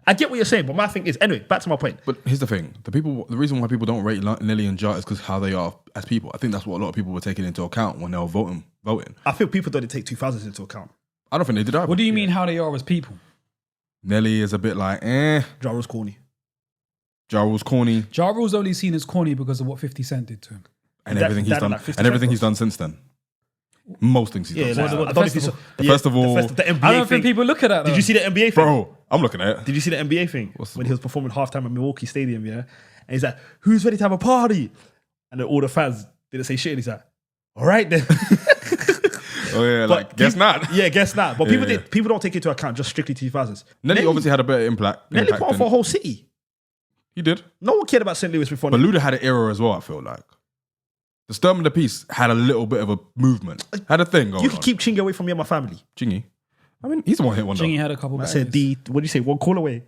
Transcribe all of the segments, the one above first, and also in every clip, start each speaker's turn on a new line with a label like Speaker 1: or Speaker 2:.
Speaker 1: I get what you're saying, but my thing is, anyway, back to my point.
Speaker 2: But here's the thing: the reason why people don't rate Nelly and Ja is because how they are as people. I think that's what a lot of people were taking into account when they were voting.
Speaker 1: I feel people don't take 2000s into account.
Speaker 2: I don't think they did either.
Speaker 3: What do you mean how they are as people?
Speaker 2: Nelly is a bit like,
Speaker 1: Ja Rule's corny.
Speaker 2: Ja Rule's corny.
Speaker 3: Ja Rule's only seen as corny because of what 50 Cent did to him.
Speaker 2: And everything he's done. And everything he's done since then. Most things he's done. First of all,
Speaker 1: the NBA
Speaker 3: I don't think people look at that though.
Speaker 1: Did you see the NBA thing?
Speaker 2: Bro, I'm looking at it.
Speaker 1: Did you see the NBA thing? When he was performing halftime at Milwaukee Stadium, yeah? And he's like, who's ready to have a party? And then all the fans didn't say shit. And he's like, all right then.
Speaker 2: Oh yeah, like, guess not.
Speaker 1: Yeah, guess not. But people don't take into account just strictly 2000s.
Speaker 2: Nelly obviously had a better impact.
Speaker 1: Nelly put on for a whole city.
Speaker 2: He did.
Speaker 1: No one cared about St. Louis before.
Speaker 2: But Luda had an era as well, I feel like. The Sturm of the Peace had a little bit of a movement. Had a thing going on.
Speaker 1: You can keep Chingy away from me and my family.
Speaker 2: Chingy? I mean, he's the one hit one.
Speaker 3: Chingy had a couple.
Speaker 1: I said what do you say? One call away.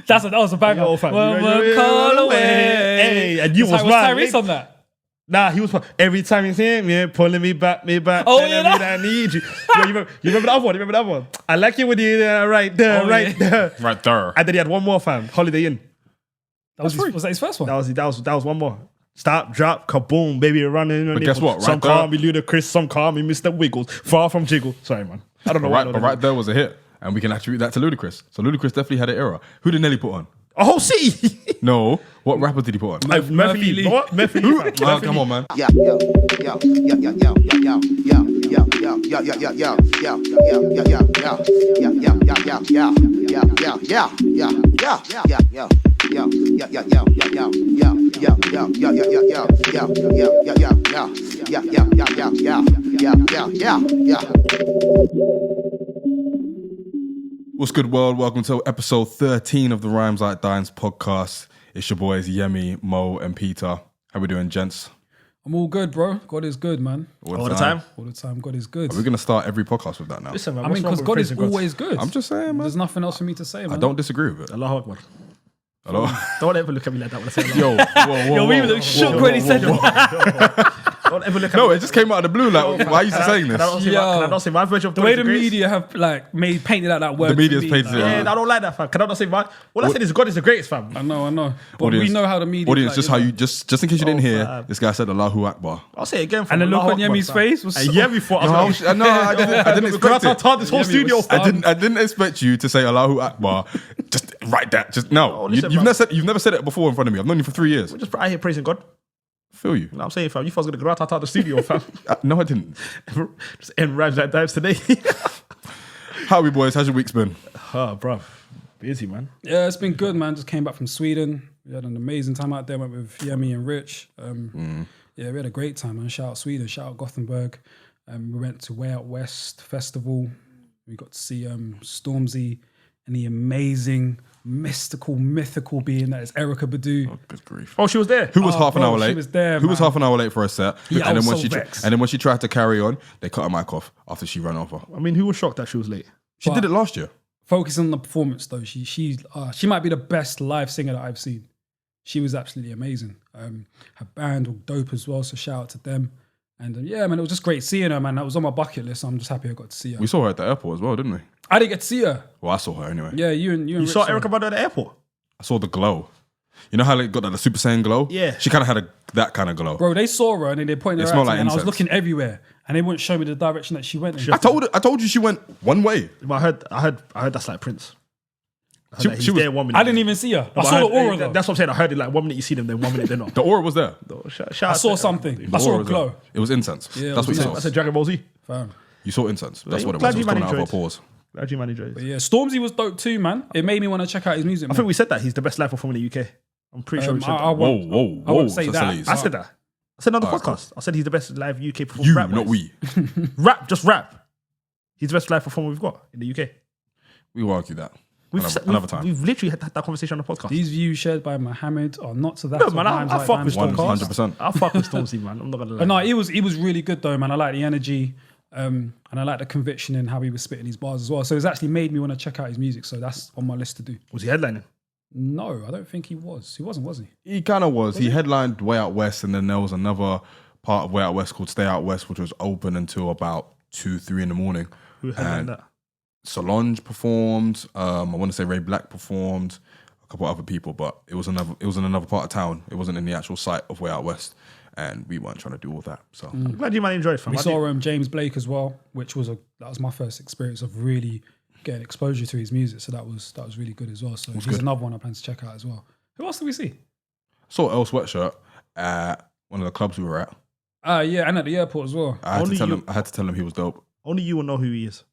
Speaker 3: That was a banger. One call away.
Speaker 1: Hey, and you was
Speaker 3: right. Was Tyrese on that?
Speaker 1: Nah, he was every time you see him, yeah, pulling me back.
Speaker 3: Oh, yeah,
Speaker 1: that I need you. Yo, you remember that one? You remember that one? I like you when you're there, right there, right there.
Speaker 2: Right there.
Speaker 1: And then he had one more, fam. Holiday Inn.
Speaker 3: Was that his first one?
Speaker 1: That was one more. Stop, drop, kaboom, baby, you're running.
Speaker 2: But guess what? Right
Speaker 1: some
Speaker 2: there,
Speaker 1: call me Ludacris, some call me Mr. Wiggles. Far from Jiggle. Sorry, man. I don't know why.
Speaker 2: But right there was a hit. And we can attribute that to Ludacris. So Ludacris definitely had an era. Who did Nelly put on?
Speaker 1: A whole city.
Speaker 2: No. What rapper did he put on?
Speaker 1: Murphy Lee. What? Murphy Lee.
Speaker 2: Come on, man. What's good, world? Welcome to episode 13 of the Rhymes Like Dimes podcast. It's your boys Yemi, Mo, and Peter. How we doing, gents?
Speaker 3: I'm all good, bro. God is good, man.
Speaker 1: All the time?
Speaker 3: All the time. God is good.
Speaker 2: Are we going to start every podcast with that now?
Speaker 1: Listen, man.
Speaker 3: I mean, because God is always good.
Speaker 2: I'm just saying, man.
Speaker 3: There's nothing else for me to say, man.
Speaker 2: I don't disagree with it.
Speaker 1: Allahu Akbar.
Speaker 2: Hello?
Speaker 1: Don't ever look at me like that when I say
Speaker 2: Yo, whoa,
Speaker 3: we look shook when he said that.
Speaker 1: Don't ever look at
Speaker 2: no,
Speaker 1: me.
Speaker 2: it just came out of the blue. Like, why are you saying this?
Speaker 1: Can I not say my version of
Speaker 3: the way the media have like painted out that word?
Speaker 2: The media's painted it.
Speaker 1: Yeah, I don't like that, fam. Can I not say my? All I said is God is the greatest, fam.
Speaker 3: I know. But
Speaker 2: Audience,
Speaker 3: we know how the media.
Speaker 2: Audience,
Speaker 3: like,
Speaker 2: just how you just in case you didn't hear, this guy said Allahu Akbar.
Speaker 1: I'll say it again. Fam.
Speaker 3: And the look on Yemi's face was.
Speaker 1: And Yemi thought
Speaker 2: I didn't expect it.
Speaker 1: This whole studio.
Speaker 2: I didn't expect you to say Allahu Akbar. Just right there. Just no. You've never said it before in front of me. I've known you for 3 years.
Speaker 1: We're just out here praising God.
Speaker 2: Feel you.
Speaker 1: You know what I'm saying, fam? You thought I was going to go out the studio, fam.
Speaker 2: No, I didn't.
Speaker 1: Just end Rhymes Like Dimes today.
Speaker 2: How are we, boys? How's your week's been?
Speaker 1: Bro. Busy, man.
Speaker 3: Yeah, it's been good, man. Just came back from Sweden. We had an amazing time out there. Went with Yemi and Rich. Yeah, we had a great time, man. Shout out Sweden. Shout out Gothenburg. We went to Way Out West Festival. We got to see Stormzy and the amazing, mythical being that is Erykah Badu.
Speaker 2: Oh, good grief.
Speaker 1: Oh, she was there.
Speaker 2: Who was half an hour late?
Speaker 3: She was there,
Speaker 2: Who was half an hour late for a set?
Speaker 3: Yeah,
Speaker 2: and
Speaker 3: then
Speaker 2: when she tried to carry on, they cut her mic off after she ran over.
Speaker 1: I mean, who was shocked that she was late?
Speaker 2: She did it last year.
Speaker 3: Focusing on the performance though, she might be the best live singer that I've seen. She was absolutely amazing. Her band were dope as well, so shout out to them. And yeah, man, it was just great seeing her, man. That was on my bucket list, so I'm just happy I got to see her.
Speaker 2: We saw her at the airport as well, didn't we?
Speaker 3: I didn't get to see her.
Speaker 2: Well, I saw her anyway.
Speaker 3: Yeah, you and
Speaker 1: You saw Erykah Badu at the airport?
Speaker 2: I saw the glow. You know how they got that the Super Saiyan glow?
Speaker 1: Yeah.
Speaker 2: She kind of had that kind of glow.
Speaker 3: Bro, they saw her and then they pointed her
Speaker 2: smelled
Speaker 3: out
Speaker 2: like
Speaker 3: and I was
Speaker 2: incense.
Speaker 3: looking everywhere and they wouldn't show me the direction that she went in.
Speaker 2: I told you she went one way.
Speaker 1: But I heard that's like Prince.
Speaker 2: She
Speaker 1: He's
Speaker 2: was
Speaker 1: there 1 minute.
Speaker 3: I didn't even see her. I saw the aura though.
Speaker 1: That's what I'm saying. I heard it like 1 minute you see them, then 1 minute they're not.
Speaker 2: The aura was there.
Speaker 3: I saw something. I saw a glow.
Speaker 2: It was incense.
Speaker 3: Yeah,
Speaker 2: That's what you saw.
Speaker 1: That's a Dragon Ball Z.
Speaker 3: Fam.
Speaker 2: You saw incense. That's what it
Speaker 1: Glad
Speaker 2: was. It
Speaker 1: you
Speaker 2: was coming
Speaker 1: managed
Speaker 2: out of
Speaker 1: it.
Speaker 2: her pores.
Speaker 1: Glad you managed it.
Speaker 3: But yeah, Stormzy was dope too, man. It made me want to check out his music.
Speaker 1: I think we said that he's the best live performer in the UK. I'm pretty sure we said that.
Speaker 3: I won't say that.
Speaker 2: Cecily's.
Speaker 1: I said that. I said on the podcast. I said he's the best live UK performer.
Speaker 2: You,
Speaker 1: rap
Speaker 2: not we.
Speaker 1: Just rap. He's the best live performer we've got in the UK.
Speaker 2: We will argue that.
Speaker 1: Another
Speaker 2: time.
Speaker 1: We've literally had that conversation on the podcast.
Speaker 3: These views shared by Mohammed are not to that.
Speaker 1: No, man, I fuck with Stormzy.
Speaker 2: 100%.
Speaker 1: I fuck with Stormzy, man. I'm not gonna lie.
Speaker 3: But no, he was really good though, man. I like the energy, and I like the conviction in how he was spitting his bars as well. So it's actually made me want to check out his music. So that's on my list to do.
Speaker 1: Was he headlining?
Speaker 3: No, I don't think he was. He wasn't, was he?
Speaker 2: He kind of was. He headlined Way Out West, and then there was another part of Way Out West called Stay Out West, which was open until about 2-3 in the morning.
Speaker 1: Who headlined that?
Speaker 2: Solange performed. I want to say Ray Black performed. A couple other people, but it was in another part of town. It wasn't in the actual site of Way Out West, and we weren't trying to do all that. So
Speaker 1: I'm glad you might enjoy it, fam.
Speaker 3: We saw James Blake as well, which was that was my first experience of really getting exposure to his music. So that was really good as well. So he's another one I plan to check out as well. Who else did we see?
Speaker 2: Saw Earl Sweatshirt at one of the clubs we were at.
Speaker 3: Yeah, and at the airport as well.
Speaker 2: I had to tell him he was dope.
Speaker 1: Only you will know who he is.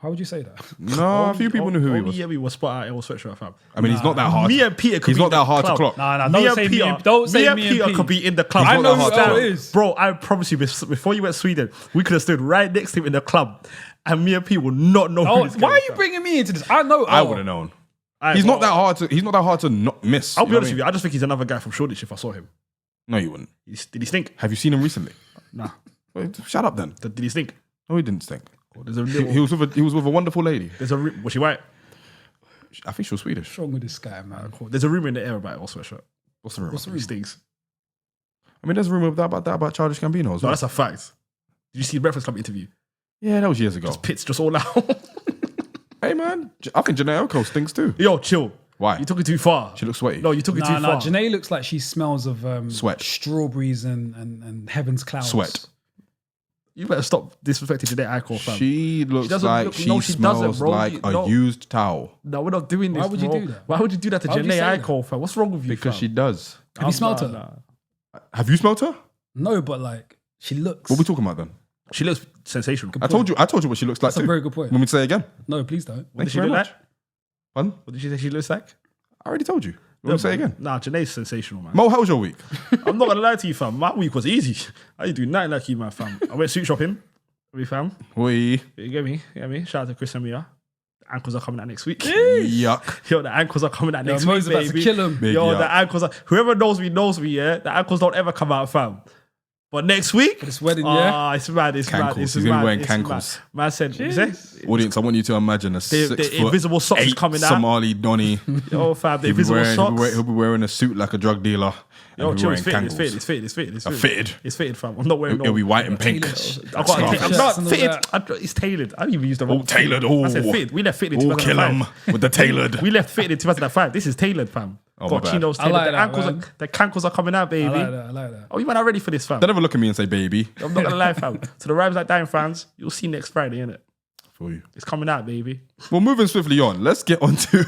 Speaker 3: Why would you say that?
Speaker 2: No, a few people knew who he was.
Speaker 1: Yeah, we will spot out Earl Sweatshirt, fam.
Speaker 2: I mean, he's not that hard.
Speaker 1: Me and Peter could
Speaker 2: He's
Speaker 1: be
Speaker 2: not
Speaker 1: in
Speaker 2: that
Speaker 1: the
Speaker 2: hard to
Speaker 1: club.
Speaker 2: clock.
Speaker 3: Nah,
Speaker 1: Me
Speaker 3: don't
Speaker 1: and
Speaker 3: say
Speaker 1: Peter,
Speaker 3: me. Don't say
Speaker 1: me and
Speaker 3: me
Speaker 1: Peter
Speaker 3: and
Speaker 1: could be in the club.
Speaker 3: I
Speaker 2: not
Speaker 3: know
Speaker 2: that hard
Speaker 3: who
Speaker 2: to
Speaker 3: Earl
Speaker 2: clock.
Speaker 3: is.
Speaker 1: Bro, I promise you, before you went to Sweden, we could have stood right next to him in the club, and me and Peter would not know who this guy
Speaker 3: Why are
Speaker 1: is,
Speaker 3: you
Speaker 1: fam.
Speaker 3: bringing me into this? I know Earl.
Speaker 2: I would have known. He's not that hard to not miss.
Speaker 1: I'll be honest with you. I just think he's another guy from Shoreditch if I saw him.
Speaker 2: No, you wouldn't.
Speaker 1: Did he stink?
Speaker 2: Have you seen him recently?
Speaker 1: Nah.
Speaker 2: Well, shut up then.
Speaker 1: Did he stink?
Speaker 2: No, he didn't stink.
Speaker 1: There's a little,
Speaker 2: He was with a wonderful lady.
Speaker 1: was she white?
Speaker 2: I think she was Swedish.
Speaker 3: What's wrong with this guy, man?
Speaker 1: Cool. There's a rumor in the air about Earl Sweatshirt.
Speaker 2: What's the rumor?
Speaker 1: He stinks.
Speaker 2: I mean, there's a rumor about Childish Gambino as
Speaker 1: No,
Speaker 2: well.
Speaker 1: that's a fact. Did you see the Breakfast Club interview?
Speaker 2: Yeah, that was years ago.
Speaker 1: Pits just all out.
Speaker 2: Hey man, I think Janae Oko stinks too.
Speaker 1: Yo, chill.
Speaker 2: Why?
Speaker 1: You took it too far.
Speaker 2: She looks sweaty.
Speaker 1: No, you took it too
Speaker 3: Nah,
Speaker 1: far.
Speaker 3: Janae looks like she smells of
Speaker 2: Sweat.
Speaker 3: strawberries and heaven's clouds.
Speaker 2: Sweat.
Speaker 1: You better stop disrespecting Janae Aiko, fam.
Speaker 2: She looks
Speaker 1: doesn't
Speaker 2: like
Speaker 1: look-
Speaker 2: she
Speaker 1: no, she doesn't,
Speaker 2: smells
Speaker 1: bro.
Speaker 2: like a used towel.
Speaker 1: No, we're not doing this.
Speaker 3: Why would you
Speaker 1: bro.
Speaker 3: do that?
Speaker 1: Why would you do that to
Speaker 3: Why would you say
Speaker 1: Janae
Speaker 3: that?
Speaker 1: Aiko, fam? What's wrong with you,
Speaker 2: Because
Speaker 1: fam?
Speaker 2: she does.
Speaker 3: Have you smelled her?
Speaker 2: Have you smelled her?
Speaker 3: No, but like she looks.
Speaker 2: What are we talking about then?
Speaker 1: She looks sensational.
Speaker 2: I told you what she looks like
Speaker 3: That's a
Speaker 2: too.
Speaker 3: very good point.
Speaker 2: Want me to say it again?
Speaker 3: No, please don't.
Speaker 1: What did
Speaker 2: Thank
Speaker 1: she
Speaker 2: you
Speaker 1: look
Speaker 2: very
Speaker 1: like?
Speaker 2: much. Pardon?
Speaker 1: What did she say she looks like?
Speaker 2: I already told you. Want me to say it again?
Speaker 1: Nah, Janae's sensational, man.
Speaker 2: Mo, how was your week?
Speaker 1: I'm not gonna lie to you, fam. My week was easy. I didn't do nothing like you, man, fam. I went suit shopping. We fam.
Speaker 2: We
Speaker 1: You get me? Shout out to Chris and Mia. The ankles are coming out next week.
Speaker 2: yuck.
Speaker 1: Yo, the ankles are coming out next
Speaker 3: Mo's
Speaker 1: week,
Speaker 3: about to
Speaker 1: baby.
Speaker 3: kill him.
Speaker 2: Big
Speaker 1: Yo,
Speaker 2: yuck.
Speaker 1: the ankles are. Whoever knows me, yeah. The ankles don't ever come out, fam. But next week,
Speaker 3: This wedding, yeah.
Speaker 1: ah, it's mad. It's mad.
Speaker 2: Cankles.
Speaker 1: It's
Speaker 2: He's gonna
Speaker 1: mad.
Speaker 2: be wearing
Speaker 1: it's
Speaker 2: cankles.
Speaker 1: mad. Man said, what you say?
Speaker 2: Audience, I want you to imagine a
Speaker 1: The invisible socks is coming out.
Speaker 2: Somali Donny.
Speaker 1: Yo, fam, the
Speaker 2: He'll be
Speaker 1: invisible socks.
Speaker 2: he'll be wearing a suit like a drug dealer.
Speaker 1: Yo,
Speaker 2: and
Speaker 1: chill.
Speaker 2: he'll
Speaker 1: It's
Speaker 2: be wearing
Speaker 1: fitted.
Speaker 2: cankles.
Speaker 1: It's fitted.
Speaker 2: Fitted.
Speaker 1: It's fitted, fam. I'm not wearing.
Speaker 2: It'll be white and pink.
Speaker 1: I got. I'm
Speaker 3: T-shirts
Speaker 1: not
Speaker 3: and all
Speaker 1: fitted.
Speaker 3: that.
Speaker 1: It's tailored. I didn't even use the
Speaker 2: Oh,
Speaker 1: wrong.
Speaker 2: tailored.
Speaker 1: I said
Speaker 2: Oh,
Speaker 1: fitted. We left fitted in
Speaker 2: oh, kill him
Speaker 1: 2005.
Speaker 2: with the tailored.
Speaker 1: We left fitted in 2005. This is tailored, fam.
Speaker 2: Oh, my
Speaker 1: Got
Speaker 2: bad.
Speaker 1: chinos
Speaker 3: I
Speaker 1: tailored.
Speaker 3: like
Speaker 1: The
Speaker 3: that,
Speaker 1: ankles,
Speaker 3: man.
Speaker 1: the cankles are coming out, baby.
Speaker 3: I like that.
Speaker 1: Oh, you man are ready for this, fam.
Speaker 2: Don't ever look at me and say baby.
Speaker 1: I'm not gonna lie, fam. To the Rhymes Like Dying fans, you'll see next Friday, innit?
Speaker 2: For you.
Speaker 1: It's coming out, baby.
Speaker 2: Well, moving swiftly on, let's get on to
Speaker 1: Yo,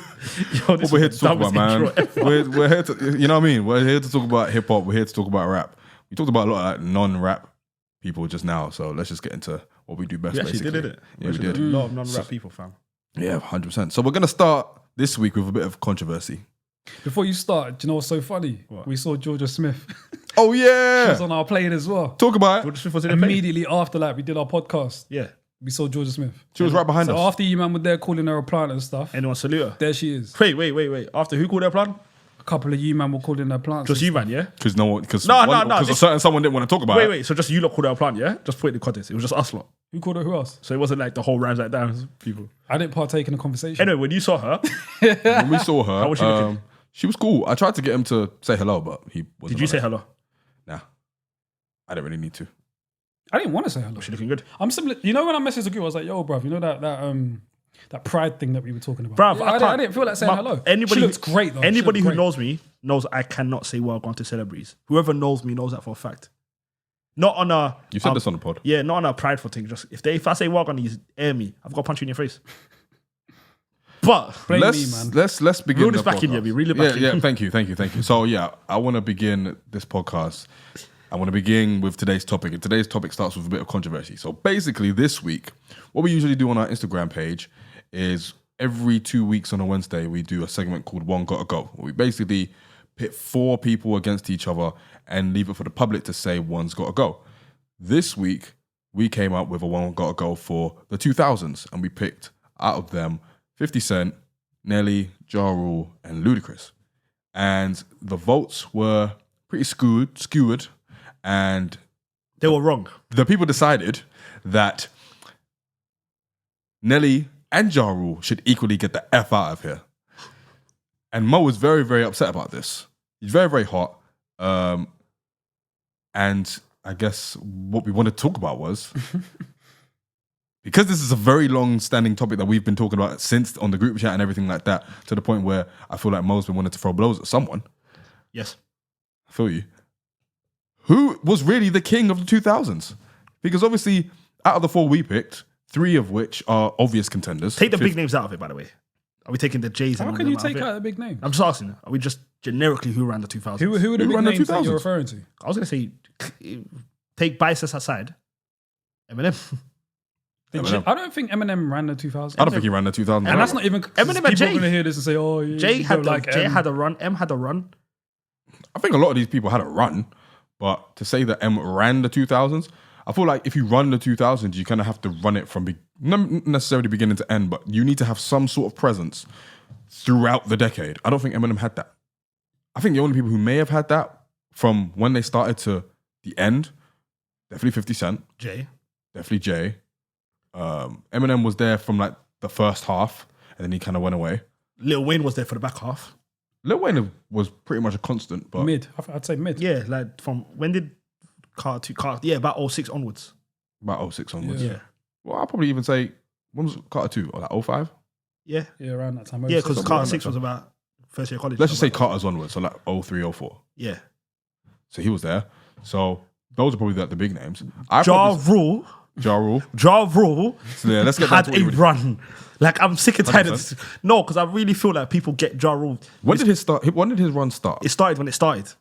Speaker 2: what
Speaker 1: this
Speaker 2: we're here
Speaker 1: was
Speaker 2: to
Speaker 1: the
Speaker 2: talk about,
Speaker 1: dumbest
Speaker 2: man.
Speaker 1: intro ever.
Speaker 2: We're here to, you know what I mean? We're here to talk about hip hop. We're here to talk about rap. We talked about a lot of like non-rap people just now, so let's just get into what we do best.
Speaker 1: We actually
Speaker 2: basically.
Speaker 1: did it.
Speaker 2: Yeah, we
Speaker 1: A
Speaker 2: did.
Speaker 1: lot of non-rap people, fam.
Speaker 2: Yeah, 100%. So we're gonna start this week with a bit of controversy.
Speaker 3: Before you start, do you know what's so funny?
Speaker 1: What?
Speaker 3: We saw Georgia Smith.
Speaker 2: Oh
Speaker 3: She
Speaker 2: yeah,
Speaker 3: was on our plane as well.
Speaker 2: talk about it.
Speaker 1: George Smith was in the play?
Speaker 3: Immediately after that, we did our podcast.
Speaker 1: Yeah.
Speaker 3: We saw Georgia Smith.
Speaker 2: She was right behind
Speaker 3: So
Speaker 2: us.
Speaker 3: after you man were there calling her a plant and stuff,
Speaker 1: Anyone salute her?
Speaker 3: there she is.
Speaker 1: Wait. After who called their plan?
Speaker 3: A couple of you man were calling her plants.
Speaker 1: Just
Speaker 3: and
Speaker 1: you,
Speaker 3: stuff.
Speaker 1: man, yeah?
Speaker 2: Because
Speaker 1: No,
Speaker 2: a certain someone didn't want to talk about it.
Speaker 1: Wait. So just you lot called our plan, yeah? Just put it in the context. It was just us lot.
Speaker 3: Who called her? Who else?
Speaker 1: So it wasn't like the whole Rhymes Like Dying people.
Speaker 3: I didn't partake in the conversation.
Speaker 1: Anyway, when you saw her,
Speaker 2: When we saw her,
Speaker 1: How was she looking?
Speaker 2: she was cool. I tried to get him to say hello, but he wasn't.
Speaker 1: did you say hello?
Speaker 2: Nah, I didn't really need to.
Speaker 3: I didn't want to say hello.
Speaker 1: Was she looking good?
Speaker 3: I'm similar. You know when I messaged the group, I was like, "Yo, bruv, you know that pride thing that we were talking about."
Speaker 1: Bruv,
Speaker 3: Yeah, I didn't feel like saying hello.
Speaker 1: Anybody,
Speaker 3: She looks great though.
Speaker 1: Anybody
Speaker 3: She
Speaker 1: who
Speaker 3: looked great.
Speaker 1: knows me knows I cannot say well gone to celebrities. Whoever knows me knows that for a fact. Not on a.
Speaker 2: You said this on the pod.
Speaker 1: Yeah, not on a prideful thing. Just if I say well gone, you air me. I've got to punch you in your face. But
Speaker 3: Blame
Speaker 2: let's,
Speaker 3: me, man.
Speaker 2: Let's begin.
Speaker 1: Reel this
Speaker 2: the
Speaker 1: back in,
Speaker 2: podcast.
Speaker 1: Yemi. Reel it back in.
Speaker 2: Yeah, thank you. So yeah, I want to begin this podcast. I want to begin with today's topic. And today's topic starts with a bit of controversy. So basically this week, what we usually do on our Instagram page is every 2 weeks on a Wednesday, we do a segment called One Gotta Go. Where we basically pit 4 people against each other and leave it for the public to say one's gotta go. This week, we came up with a One Gotta Go for the 2000s. And we picked out of them 50 Cent, Nelly, Ja Rule, and Ludacris. And the votes were pretty skewered. And
Speaker 1: They were wrong.
Speaker 2: the people decided that Nelly and Ja Rule should equally get the F out of here. And Mo was very, very upset about this. He's very, very hot. And I guess what we wanted to talk about was because this is a very long-standing topic that we've been talking about since on the group chat and everything like that, to the point where I feel like Mo's been wanting to throw blows at someone.
Speaker 1: Yes.
Speaker 2: I feel you. Who was really the king of the 2000s? Because obviously, out of the 4 we picked, 3 of which are obvious contenders.
Speaker 1: Take the big names out of it, by the way. Are we taking the J's?
Speaker 3: How can you take out the big names?
Speaker 1: I'm just asking. Are we just generically who ran the 2000s?
Speaker 3: Who are the big
Speaker 2: ran the
Speaker 3: names that
Speaker 2: 2000s?
Speaker 3: you're referring to?
Speaker 1: I was going to say, take biases aside. Eminem.
Speaker 2: Eminem.
Speaker 3: I don't think Eminem ran the 2000s.
Speaker 2: I don't think he ran the 2000s.
Speaker 3: And that's not even...
Speaker 1: Eminem and
Speaker 3: people
Speaker 1: Jay.
Speaker 3: are going to hear this and say, oh,
Speaker 1: Jay had a run. M had a run.
Speaker 2: I think a lot of these people had a run, but to say that M ran the 2000s, I feel like if you run the 2000s, you kind of have to run it from not necessarily beginning to end, but you need to have some sort of presence throughout the decade. I don't think Eminem had that. I think the only people who may have had that from when they started to the end, definitely 50 Cent,
Speaker 1: Jay.
Speaker 2: definitely Jay. Eminem was there from like the first half, and then he kind of went away.
Speaker 1: Lil Wayne was there for the back half.
Speaker 2: Lil Wayne was pretty much a constant, but
Speaker 3: Mid. I'd say mid.
Speaker 1: Yeah, like from when did Carter? Yeah, about 06 onwards.
Speaker 2: about 06 onwards.
Speaker 1: Yeah.
Speaker 2: Well, I'll probably even say, when was Carter 2? Or like 05?
Speaker 1: Yeah.
Speaker 3: Yeah, around that time.
Speaker 1: Yeah, because
Speaker 2: Something
Speaker 1: Carter
Speaker 2: around
Speaker 1: 6
Speaker 2: that
Speaker 1: was about first year college.
Speaker 2: Let's just say Carter's onwards, so like 03, 04.
Speaker 1: Yeah.
Speaker 2: So he was there. So those are probably the big names.
Speaker 1: Ja Rule.
Speaker 2: Ja Rule.
Speaker 1: Ja Rule
Speaker 2: So yeah, let's get
Speaker 1: had
Speaker 2: back to
Speaker 1: a
Speaker 2: what
Speaker 1: run. Like, I'm sick and tired of
Speaker 2: 100%.
Speaker 1: this. No, because I really feel like people get Ja Rule.
Speaker 2: When did his run start?
Speaker 1: It started when it started.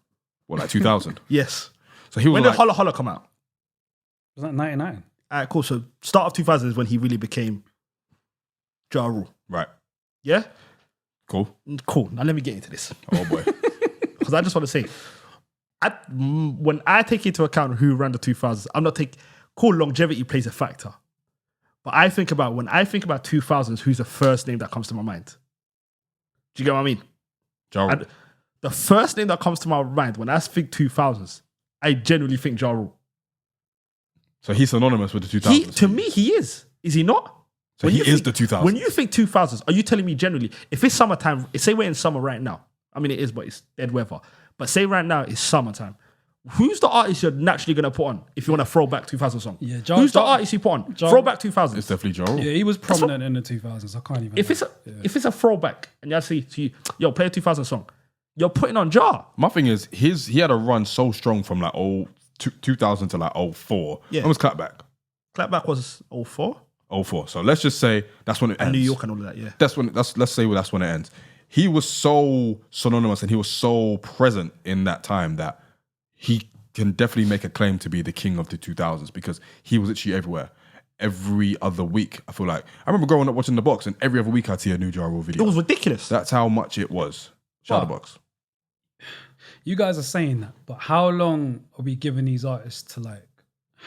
Speaker 2: What, like 2000?
Speaker 1: Yes.
Speaker 2: So he was
Speaker 1: When
Speaker 2: like,
Speaker 1: did Holla Holla come out?
Speaker 3: Was that 99?
Speaker 1: All right, cool. So start of 2000 is when he really became Ja Rule.
Speaker 2: right,
Speaker 1: Yeah?
Speaker 2: cool.
Speaker 1: Cool. Now let me get into this.
Speaker 2: Oh boy.
Speaker 1: Because I just want to say, when I take into account who ran the 2000s, I'm not taking... Cool, longevity plays a factor. But when I think about 2000s, who's the first name that comes to my mind? Do you get what I mean?
Speaker 2: Ja Rule.
Speaker 1: And the first name that comes to my mind when I think 2000s, I genuinely think Ja Rule.
Speaker 2: So he's synonymous with the 2000s.
Speaker 1: To me, he is. Is he not?
Speaker 2: So he is the 2000s.
Speaker 1: When you think 2000s, are you telling me generally, if it's summertime, say we're in summer right now. I mean, it is, but it's dead weather. But say right now it's summertime. Who's the artist you're naturally going to put on if you want a throwback 2000 song?
Speaker 3: Yeah,
Speaker 1: who's the artist you put on? Throwback 2000s.
Speaker 2: It's definitely Ja Rule.
Speaker 3: Yeah, he was prominent in the 2000s. I can't even...
Speaker 1: If it's a throwback and you actually see, yo, play a 2000 song, you're putting on Ja.
Speaker 2: My thing is, he had a run so strong from like 2000 to like 04.
Speaker 1: Yeah.
Speaker 2: When was Clapback?
Speaker 1: Clapback was 04.
Speaker 2: 04. So let's just say that's when it ends.
Speaker 1: And New York and all of that, yeah.
Speaker 2: Let's say that's when it ends. He was so synonymous and he was so present in that time that he can definitely make a claim to be the king of the 2000s because he was literally everywhere. Every other week, I feel like. I remember growing up watching The Box and every other week I'd see a new Ja Rule video.
Speaker 1: It was ridiculous.
Speaker 2: That's how much it was. Shout out The Box.
Speaker 3: You guys are saying that, but how long are we giving these artists to like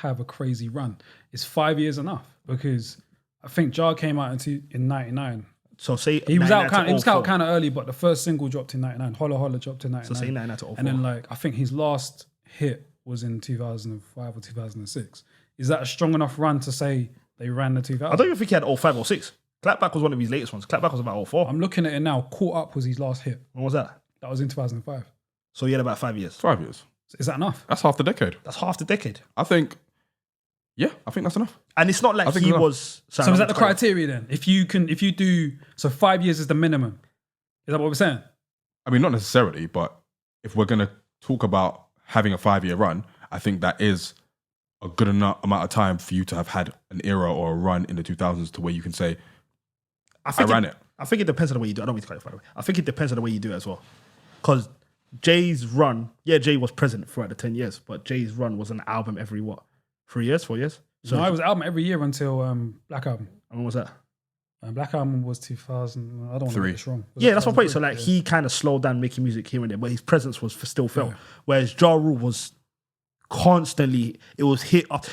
Speaker 3: have a crazy run? Is 5 years enough? Because I think Ja came out in 99.
Speaker 1: So say
Speaker 3: He was out
Speaker 1: 04.
Speaker 3: kind of early, but the first single dropped in 99. Holla Holla dropped in 99.
Speaker 1: So say 99 to 04.
Speaker 3: And then like I think his last hit was in 2005 or 2006. Is that a strong enough run to say they ran the 2000s?
Speaker 1: I don't even think he had 05 or 06. Clapback was one of his latest ones. Clapback was about 04.
Speaker 3: I'm looking at it now. Caught Up was his last hit.
Speaker 1: When was that?
Speaker 3: That was in 2005.
Speaker 1: So he had about 5 years.
Speaker 2: 5 years.
Speaker 3: Is that enough?
Speaker 2: That's half the decade.
Speaker 1: That's half the decade.
Speaker 2: I think that's enough.
Speaker 1: And it's not like
Speaker 2: I think
Speaker 1: he
Speaker 2: enough.
Speaker 1: was...
Speaker 3: So is that the criteria then? If you do, so 5 years is the minimum. Is that what we're saying?
Speaker 2: I mean, not necessarily, but if we're going to talk about having a 5-year run, I think that is a good enough amount of time for you to have had an era or a run in the 2000s to where you can say, I ran it.
Speaker 1: I think it depends on the way you do it. I don't mean to clarify the way. I think it depends on the way you do it as well. Because Jay's run, Jay was present throughout the 10 years, but Jay's run was an album every 3 years, 4 years?
Speaker 3: So I was album every year until Black Album.
Speaker 1: And when was that?
Speaker 3: Black Album was 2000. I don't want to
Speaker 2: 3.
Speaker 3: get this wrong. Was
Speaker 1: Yeah,
Speaker 3: that
Speaker 1: that's my point. So
Speaker 3: 2003?
Speaker 1: like he kind of slowed down making music here and there, but his presence was still felt. Whereas Ja Rule was constantly, it was hit up.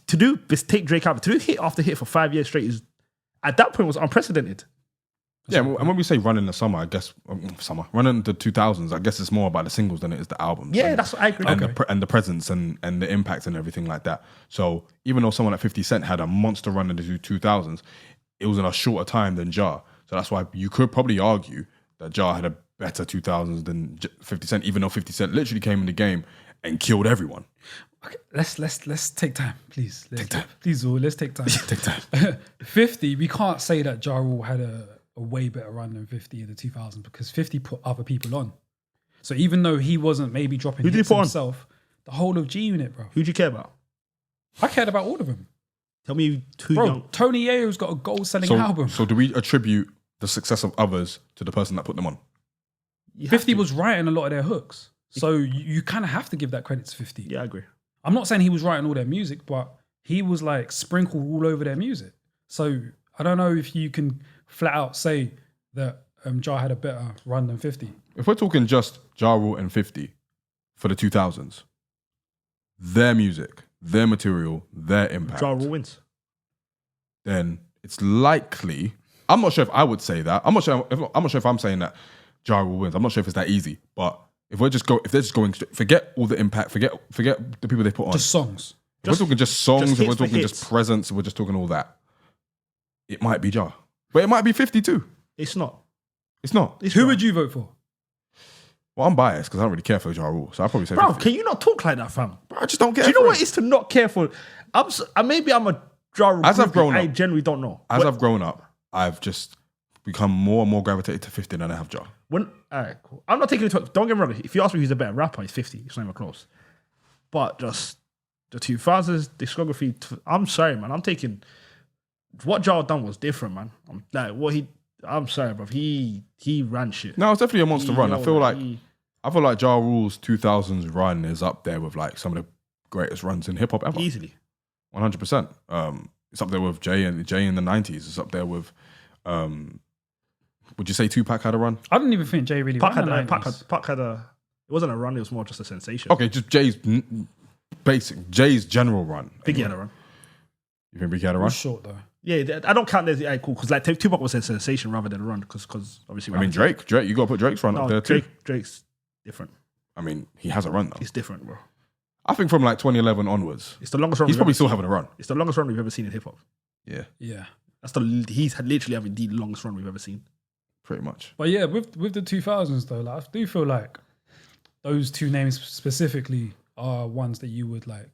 Speaker 1: Take Drake out, to do hit after hit for 5 years straight is, at that point, was unprecedented.
Speaker 2: Yeah, and when we say run in the summer, I guess, run in the 2000s, I guess it's more about the singles than it is the albums.
Speaker 1: Yeah,
Speaker 2: and,
Speaker 1: that's what I agree.
Speaker 2: and the presence and the impact and everything like that. So even though someone like 50 Cent had a monster run in the 2000s, it was in a shorter time than Ja. So that's why you could probably argue that Ja had a better 2000s than 50 Cent, even though 50 Cent literally came in the game and killed everyone.
Speaker 3: Okay, let's take time, please. Take
Speaker 2: time.
Speaker 3: Please, let's take time.
Speaker 2: Take time.
Speaker 3: 50, we can't say that Ja Rule had a way better run than 50 in the 2000s because 50 put other people on. So even though he wasn't maybe dropping
Speaker 1: Who did he
Speaker 3: hits
Speaker 1: put on?
Speaker 3: himself, the whole of G Unit, bro.
Speaker 1: Who do you care about?
Speaker 3: I cared about all of them.
Speaker 1: Tell me two
Speaker 3: Bro,
Speaker 1: young.
Speaker 3: Tony Yayo's got a gold-selling album.
Speaker 2: So do we attribute the success of others to the person that put them on?
Speaker 3: 50 was writing a lot of their hooks. So you kind of have to give that credit to 50.
Speaker 1: Yeah, I agree.
Speaker 3: I'm not saying he was writing all their music, but he was like sprinkled all over their music. So I don't know if you can flat out say that Ja had a better run than 50.
Speaker 2: If we're talking just Ja Rule and 50 for the 2000s, their music, their material, their impact,
Speaker 1: Ja Rule wins.
Speaker 2: then it's likely. I'm not sure if I would say that. I'm not sure if I'm saying that Ja Rule wins. I'm not sure if it's that easy. But if they're just going, forget all the impact, forget the people they put on.
Speaker 3: Just songs.
Speaker 2: If we're talking just songs, if we're
Speaker 1: hits for
Speaker 2: talking
Speaker 1: hits.
Speaker 2: just presence, if we're just talking all that, it might be Ja, but it might be 50 too.
Speaker 1: It's not.
Speaker 2: It's not.
Speaker 1: It's
Speaker 3: Who
Speaker 1: Ja.
Speaker 3: would you vote for?
Speaker 2: Well, I'm biased because I don't really care for Ja Rule, so I'll probably say
Speaker 1: Bro,
Speaker 2: 50.
Speaker 1: can you not talk like that, fam?
Speaker 2: Bro, I just don't care.
Speaker 1: Do you know
Speaker 2: for
Speaker 1: what
Speaker 2: it.
Speaker 1: it is to not care for? Maybe I'm a Ja Rule
Speaker 2: As I've
Speaker 1: groupie.
Speaker 2: grown
Speaker 1: I
Speaker 2: up-
Speaker 1: genuinely don't know.
Speaker 2: As I've grown up, I've just become more and more gravitated to 50 than I have Ja.
Speaker 1: All right, cool. I'm not taking it. Don't get me wrong. If you ask me who's a better rapper, it's 50. It's not even close. But just the 2000s discography. I'm sorry, man. I'm taking what Ja done was different, man. I'm sorry, bro. He ran shit.
Speaker 2: No, it's definitely a monster run. I feel like
Speaker 1: he-
Speaker 2: Ja Rule's 2000s run is up there with like some of the greatest runs in hip hop ever.
Speaker 1: easily.
Speaker 2: 100%. It's up there with Jay in the 90s. It's up there with. Would you say Tupac had a run?
Speaker 3: I don't even think Jay really
Speaker 1: Pac
Speaker 3: ran
Speaker 1: had,
Speaker 3: the
Speaker 1: a, Pac,
Speaker 3: 90s.
Speaker 1: had, Pac had a. It wasn't a run. It was more just a sensation.
Speaker 2: Okay, just Jay's general run.
Speaker 1: Biggie had a run.
Speaker 2: You think Biggie had a
Speaker 3: It
Speaker 2: run?
Speaker 3: was short though.
Speaker 1: Yeah, I don't count that. Cool. Because like Tupac was a sensation rather than a run. Because obviously.
Speaker 2: I mean, Drake, you got to put Drake's run up there too.
Speaker 1: Drake's different.
Speaker 2: I mean, he has a run though.
Speaker 1: It's different, bro.
Speaker 2: I think from like 2011 onwards,
Speaker 1: It's the longest run.
Speaker 2: he's
Speaker 1: we've
Speaker 2: probably
Speaker 1: ever
Speaker 2: still
Speaker 1: seen.
Speaker 2: having a run.
Speaker 1: It's the longest run we've ever seen in hip hop.
Speaker 2: Yeah,
Speaker 3: Yeah.
Speaker 1: He's literally having the longest run we've ever seen.
Speaker 2: pretty much.
Speaker 3: But yeah, with the 2000s though, like, I do feel like those two names specifically are ones that you would like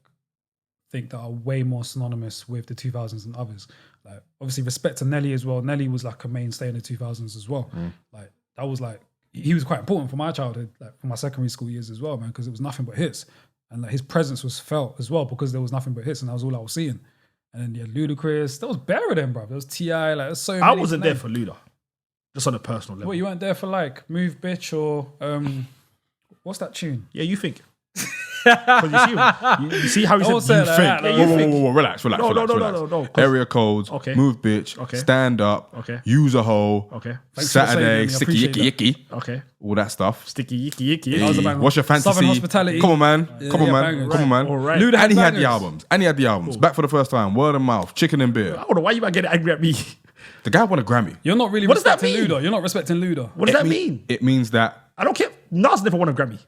Speaker 3: think that are way more synonymous with the 2000s than others. Like obviously respect to Nelly as well. Nelly was like a mainstay in the 2000s as well. Like that was like he was quite important for my childhood, like for my secondary school years as well, man, because it was nothing but hits. And like his presence was felt as well because there was nothing but hits and that was all I was seeing. And then you had Ludacris. That was better of them, bro. There was T.I. Like there's so many.
Speaker 1: I wasn't there
Speaker 3: names.
Speaker 1: for Luda. Just on a personal level.
Speaker 3: What, you weren't there for like Move Bitch or what's that tune?
Speaker 1: Yeah, you think. 'Cause you see how he
Speaker 3: Don't
Speaker 1: said
Speaker 3: say
Speaker 1: you
Speaker 3: that,
Speaker 1: think.
Speaker 3: no.
Speaker 1: Yeah, you think.
Speaker 2: Whoa, relax.
Speaker 1: No, 'cause-
Speaker 2: Area codes,
Speaker 1: Okay.
Speaker 2: move bitch,
Speaker 1: Okay.
Speaker 2: stand up,
Speaker 1: Okay.
Speaker 2: use a hole,
Speaker 1: Okay.
Speaker 3: Thanks for
Speaker 2: Saturday,
Speaker 3: saying it, I
Speaker 2: sticky
Speaker 3: appreciate
Speaker 2: yicky yicky,
Speaker 1: Okay.
Speaker 2: all that stuff.
Speaker 1: Sticky yicky yicky.
Speaker 3: That was a
Speaker 2: Hey,
Speaker 3: banger.
Speaker 2: what's your fantasy?
Speaker 3: Southern Hospitality.
Speaker 2: Come on, man. Come on,
Speaker 3: yeah,
Speaker 2: man.
Speaker 3: bangers.
Speaker 2: Come on, man.
Speaker 1: All right.
Speaker 3: Luda had
Speaker 2: And he had the
Speaker 3: bangers.
Speaker 2: albums. And he had the albums. Back for the first time. Word of mouth. Chicken and beer.
Speaker 1: I don't know why you might get angry at me.
Speaker 2: The guy won a Grammy.
Speaker 3: You're not really
Speaker 1: What does that
Speaker 3: respecting
Speaker 1: mean?
Speaker 3: Luda. You're not respecting Luda.
Speaker 1: What does that mean?
Speaker 2: It means that
Speaker 1: I don't care. Nas never won a Grammy.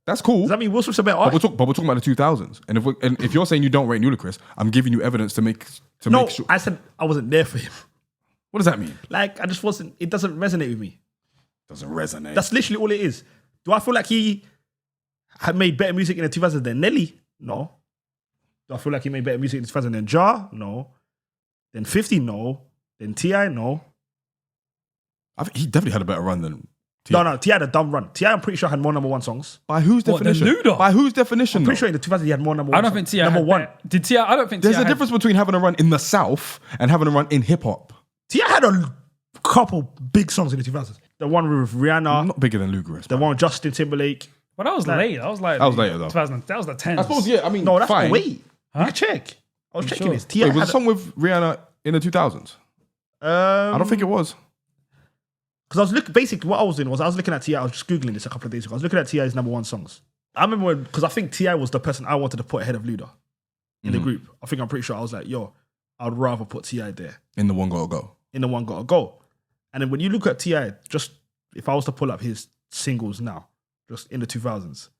Speaker 2: that's cool.
Speaker 1: Does that mean Will Smith's a better
Speaker 2: But
Speaker 1: artist?
Speaker 2: we're talking about the 2000s. And if you're saying you don't rate Ludacris, I'm giving you evidence to make
Speaker 1: No,
Speaker 2: sure.
Speaker 1: I said I wasn't there for him.
Speaker 2: What does that mean?
Speaker 1: Like, I just wasn't, it doesn't resonate with me.
Speaker 2: Doesn't resonate.
Speaker 1: That's literally all it is. Do I feel like he had made better music in the 2000s than Nelly? No. Do I feel like he made better music in the 2000s than Ja? No. Then 50? No. Then T.I.? No.
Speaker 2: He definitely had a better run than T.I.
Speaker 1: No, T.I. had a dumb run. T.I. I'm pretty sure had more number one songs.
Speaker 2: By whose
Speaker 3: What, than
Speaker 2: definition?
Speaker 3: Luda?
Speaker 2: By whose definition?
Speaker 1: I'm pretty
Speaker 2: though?
Speaker 1: sure in the 2000s he had more number one
Speaker 3: I don't
Speaker 1: songs.
Speaker 3: think T.I.
Speaker 1: Number
Speaker 3: had
Speaker 1: one.
Speaker 3: that. Did T.I. I don't think
Speaker 2: There's
Speaker 3: T.I.
Speaker 2: a difference between having a run in the South and having a run in hip hop.
Speaker 1: T.I. had a couple big songs in the 2000s. The one with Rihanna,
Speaker 2: Not bigger than Ludacris.
Speaker 1: the one with Justin Timberlake.
Speaker 3: But that was late. That was like
Speaker 2: That was later, though.
Speaker 3: 2000. That was the 10s.
Speaker 2: yeah. I mean,
Speaker 1: No, that's
Speaker 2: fine.
Speaker 1: fine. Wait. You can check. I was checking
Speaker 3: sure?
Speaker 1: this. T.I.
Speaker 2: Wait, was
Speaker 1: had
Speaker 2: a song with Rihanna in the 2000s? I don't think it was.
Speaker 1: Because I was looking, basically what I was doing was I was looking at T.I. I was just Googling this a couple of days ago. I was looking at T.I.'s number one songs. I remember when, because I think T.I. was the person I wanted to put ahead of Luda in the group. I think I'm pretty sure I was like, yo, I'd rather put T.I. there
Speaker 2: In the One Gotta Go.
Speaker 1: in the One Gotta Go. And then when you look at T.I., just if I was to pull up his singles now, just in the 2000s,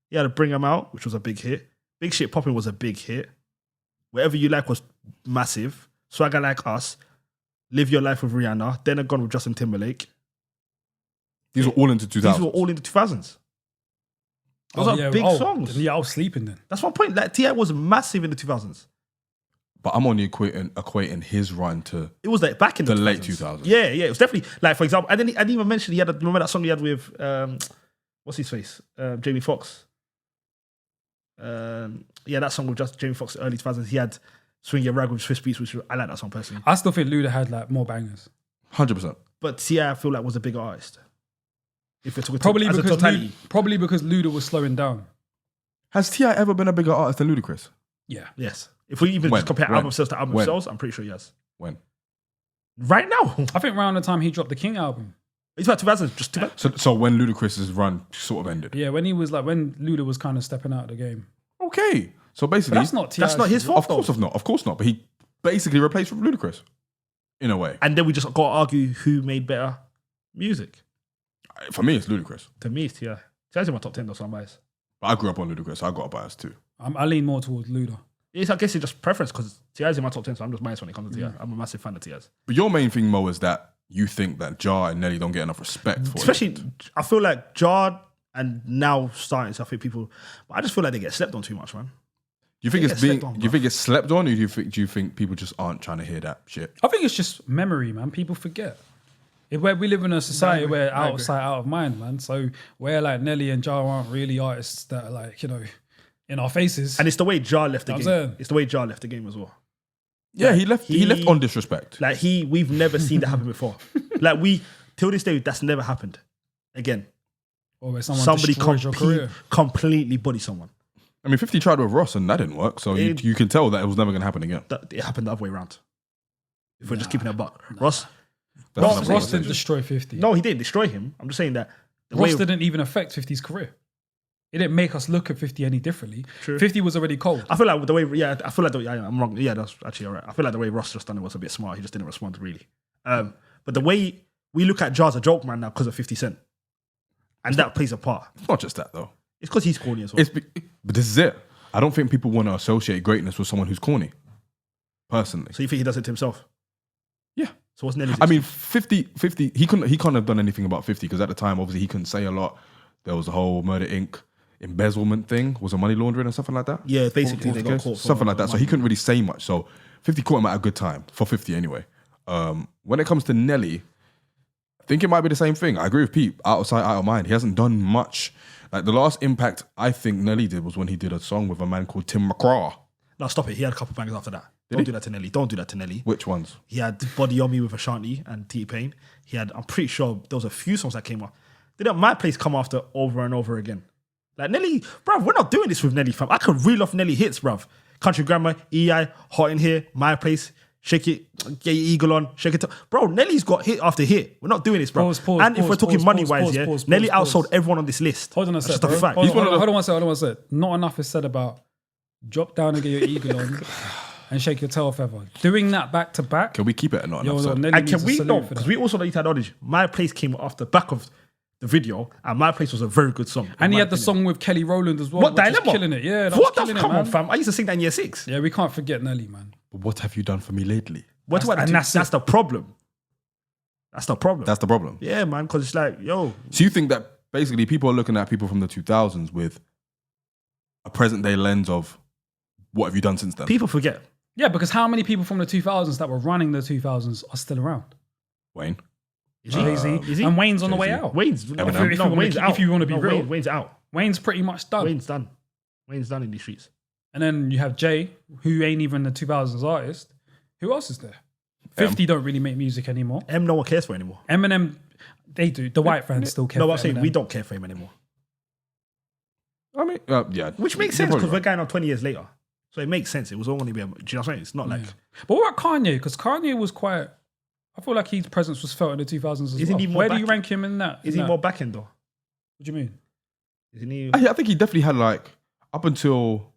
Speaker 1: he had to Bring 'Em Out, which was a big hit. Big Shit Poppin' was a big hit. Whatever You Like was massive. Swagger Like Us. Live Your Life with Rihanna. Then Gone with Justin Timberlake.
Speaker 2: These were all into 2000s.
Speaker 1: These were all in the 2000s. Those are big songs.
Speaker 3: Yeah, I was sleeping then.
Speaker 1: That's one point. Like T.I. was massive in the 2000s.
Speaker 2: But I'm only equating his run to
Speaker 1: It was like back in
Speaker 2: the
Speaker 1: 2000s.
Speaker 2: late 2000s.
Speaker 1: Yeah, it was definitely like, for example, I didn't even mention he had. Remember that song he had with what's his face, Jamie Foxx. That song with just Jamie Foxx early 2000s. He had Swing Your Rag with Swiss Beats, which I like that song personally.
Speaker 3: I still think Luda had like more bangers.
Speaker 2: 100%.
Speaker 1: But T.I. I feel like was a bigger artist. If we're talking
Speaker 3: Probably
Speaker 1: as a
Speaker 3: because
Speaker 1: totality.
Speaker 3: probably because Luda was slowing down.
Speaker 2: Has T.I. ever been a bigger artist than Ludacris?
Speaker 3: Yeah.
Speaker 1: Yes. If we even
Speaker 2: When?
Speaker 1: just compare
Speaker 2: When?
Speaker 1: album sales to album
Speaker 2: When?
Speaker 1: sales, I'm pretty sure yes.
Speaker 2: When?
Speaker 1: Right now.
Speaker 3: I think around the time he dropped the King album.
Speaker 1: It's about 2000, just 2000.
Speaker 2: So when Ludacris's run sort of ended.
Speaker 3: Yeah, when Luda was kind of stepping out of the game.
Speaker 2: Okay. So basically,
Speaker 3: But that's not T.I.'s
Speaker 1: That's not his fault.
Speaker 2: of course not. Of course not. But he basically replaced Ludacris in a way.
Speaker 1: And then we just got to argue who made better music.
Speaker 2: For me, it's Ludacris.
Speaker 1: To me, it's T.I. T.I.'s in my top 10 though, so I'm biased.
Speaker 2: But I grew up on Ludacris. So I got a bias too.
Speaker 3: I lean more towards Luda.
Speaker 1: I guess it's just preference because T.I.'s in my top 10, so I'm just biased when it comes to T.I. I'm a massive fan of T.I.'s.
Speaker 2: But your main thing, Mo, is that you think that Jar and Nelly don't get enough respect for
Speaker 1: Especially,
Speaker 2: it.
Speaker 1: I feel like Jar and now starting, so I think people, but I just feel like they get slept on too much, man.
Speaker 2: Do you think
Speaker 1: They
Speaker 2: it's
Speaker 1: get
Speaker 2: being?
Speaker 1: slept on,
Speaker 2: Do you
Speaker 1: bruv.
Speaker 2: think it's slept on, or do you think people just aren't trying to hear that shit?
Speaker 3: I think it's just memory, man. People forget. We live in a society where out of sight, out of mind, man. So where like Nelly and Jar aren't really artists that are like, in our faces.
Speaker 1: And it's the way Jar left the
Speaker 3: I'm
Speaker 1: game.
Speaker 3: saying.
Speaker 1: It's the way Jar left the game as well.
Speaker 2: Yeah, he left. He left on disrespect.
Speaker 1: Like we've never seen that happen before. Like till this day, that's never happened again.
Speaker 3: Or where someone
Speaker 1: Somebody
Speaker 3: destroys your career.
Speaker 1: completely body someone.
Speaker 2: I mean, 50 tried with Ross and that didn't work. So you can tell that it was never going to happen again.
Speaker 1: It happened the other way around. If we're just keeping it a buck. Ross
Speaker 2: That's
Speaker 3: Ross
Speaker 2: another
Speaker 3: didn't
Speaker 2: conversation.
Speaker 3: destroy 50.
Speaker 1: No, he didn't destroy him. I'm just saying that the
Speaker 3: Ross
Speaker 1: way
Speaker 3: didn't even affect 50's career. It didn't make us look at 50 any differently.
Speaker 1: True.
Speaker 3: 50 was already cold.
Speaker 1: I feel like the way I'm wrong. Yeah, that's actually all right. I feel like the way Ross just done it was a bit smart. He just didn't respond really. But the way we look at Jar as a joke man now because of 50 Cent, and that plays a part.
Speaker 2: It's not just that though.
Speaker 1: It's because he's corny as well.
Speaker 2: But this is it. I don't think people want to associate greatness with someone who's corny. Personally.
Speaker 1: So you think he does it to himself?
Speaker 2: Yeah.
Speaker 1: So what's Nelly's?
Speaker 2: I mean, 50, he couldn't have done anything about 50 because at the time, obviously, he couldn't say a lot. There was the whole Murder Inc. embezzlement thing, was a money laundering and something like that.
Speaker 1: Yeah, basically they got
Speaker 2: Yes,
Speaker 1: caught for
Speaker 2: something like that. So he couldn't really say much. So 50 caught him at a good time for 50 anyway. When it comes to Nelly, I think it might be the same thing. I agree with Pete. Out of sight, out of mind. He hasn't done much. Like the last impact I think Nelly did was when he did a song with a man called Tim McGraw.
Speaker 1: No, stop it. He had a couple bangers after that. Don't do that to Nelly. Don't do that to Nelly.
Speaker 2: Which ones?
Speaker 1: He had Body on Me with Ashanti and T-Pain. He had, I'm pretty sure there was a few songs that came up. Didn't My Place come after over and over again? Like Nelly, bruv, we're not doing this with Nelly, fam. I could reel off Nelly hits, bruv. Country Grammar, EI, Hot in Here, My Place, Shake It, Get Your Eagle On, Shake It. Bro, Nelly's got hit after hit. We're not doing this, bro.
Speaker 3: Pause,
Speaker 1: and if we're talking money-wise, Nelly
Speaker 3: pause.
Speaker 1: outsold everyone on this list.
Speaker 3: Hold on a
Speaker 1: That's
Speaker 3: sec,
Speaker 1: just a
Speaker 3: bro.
Speaker 1: fact.
Speaker 3: Hold
Speaker 2: one of the-
Speaker 3: on one sec. Not enough is said about drop down and get your eagle on and shake your tail feather. Doing that back to back.
Speaker 2: Can we keep it at not enough?
Speaker 3: Yo,
Speaker 2: said?
Speaker 3: Nelly
Speaker 1: And can
Speaker 3: needs a
Speaker 1: we
Speaker 3: salute
Speaker 1: know,
Speaker 3: for
Speaker 1: because
Speaker 3: that.
Speaker 1: we also need to acknowledge My Place came off the back of the video, and My Place was a very good song.
Speaker 3: And
Speaker 1: in
Speaker 3: he
Speaker 1: my
Speaker 3: had the
Speaker 1: opinion.
Speaker 3: song with Kelly Rowland as well.
Speaker 1: What
Speaker 3: which is
Speaker 1: Dilemma?
Speaker 3: killing it. Yeah,
Speaker 1: What?
Speaker 3: killing
Speaker 1: Come
Speaker 3: it,
Speaker 1: on,
Speaker 3: man.
Speaker 1: fam. I used to sing that in year 6.
Speaker 3: Yeah, we can't forget Nelly, man.
Speaker 2: But what have you done for me lately?
Speaker 1: What do I do?
Speaker 3: that's
Speaker 1: That's the problem. That's the problem.
Speaker 2: That's the problem.
Speaker 1: Yeah, man, because it's like, yo,
Speaker 2: So you think that basically people are looking at people from the 2000s with a present day lens of what have you done since then?
Speaker 1: people forget.
Speaker 3: Yeah, because how many people from the 2000s that were running the 2000s are still around?
Speaker 2: Wayne.
Speaker 1: Is he?
Speaker 3: Jay-Z.
Speaker 1: Is he?
Speaker 3: And Wayne's on the way
Speaker 2: Jay-Z.
Speaker 3: out.
Speaker 1: Wayne's no,
Speaker 2: Eminem.
Speaker 1: no, Wayne's out.
Speaker 3: If you want to be
Speaker 1: No,
Speaker 3: real,
Speaker 1: Wayne's out.
Speaker 3: Wayne's pretty much done.
Speaker 1: Wayne's done. Wayne's done in these streets.
Speaker 3: And then you have Jay, who ain't even the 2000s artist. Who else is there? 50 don't really make music anymore.
Speaker 1: No one cares for anymore.
Speaker 3: Eminem, they do. The white fans still care
Speaker 1: No,
Speaker 3: for
Speaker 1: I'm saying
Speaker 3: Eminem.
Speaker 1: we don't care for him anymore.
Speaker 2: I mean, yeah.
Speaker 1: Which makes
Speaker 2: You're
Speaker 1: sense
Speaker 2: probably
Speaker 1: because we're
Speaker 2: right.
Speaker 1: going on 20 years later. So it makes sense. It was all going to be, do you know what I'm saying? It's not like,
Speaker 3: But what about Kanye? Because Kanye was quite... I feel like his presence was felt in the 2000s as
Speaker 1: Isn't
Speaker 3: well.
Speaker 1: he more
Speaker 3: Where do you
Speaker 1: back-
Speaker 3: rank him in that?
Speaker 1: is
Speaker 3: in
Speaker 1: he
Speaker 3: that?
Speaker 1: more back end though?
Speaker 3: What do you mean?
Speaker 1: Isn't he?
Speaker 2: I think he definitely had like, up until,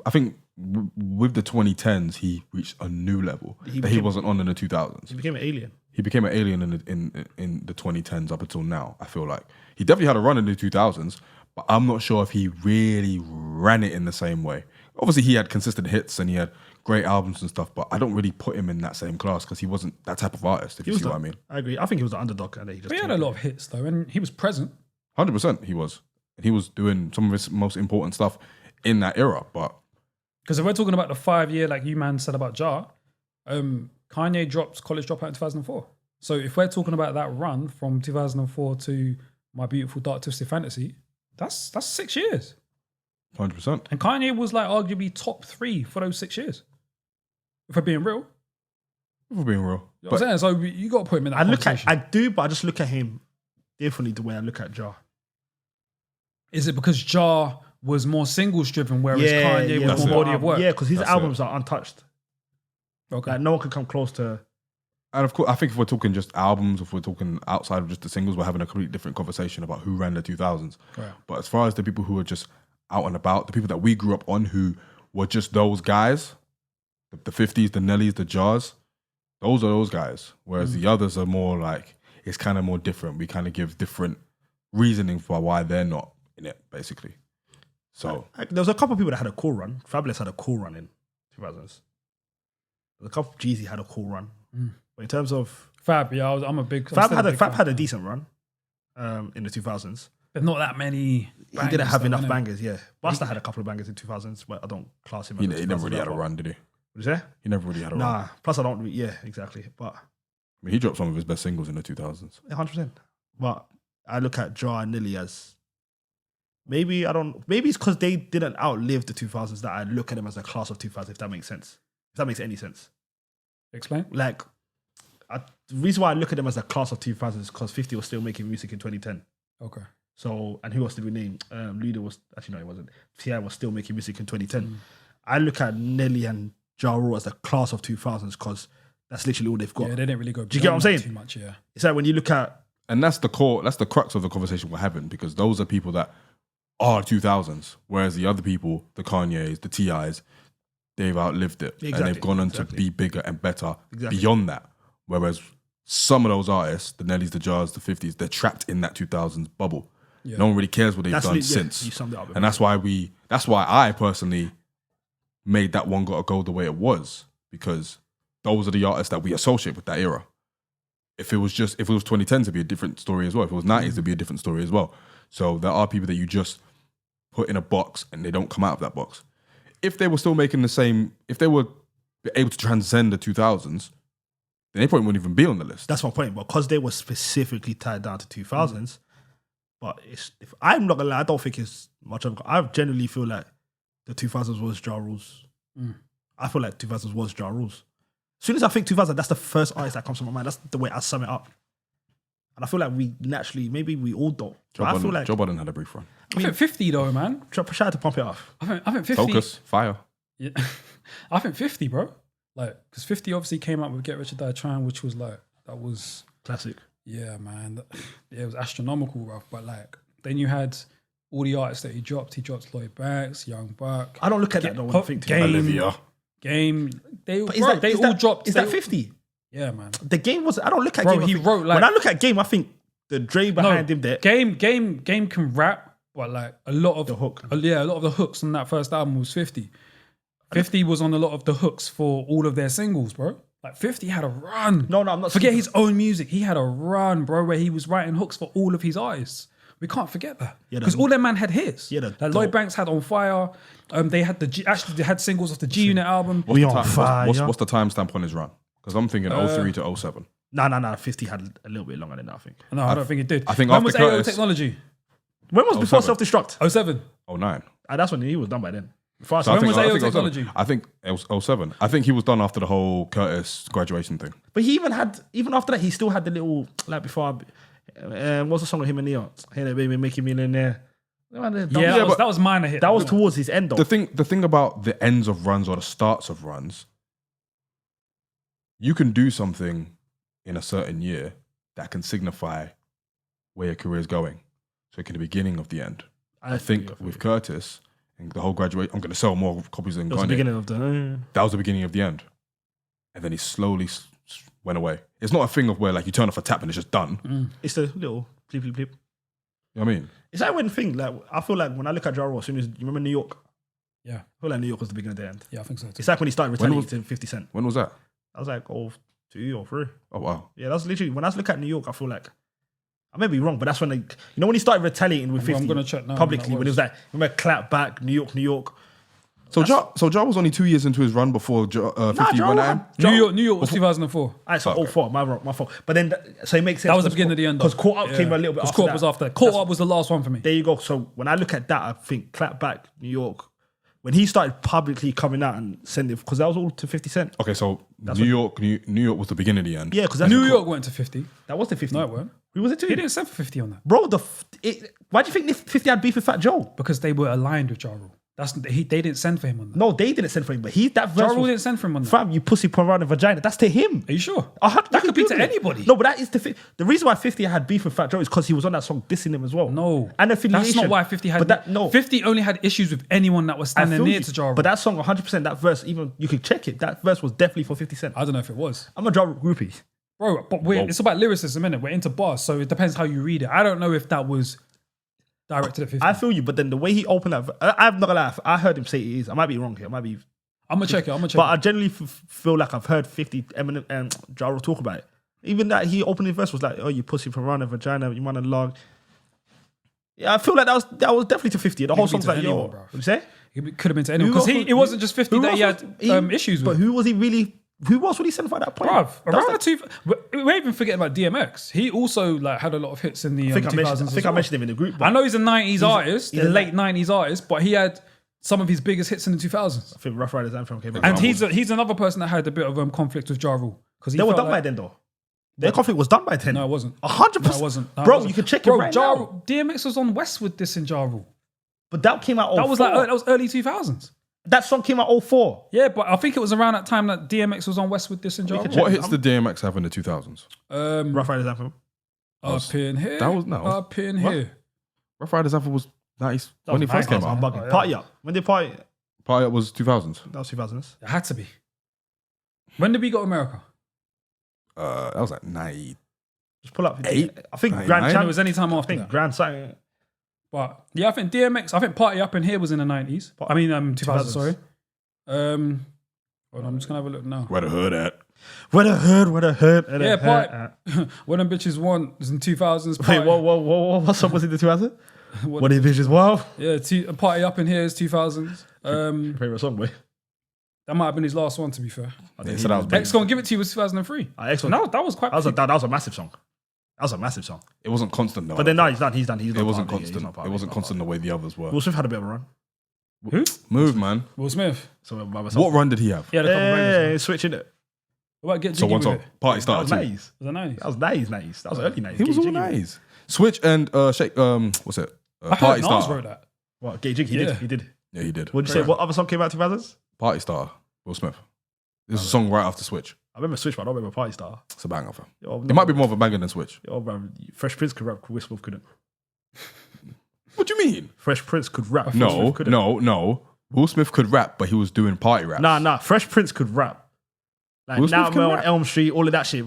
Speaker 2: I think with the 2010s, he reached a new level that he
Speaker 1: became-
Speaker 2: wasn't on in the 2000s.
Speaker 1: He became an alien.
Speaker 2: He became an alien in the 2010s up until now, I feel like. He definitely had a run in the 2000s, but I'm not sure if he really ran it in the same way. Obviously, he had consistent hits and he had great albums and stuff, but I don't really put him in that same class because he wasn't that type of artist, if you see what I mean.
Speaker 1: I agree. I think he was the underdog. And he just
Speaker 3: But he had a lot of hits, though, and he was present.
Speaker 2: 100% he was. and he was doing some of his most important stuff in that era. But
Speaker 3: Because if we're talking about the 5 year, like you man said about Ja, Kanye dropped College Dropout in 2004. So if we're talking about that run from 2004 to My Beautiful Dark Twisted Fantasy, that's 6 years.
Speaker 2: 100%.
Speaker 3: And Kanye was like arguably top 3 for those 6 years. If we're being real.
Speaker 2: If we're being real.
Speaker 3: You know what I'm saying? So you got to put him in that conversation.
Speaker 1: I do, but I just look at him differently the way I look at Ja.
Speaker 3: Is it because Ja was more singles driven, whereas Kanye was more body of work?
Speaker 1: Yeah, because his
Speaker 2: That's
Speaker 1: albums are untouched.
Speaker 3: Okay.
Speaker 1: Like, no one can come close to.
Speaker 2: And of course, I think if we're talking just albums, if we're talking outside of just the singles, we're having a completely different conversation about who ran the 2000s.
Speaker 3: Right.
Speaker 2: But as far as the people who are just out and about, the people that we grew up on who were just those guys, the 50s, the Nellies, the Jars, those are those guys. Whereas the others are more like, it's kind of more different. We kind of give different reasoning for why they're not in it, basically. So
Speaker 1: There was a couple of people that had a cool run. Fabulous had a cool run in 2000s. A couple. Jeezy had a cool run. But in terms of
Speaker 3: Fab, yeah, I'm a big.
Speaker 1: Fab had a decent run in the 2000s.
Speaker 3: But not that many.
Speaker 1: He didn't have enough bangers. Yeah, Busta had a couple of bangers in 2000s, but I don't class him.
Speaker 2: he
Speaker 1: as
Speaker 2: never really had a run, did he?
Speaker 1: What is that?
Speaker 2: He never really had a run.
Speaker 1: Nah. Plus, I don't. Yeah, exactly. But
Speaker 2: I mean, he dropped some of his best singles in the 2000s.
Speaker 1: 100%. But I look at Ja and Nilly as maybe it's because they didn't outlive the 2000s that I look at them as a class of 2000s. If that makes sense. If that makes any sense.
Speaker 3: Explain.
Speaker 1: Like, the reason why I look at them as a class of 2000s is because 50 was still making music in 2010.
Speaker 3: Okay.
Speaker 1: So, and who else did we name? Luda was, actually no, he wasn't. T.I. was still making music in 2010. I look at Nelly and Ja Rule as a class of 2000s because that's literally all they've got.
Speaker 3: Yeah, they didn't really go.
Speaker 1: Do you get what I'm saying?
Speaker 3: Too much, yeah.
Speaker 1: It's like when you look at,
Speaker 2: And that's the core, that's the crux of the conversation we're having, because those are people that are 2000s, whereas the other people, the Kanyes, the T.I.s, they've outlived it. And they've gone on to be bigger and better beyond that. Whereas some of those artists, the Nellies, the Jars, the 50s, they're trapped in that 2000s bubble.
Speaker 3: Yeah.
Speaker 2: No one really cares what they've done since.
Speaker 1: You summed it up.
Speaker 2: And that's why I personally made that One Gotta Go the way it was, because those are the artists that we associate with that era. If it was 2010s, it'd be a different story as well. If it was 90s, it'd be a different story as well. So there are people that you just put in a box and they don't come out of that box. If they were still making the same, if they were able to transcend the 2000s, then they probably wouldn't even be on the list.
Speaker 1: That's my point. Because they were specifically tied down to 2000s, but if I'm not gonna lie, I don't think it's much of. I generally feel like the 2000s was Ja Rule's. I feel like 2000s was Ja Rule's. As soon as I think 2000, that's the first artist that comes to my mind. That's the way I sum it up. And I feel like we naturally, maybe we all don't. I feel like
Speaker 2: Joe Budden had a brief run.
Speaker 3: I think 50 though, man.
Speaker 1: try to pump it off.
Speaker 3: I think 50.
Speaker 2: Focus, fire.
Speaker 3: Yeah. I think 50, bro. Like, because 50 obviously came out with Get Rich or Die Trying, which was like, that was
Speaker 1: Classic.
Speaker 3: Yeah, man. It was astronomical, rough. But like, then you had all the artists that he dropped. He dropped Lloyd Banks, Young Buck.
Speaker 1: I don't look at that though when I think to
Speaker 2: Olivia.
Speaker 3: Game. They
Speaker 1: But
Speaker 3: all dropped.
Speaker 1: Is that 50?
Speaker 3: Yeah, man.
Speaker 1: The Game was. I don't look at
Speaker 3: Bro,
Speaker 1: Game.
Speaker 3: he wrote like.
Speaker 1: When I look at Game, I think the Dre behind him there.
Speaker 3: Game can rap, but like a lot of
Speaker 1: The hook.
Speaker 3: a lot of the hooks on that first album was 50. 50 was on a lot of the hooks for all of their singles, bro. Like 50 had a run.
Speaker 1: No, I'm not.
Speaker 3: Forget his own music. He had a run, bro, where he was writing hooks for all of his artists. We can't forget that because all their man had hits.
Speaker 1: Yeah,
Speaker 3: like Lloyd Banks had On Fire. They had they had singles off the G Unit album.
Speaker 1: We on fire.
Speaker 2: What's the timestamp on his run? Because I'm thinking 03 to 07.
Speaker 1: No. 50 had a little bit longer than that, I think.
Speaker 3: No, I don't think it did.
Speaker 2: I think
Speaker 3: when
Speaker 2: after
Speaker 3: was
Speaker 2: Curtis-
Speaker 3: AO Technology?
Speaker 1: When was before
Speaker 2: 07.
Speaker 1: Self-Destruct?
Speaker 3: 07.
Speaker 2: 09.
Speaker 1: That's when he was done by then. Before
Speaker 2: So I
Speaker 3: When
Speaker 2: think-
Speaker 3: was
Speaker 2: I
Speaker 3: AO
Speaker 2: think
Speaker 3: Technology?
Speaker 2: I think it was 07. I think he was done after the whole Curtis graduation thing.
Speaker 1: But he even after that, he still had the little, like before, what's the song with him and Neo? Hey there, baby, make you millionaire.
Speaker 3: Yeah,
Speaker 1: that
Speaker 3: that was minor hit.
Speaker 1: that was towards his end though.
Speaker 2: The thing about the ends of runs or the starts of runs, you can do something in a certain year that can signify where your career is going. So it can be the beginning of the end. I think with Curtis and the whole graduate, I'm going to sell more copies than
Speaker 1: That was the
Speaker 2: Kanye.
Speaker 1: beginning of the...
Speaker 2: That was the beginning of the end. And then he slowly went away. It's not a thing of where like you turn off a tap and it's just done.
Speaker 1: It's the little bleep, bleep, bleep.
Speaker 2: You know what I mean?
Speaker 1: It's like when thing, like, I feel like when I look at Ja Rule, as soon as, you remember New York?
Speaker 3: Yeah.
Speaker 1: I feel like New York was the beginning of the end.
Speaker 3: Yeah, I think so too.
Speaker 1: It's like when he started retaliating to 50 Cent.
Speaker 2: When was that?
Speaker 1: I was like, 2 or 3.
Speaker 2: Oh, wow.
Speaker 1: Yeah, that's literally, when I look at New York, I feel like I may be wrong, but that's when when he started retaliating with 50
Speaker 3: gonna check now
Speaker 1: publicly,
Speaker 3: when
Speaker 1: when
Speaker 3: that
Speaker 1: it was like, remember, clap back, New York.
Speaker 2: So Ja was only 2 years into his run before 50
Speaker 1: Ja
Speaker 2: went
Speaker 1: had-
Speaker 2: out.
Speaker 3: New York was 2004.
Speaker 1: Alright, so 04, my fault. But then, so it makes sense.
Speaker 3: That was the beginning of the end.
Speaker 1: Because Caught Up came a little bit after
Speaker 3: Caught
Speaker 1: that.
Speaker 3: Up was after that. Caught Up was the last one for me.
Speaker 1: There you go. So when I look at that, I think clap back, New York. When he started publicly coming out and sending, because that was all to 50 Cent.
Speaker 2: Okay, so New York was the beginning of the end.
Speaker 1: Yeah, because that's
Speaker 3: New York went to 50.
Speaker 1: That was the 50.
Speaker 3: No, it weren't.
Speaker 1: Who was it to?
Speaker 3: He didn't send for 50 on that.
Speaker 1: Bro, why do you think 50 had beef with Fat Joe?
Speaker 3: Because they were aligned with Ja Rule. They didn't send for him on that.
Speaker 1: No, they didn't send for him, but that
Speaker 3: Ja
Speaker 1: verse
Speaker 3: Rule
Speaker 1: was,
Speaker 3: didn't send for him on that.
Speaker 1: fam, you pussy put around a vagina. That's to him.
Speaker 3: Are you sure?
Speaker 1: That
Speaker 3: could be to anybody.
Speaker 1: No, but that is the reason why 50 had beef with Fat Joe is because he was on that song dissing him as well.
Speaker 3: No.
Speaker 1: And affiliation.
Speaker 3: That's not why 50 had.
Speaker 1: But that, no.
Speaker 3: 50 only had issues with anyone that was
Speaker 1: I
Speaker 3: standing
Speaker 1: feel
Speaker 3: near
Speaker 1: you,
Speaker 3: to Ja Rule.
Speaker 1: but that song, 100%, that verse, even you could check it. That verse was definitely for 50 Cent.
Speaker 3: I don't know if it was.
Speaker 1: I'm a Ja Rule groupie.
Speaker 3: Bro, but it's about lyricism, innit? We're into bars, so it depends how you read it. I don't know if that was directed at 50.
Speaker 1: I feel you, but then the way he opened that, I'm not gonna lie, I heard him say it is. I might be wrong here. I might be.
Speaker 3: I'm gonna check it.
Speaker 1: But I generally feel like I've heard 50 Eminem and Ja Rule talk about it. Even that he opening verse was like, "Oh, you pussy from around a vagina, you want to log." Yeah, I feel like that was definitely to 50. The whole song's like,
Speaker 3: anyone,
Speaker 1: "Yo,
Speaker 3: bro.
Speaker 1: what you say?"
Speaker 3: It could have been to anyone.
Speaker 1: Who
Speaker 3: Because
Speaker 1: else
Speaker 3: it wasn't just 50
Speaker 1: who
Speaker 3: that he
Speaker 1: else
Speaker 3: had
Speaker 1: was-
Speaker 3: issues
Speaker 1: But
Speaker 3: with.
Speaker 1: who was he really? Who else would he send for at that point?
Speaker 3: Bruv,
Speaker 1: That was
Speaker 3: around
Speaker 1: like-
Speaker 3: the two, we're even forgetting about DMX. He also like had a lot of hits in the
Speaker 1: I think
Speaker 3: 2000s.
Speaker 1: I mentioned him in the group.
Speaker 3: I know he's a 90s artist,
Speaker 1: he's
Speaker 3: a
Speaker 1: a
Speaker 3: late 90s artist, but he had some of his biggest hits in the 2000s.
Speaker 1: I think Rough Riders Anthem came out.
Speaker 3: And he's another person that had a bit of conflict with Ja Rule. Because
Speaker 1: They were done by then, though. Their conflict was done by then.
Speaker 3: No, it wasn't.
Speaker 1: 100%.
Speaker 3: No, it wasn't. No, it
Speaker 1: Bro,
Speaker 3: wasn't.
Speaker 1: you can check
Speaker 3: Bro,
Speaker 1: it right
Speaker 3: Ja
Speaker 1: now.
Speaker 3: Rule, DMX was on Westwood dissing Ja Rule.
Speaker 1: But that came out.
Speaker 3: That was early 2000s.
Speaker 1: That song came out 04.
Speaker 3: Yeah, but I think it was around that time that DMX was on Westwood dissing Ja
Speaker 1: can
Speaker 3: Rule.
Speaker 2: What hits did DMX have in the 2000s?
Speaker 1: Rough Riders Anthem.
Speaker 3: Up in here.
Speaker 2: that was- no.
Speaker 3: Up in
Speaker 2: What?
Speaker 3: here.
Speaker 2: Rough Riders Anthem was 90s
Speaker 1: That
Speaker 2: when
Speaker 1: was
Speaker 2: he first
Speaker 1: nice.
Speaker 2: came
Speaker 1: I'm
Speaker 2: out.
Speaker 1: bugging. Party Up. When did Party?
Speaker 2: Party Up was 2000s.
Speaker 1: That was 2000s.
Speaker 3: It had to be. When did we go to America?
Speaker 2: That was like 90.
Speaker 1: Just pull up.
Speaker 2: Eight?
Speaker 1: I think
Speaker 2: 99?
Speaker 1: Grand
Speaker 3: It
Speaker 1: Champ.
Speaker 3: was any time
Speaker 1: I
Speaker 3: after
Speaker 1: think
Speaker 3: that.
Speaker 1: Grand Sign.
Speaker 3: But yeah, I think DMX, I think Party Up in Here was in the 90s. I mean, 2000, sorry. Hold on, I'm just going to have a look now.
Speaker 2: Where the hood at?
Speaker 1: What a hood.
Speaker 3: Yeah, Party. What Them Bitches Want was in 2000s.
Speaker 1: Wait, what song was in the 2000s? What the bitches? Wow.
Speaker 3: Yeah, Party Up in Here is 2000s.
Speaker 1: Favorite song, boy.
Speaker 3: That might have been his last one, to be fair.
Speaker 2: Yeah, so that was big.
Speaker 3: X Gon' Give It To You was 2003.
Speaker 1: Excellent.
Speaker 3: No, that was quite.
Speaker 1: That was a massive song. That was a massive song.
Speaker 2: It wasn't constant though.
Speaker 1: But then no, he's done. He's
Speaker 2: it
Speaker 1: not
Speaker 2: wasn't
Speaker 1: part of
Speaker 2: constant. It wasn't constant the way the others were.
Speaker 1: Will Smith had a bit of a run.
Speaker 3: Who?
Speaker 2: Move, man.
Speaker 3: Will Smith.
Speaker 1: So by myself.
Speaker 2: What run did he have?
Speaker 3: He had a couple of bangers.
Speaker 1: Yeah, switching it.
Speaker 3: What about Get
Speaker 2: So
Speaker 3: Jiggy
Speaker 2: one
Speaker 3: With
Speaker 2: song.
Speaker 3: It?
Speaker 2: Party
Speaker 1: That
Speaker 2: started
Speaker 1: was
Speaker 2: too.
Speaker 1: nice.
Speaker 3: Was that 90s?
Speaker 1: That was 90s. That was early 90s.
Speaker 2: He was all
Speaker 1: Get Jiggy with it.
Speaker 2: nice. Switch and shake. What's it?
Speaker 3: I
Speaker 2: Party
Speaker 3: heard Nas
Speaker 2: starter.
Speaker 3: wrote that.
Speaker 1: What? Get Jiggy?
Speaker 3: Yeah.
Speaker 1: He did.
Speaker 2: Yeah, he did.
Speaker 1: What did you say? What other song came out 2000s?
Speaker 2: Party starter. Will Smith. This is a song right after Switch.
Speaker 1: I remember Switch, but I don't remember Party Star.
Speaker 2: It's a banger, fam.
Speaker 1: Yo,
Speaker 2: It might be more of a banger than Switch.
Speaker 1: Yo, bro, Fresh Prince could rap. Will Smith couldn't.
Speaker 2: What do you mean?
Speaker 1: Fresh Prince could rap. Will
Speaker 2: No,
Speaker 1: Smith couldn't.
Speaker 2: no. Will Smith could rap, but he was doing party raps.
Speaker 1: Nah. Fresh Prince could rap. Like
Speaker 2: Will Smith
Speaker 1: now,
Speaker 2: can
Speaker 1: on
Speaker 2: rap.
Speaker 1: Elm Street, all of that shit.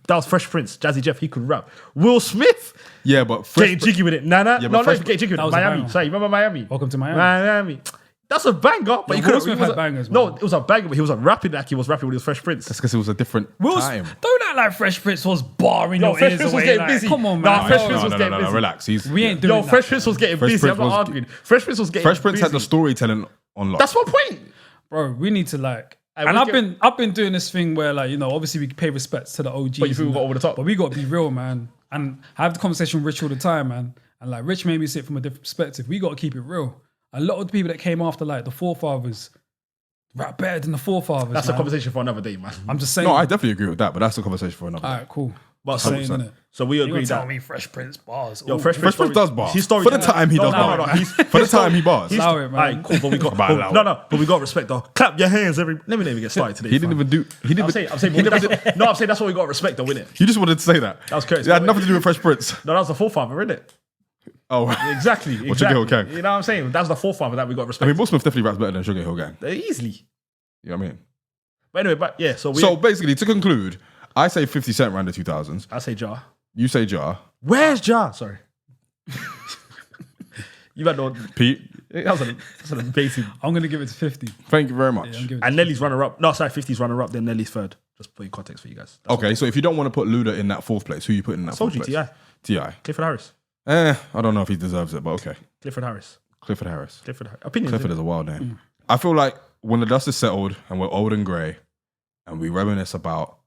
Speaker 1: That was Fresh Prince, Jazzy Jeff. He could rap. Will Smith
Speaker 2: Yeah, but
Speaker 1: getting jiggy with it. Nah.
Speaker 2: Yeah, but
Speaker 1: No,
Speaker 2: Fresh-
Speaker 1: not getting jiggy with
Speaker 3: That
Speaker 1: it.
Speaker 3: was a
Speaker 1: Miami.
Speaker 3: banger.
Speaker 1: Sorry, you remember Miami?
Speaker 3: Welcome to Miami.
Speaker 1: Miami. That's a banger, but
Speaker 3: Yeah,
Speaker 1: he
Speaker 3: Will
Speaker 1: couldn't.
Speaker 3: Smith
Speaker 1: he was
Speaker 3: had bangers,
Speaker 1: No,
Speaker 3: man.
Speaker 1: it was a banger, but he wasn't rapping like he was rapping when he was Fresh Prince.
Speaker 2: That's because it was a different time.
Speaker 3: Don't act like Fresh Prince was barring
Speaker 1: Yo,
Speaker 3: your
Speaker 1: Fresh
Speaker 3: ears
Speaker 1: Prince was
Speaker 3: away.
Speaker 1: getting
Speaker 3: Like,
Speaker 1: busy.
Speaker 3: Come on,
Speaker 1: Nah,
Speaker 3: man.
Speaker 1: Fresh
Speaker 3: Yo,
Speaker 1: Prince was getting busy.
Speaker 2: Relax.
Speaker 3: we ain't doing
Speaker 1: Yo,
Speaker 3: that.
Speaker 1: Fresh Prince was getting
Speaker 2: Fresh
Speaker 1: busy.
Speaker 2: Prince
Speaker 1: I'm not
Speaker 2: was-
Speaker 1: arguing. Fresh Prince was getting
Speaker 2: Fresh Prince had
Speaker 1: busy.
Speaker 2: the storytelling on lock.
Speaker 1: That's my point.
Speaker 3: Bro, we need to like.
Speaker 1: Hey,
Speaker 3: And
Speaker 1: we
Speaker 3: I've been doing this thing where like, you know, obviously we pay respects to the OGs.
Speaker 1: But you feel we
Speaker 3: and
Speaker 1: got
Speaker 3: that.
Speaker 1: over the top.
Speaker 3: But we got to be real, man. And I have the conversation with Rich all the time, man. And like Rich made me see it from a different perspective. We got to keep it real. A lot of the people that came after like the forefathers rap better than the forefathers.
Speaker 1: That's a
Speaker 3: man.
Speaker 1: conversation for another day, man.
Speaker 3: I'm just saying.
Speaker 2: No, I definitely agree with that, but that's a conversation for another.
Speaker 3: All right, cool.
Speaker 1: But
Speaker 3: Saying,
Speaker 2: 100%.
Speaker 3: innit?
Speaker 1: So we
Speaker 3: You
Speaker 1: agree
Speaker 3: gonna tell
Speaker 1: that.
Speaker 3: me Fresh Prince bars?
Speaker 1: Yo,
Speaker 3: Ooh.
Speaker 1: Fresh
Speaker 2: Fresh Prince does bars.
Speaker 1: His story
Speaker 2: For the time he does bars. For the time he bars.
Speaker 3: Allow it, man.
Speaker 1: Alright, cool, but we got but we got respect though. Clap your hands, every. Let me not even get started today.
Speaker 2: He didn't even do. He didn't.
Speaker 1: I'm saying that's what we got respect though, innit?
Speaker 2: You just wanted to say that.
Speaker 1: That was crazy.
Speaker 2: It had nothing to do with Fresh Prince.
Speaker 1: No, that was the forefather, innit?
Speaker 2: Oh,
Speaker 1: Exactly.
Speaker 2: Sugar
Speaker 1: exactly.
Speaker 2: Hill Gang.
Speaker 1: You know what I'm saying? That's the forefather that we got
Speaker 2: I
Speaker 1: respect.
Speaker 2: mean, Will Smith definitely raps better than Sugar Hill Gang.
Speaker 1: Easily.
Speaker 2: You know what I mean?
Speaker 1: But anyway, but yeah, so we.
Speaker 2: So basically, to conclude, I say 50 Cent around the 2000s.
Speaker 1: I say Jar.
Speaker 2: You say Jar.
Speaker 1: Where's Jar? Sorry. You had no.
Speaker 2: Pete,
Speaker 1: That's an amazing.
Speaker 3: I'm gonna give it to 50.
Speaker 2: thank you very much.
Speaker 3: I'm giving it
Speaker 1: And Nelly's runner up. No, sorry, 50's runner up. Then Nelly's third. Just put in context for you guys. That's
Speaker 2: Okay, so if you don't want to put Luda in that fourth place, who you put in that
Speaker 1: told
Speaker 2: fourth
Speaker 1: you,
Speaker 2: place?
Speaker 1: T.I.
Speaker 2: Ti.
Speaker 1: Clifford Harris.
Speaker 2: I don't know if he deserves it, but okay.
Speaker 1: Clifford Harris.
Speaker 2: Clifford Harris.
Speaker 1: Opinions.
Speaker 2: Clifford is a wild name. I feel like when the dust is settled and we're old and grey and we reminisce about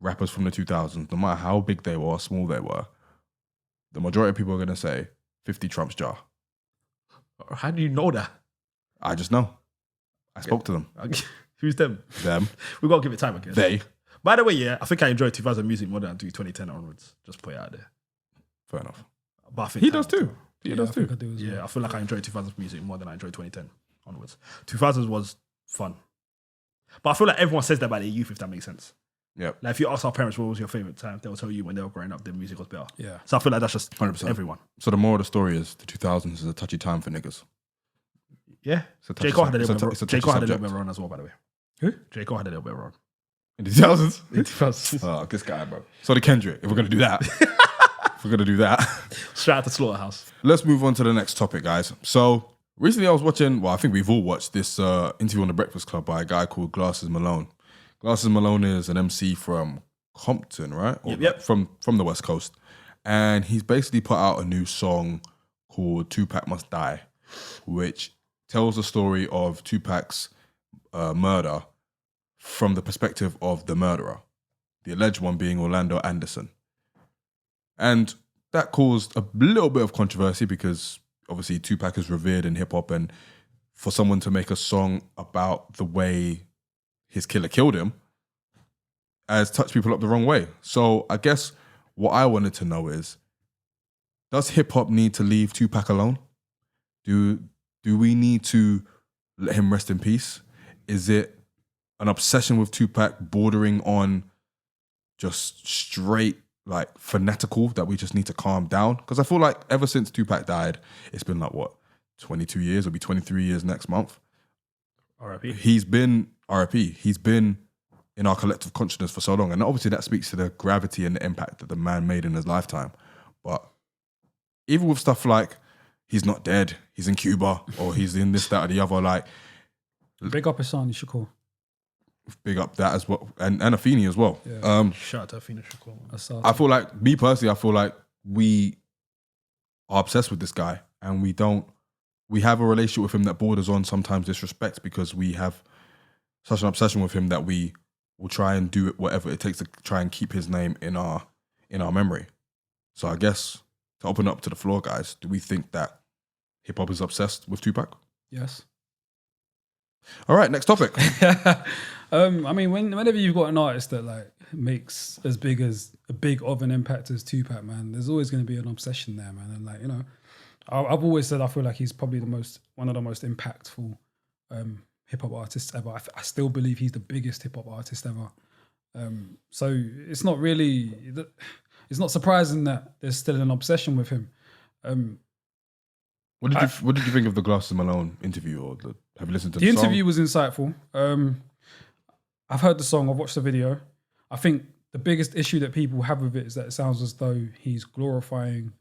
Speaker 2: rappers from the 2000s, no matter how big they were or small they were, the majority of people are going to say 50 trumps jar.
Speaker 1: How do you know that?
Speaker 2: I just know. I spoke to them.
Speaker 1: Who's them?
Speaker 2: Them.
Speaker 1: We got to give it time, I guess.
Speaker 2: They.
Speaker 1: By the way, yeah, I think I enjoy 2000 music more than I do 2010 onwards. Just put it out there.
Speaker 2: Fair enough.
Speaker 1: But I think
Speaker 2: He does too. He does
Speaker 3: I
Speaker 2: too.
Speaker 3: think I do as well.
Speaker 1: Yeah, I feel like I enjoy 2000 music more than I enjoy 2010 onwards. 2000s was fun. But I feel like everyone says that about their youth, if that makes sense.
Speaker 2: Yep.
Speaker 1: Like if you ask our parents what was your favorite time, they'll tell you when they were growing up, their music was better.
Speaker 3: Yeah.
Speaker 1: So I feel like that's just
Speaker 2: 100%.
Speaker 1: everyone.
Speaker 2: So the moral of the story is the 2000s is a touchy time for niggas.
Speaker 1: Yeah.
Speaker 2: It's a touchy
Speaker 1: J. Cole had a
Speaker 2: it's
Speaker 1: little
Speaker 2: a-
Speaker 1: bit
Speaker 2: it's a
Speaker 1: J.
Speaker 2: touchy
Speaker 1: Cole had a little
Speaker 2: subject.
Speaker 1: bit of a run as well, by the way.
Speaker 3: Who?
Speaker 1: J. Cole had a little bit of a run.
Speaker 2: In the 2000s?
Speaker 1: In 2000s.
Speaker 2: Oh, this guy, bro. So the Kendrick, if we're going to do that,
Speaker 1: Shout out to Slaughterhouse.
Speaker 2: let's move on to the next topic, guys. So recently I was watching, well, I think we've all watched this interview on The Breakfast Club by a guy called Glasses Malone. Glasses Malone is an MC from Compton, right? Or
Speaker 1: Yep.
Speaker 2: From the West Coast. And he's basically put out a new song called Tupac Must Die, which tells the story of Tupac's murder from the perspective of the murderer, the alleged one being Orlando Anderson. And that caused a little bit of controversy because obviously Tupac is revered in hip hop, and for someone to make a song about the way his killer killed him has touched people up the wrong way. So I guess what I wanted to know is, does hip hop need to leave Tupac alone? Do we need to let him rest in peace? Is it an obsession with Tupac bordering on just straight like fanatical that we just need to calm down? Because I feel like ever since Tupac died, it's been like what, 22 years? It'll be 23 years next month.
Speaker 1: R.I.P.
Speaker 2: He's been RIP. He's been in our collective consciousness for so long, and obviously that speaks to the gravity and the impact that the man made in his lifetime. But even with stuff like he's not dead, he's in Cuba, or he's in this, that, or the other, like
Speaker 3: Big up Hassan Shakur.
Speaker 2: big up that as well, and Afeni as well.
Speaker 3: Yeah.
Speaker 1: Shout out to Afina Shakur.
Speaker 3: Assad.
Speaker 2: I feel like, me personally, I feel like we are obsessed with this guy, and we have a relationship with him that borders on sometimes disrespect because we have such an obsession with him that we will try and do whatever it takes to try and keep his name in our memory. So I guess to open up to the floor, guys, do we think that hip hop is obsessed with Tupac?
Speaker 3: Yes.
Speaker 2: All right, next topic.
Speaker 3: I mean, whenever you've got an artist that like makes as big of an impact as Tupac, man, there's always going to be an obsession there, man. And like, you know, I've always said I feel like he's probably one of the most impactful hip hop artists ever. I still believe he's the biggest hip hop artist ever. So it's not surprising that there's still an obsession with him.
Speaker 2: What did you think of the Glasses Malone interview, or have you listened to
Speaker 3: The
Speaker 2: the
Speaker 3: interview
Speaker 2: song?
Speaker 3: was insightful. I've heard the song, I've watched the video. I think the biggest issue that people have with it is that it sounds as though he's glorifying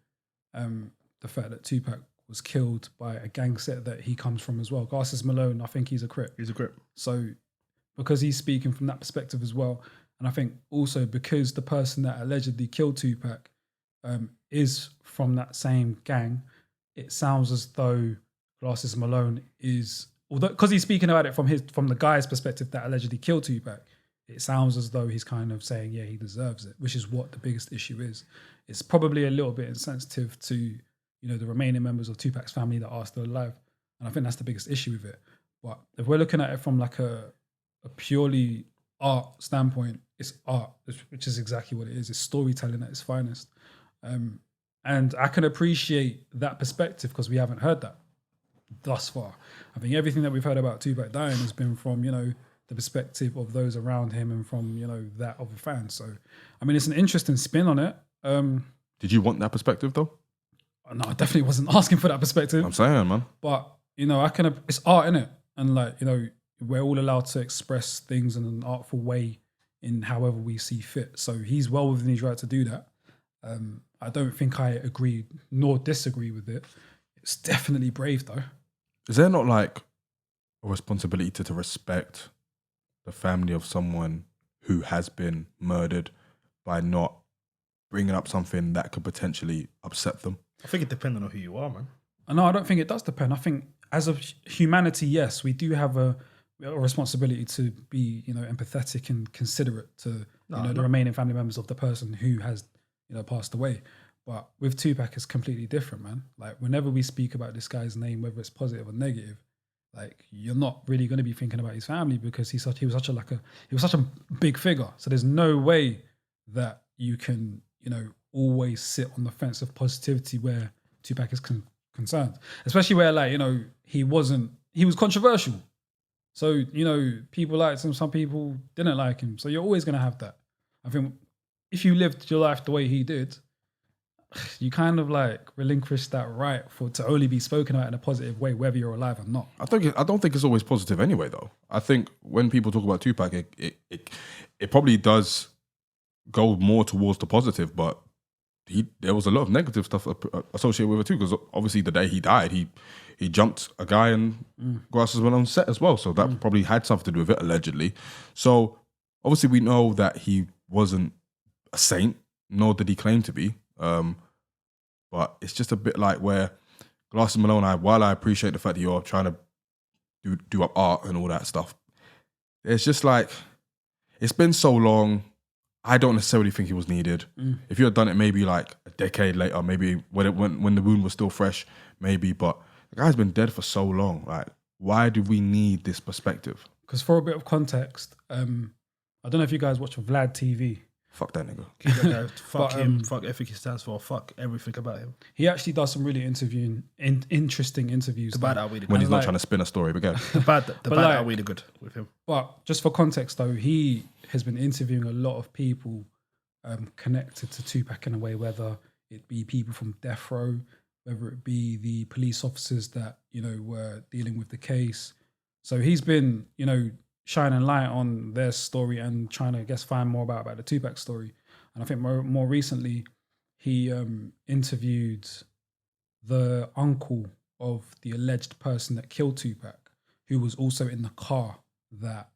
Speaker 3: the fact that Tupac was killed by a gang set that he comes from as well. Glasses Malone, I think he's a Crip.
Speaker 1: He's a grip.
Speaker 3: So because he's speaking from that perspective as well, and I think also because the person that allegedly killed Tupac is from that same gang, it sounds as though Glasses Malone is, although because he's speaking about it from the guy's perspective that allegedly killed Tupac, it sounds as though he's kind of saying, yeah, he deserves it, which is what the biggest issue is. It's probably a little bit insensitive to, you know, the remaining members of Tupac's family that are still alive. And I think that's the biggest issue with it. But if we're looking at it from like a purely art standpoint, it's art, which is exactly what it is. It's storytelling at its finest. And I can appreciate that perspective because we haven't heard that thus far. I think everything that we've heard about Tupac dying has been from, you know, the perspective of those around him and from, you know, that of a fan. So, I mean, it's an interesting spin on it.
Speaker 2: Did you want that perspective though?
Speaker 3: No, I definitely wasn't asking for that perspective.
Speaker 2: I'm saying, man.
Speaker 3: But, you know, it's art, innit? And like, you know, we're all allowed to express things in an artful way in however we see fit. So he's well within his right to do that. I don't think I agree nor disagree with it. It's definitely brave though.
Speaker 2: Is there not like a responsibility to respect the family of someone who has been murdered by not bringing up something that could potentially upset them?
Speaker 1: I think it depends on who you are, man.
Speaker 3: No, I don't think it does depend. I think as a humanity, yes, we do have a responsibility to be, empathetic and considerate to the remaining family members of the person who has, passed away. But with Tupac, it's completely different, man. Like whenever we speak about this guy's name, whether it's positive or negative, like you're not really going to be thinking about his family because he was such a big figure. So there's no way that you can, always sit on the fence of positivity where Tupac is concerned, especially where he was controversial. So, people liked him, some people didn't like him. So you're always going to have that. I think if you lived your life the way he did, you kind of relinquish that right to only be spoken about in a positive way, whether you're alive or not.
Speaker 2: I don't think it's always positive anyway, though. I think when people talk about Tupac, it probably does go more towards the positive, but there was a lot of negative stuff associated with it too, because obviously the day he died, he jumped a guy and Glasses went on set as well, so that probably had something to do with it, allegedly. So obviously we know that he wasn't a saint, nor did he claim to be. But it's just a bit like where Glasses Malone, while I appreciate the fact that you're trying to do up art and all that stuff, it's just like, it's been so long. I don't necessarily think it was needed. If you had done it maybe like a decade later, maybe when the wound was still fresh, maybe, but the guy's been dead for so long. Like, why do we need this perspective?
Speaker 3: Because for a bit of context, I don't know if you guys watch Vlad TV.
Speaker 2: Fuck that nigga.
Speaker 1: Fuck him, fuck everything he stands for, fuck everything about him.
Speaker 3: He actually does some really interesting interviews.
Speaker 1: The bad outweigh the good.
Speaker 2: When he's not trying to spin a story, but go.
Speaker 1: The bad outweigh the good with him.
Speaker 3: But just for context though, he has been interviewing a lot of people connected to Tupac in a way, whether it be people from death row, whether it be the police officers that, were dealing with the case. So he's been, shining light on their story and trying to, find more about the Tupac story. And I think more recently, he interviewed the uncle of the alleged person that killed Tupac, who was also in the car that